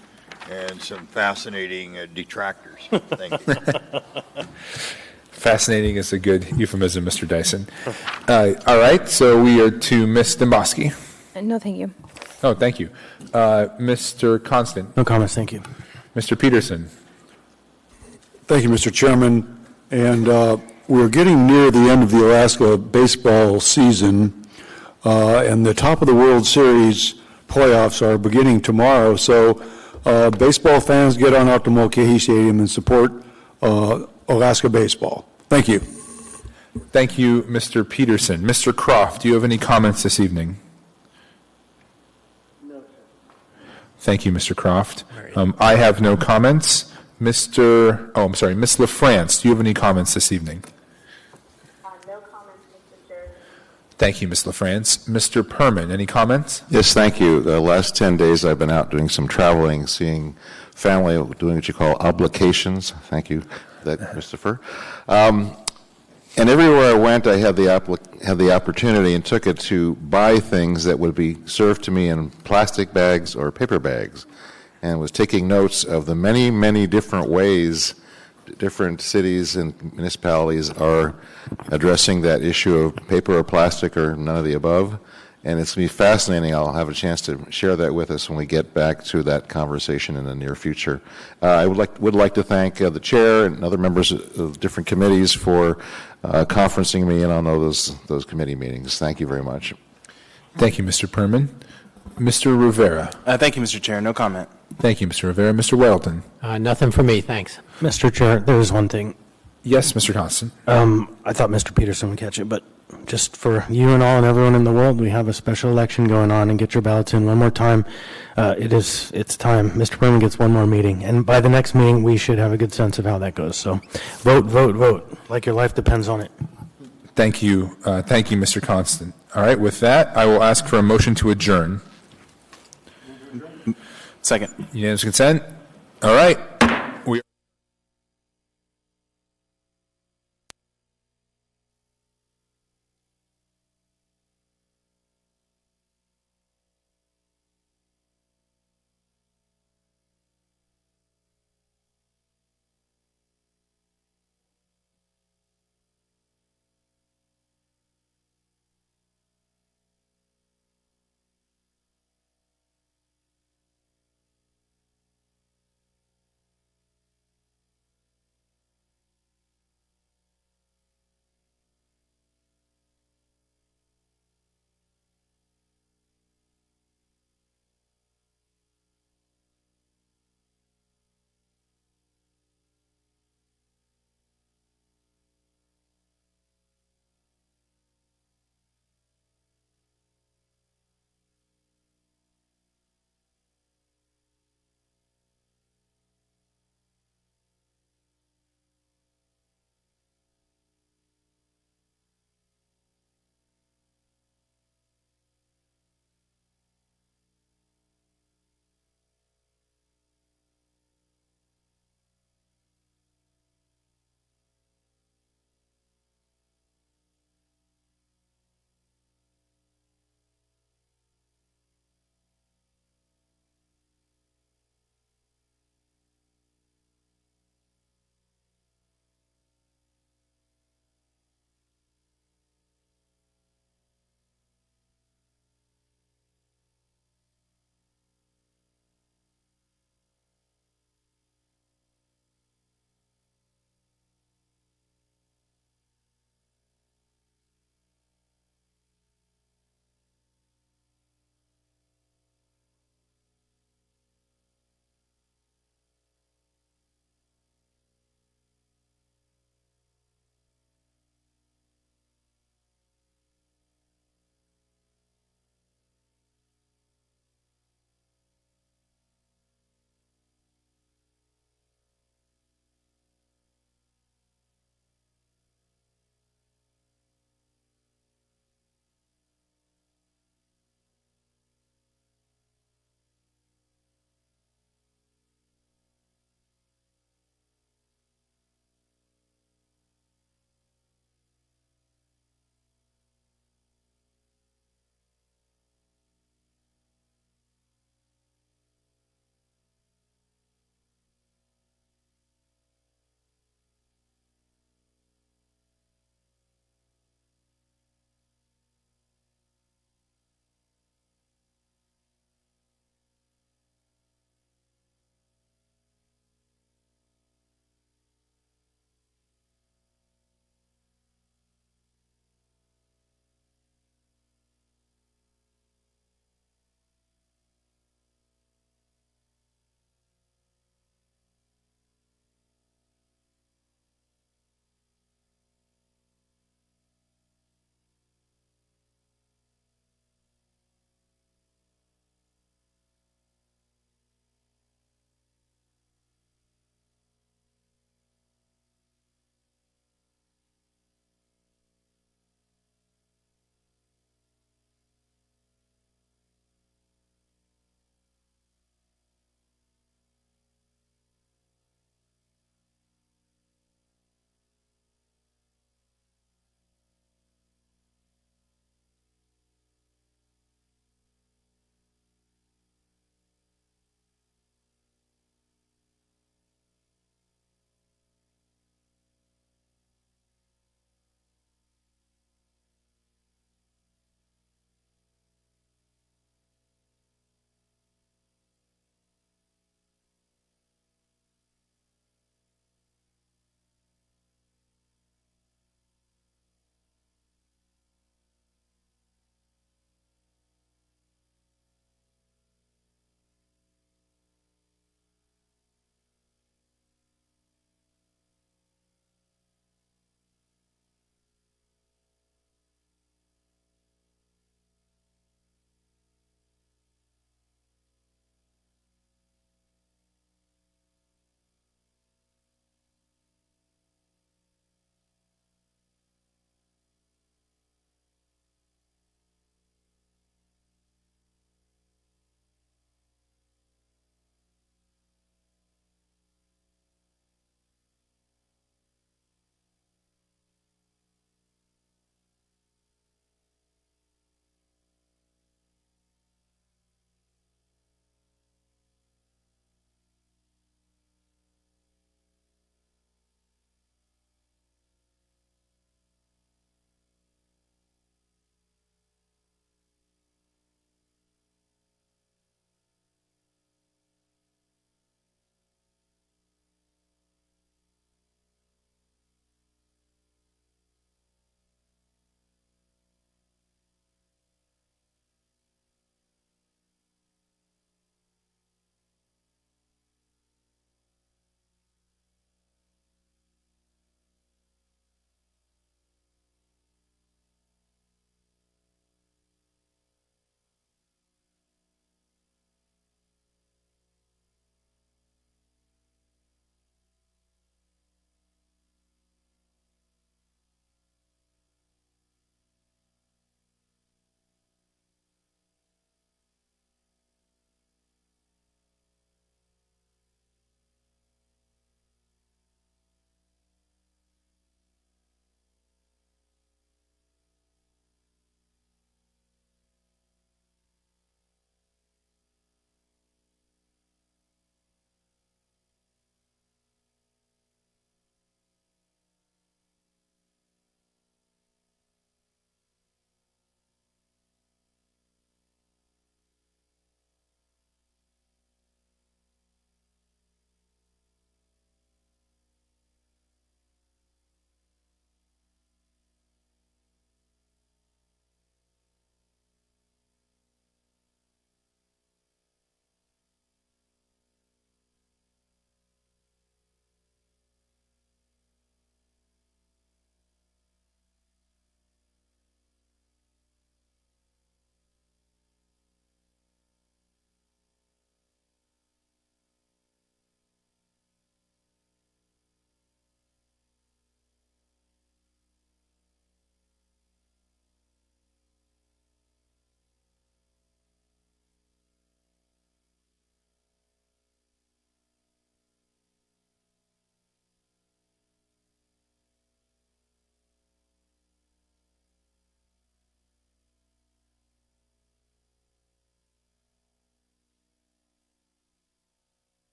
and some fascinating detractors. Thank you. Fascinating is a good euphemism, Mr. Dyson. All right, so we are to Ms. Domboski. No, thank you. Oh, thank you. Mr. Constant. No comments, thank you. Mr. Peterson. Thank you, Mr. Chairman. And we're getting near the end of the Alaska baseball season, and the top of the World Series playoffs are beginning tomorrow. So baseball fans, get on out to Mulcahy Stadium and support Alaska baseball. Thank you. Thank you, Mr. Peterson. Mr. Croft, do you have any comments this evening? No, sir. Thank you, Mr. Croft. I have no comments. Ms. LaFrance, do you have any comments this evening? No comments, Mr. Chair. Thank you, Ms. LaFrance. Mr. Perman, any comments? Yes, thank you. The last 10 days I've been out doing some traveling, seeing family, doing what you call obligations. Thank you, Christopher. And everywhere I went, I had the opportunity and took it to buy things that would be served to me in plastic bags or paper bags, and was taking notes of the many, many different ways different cities and municipalities are addressing that issue of paper or plastic or none of the above. And it's going to be fascinating. I'll have a chance to share that with us when we get back to that conversation in the near future. I would like to thank the chair and other members of different committees for conferencing me in on those committee meetings. Thank you very much. Thank you, Mr. Perman. Mr. Rivera. Thank you, Mr. Chair. No comment. Thank you, Mr. Rivera. Mr. Weldon. Nothing for me, thanks. Mr. Chair, there was one thing. Yes, Mr. Constant. I thought Mr. Peterson would catch it, but just for you and all and everyone in the world, we have a special election going on, and get your ballots in one more time. It's time. Mr. Perman gets one more meeting, and by the next meeting, we should have a good sense of how that goes. So vote, vote, vote, like your life depends on it. Thank you. Thank you, Mr. Constant. All right, with that, I will ask for a motion to adjourn. Second. Unanimous consent? All right.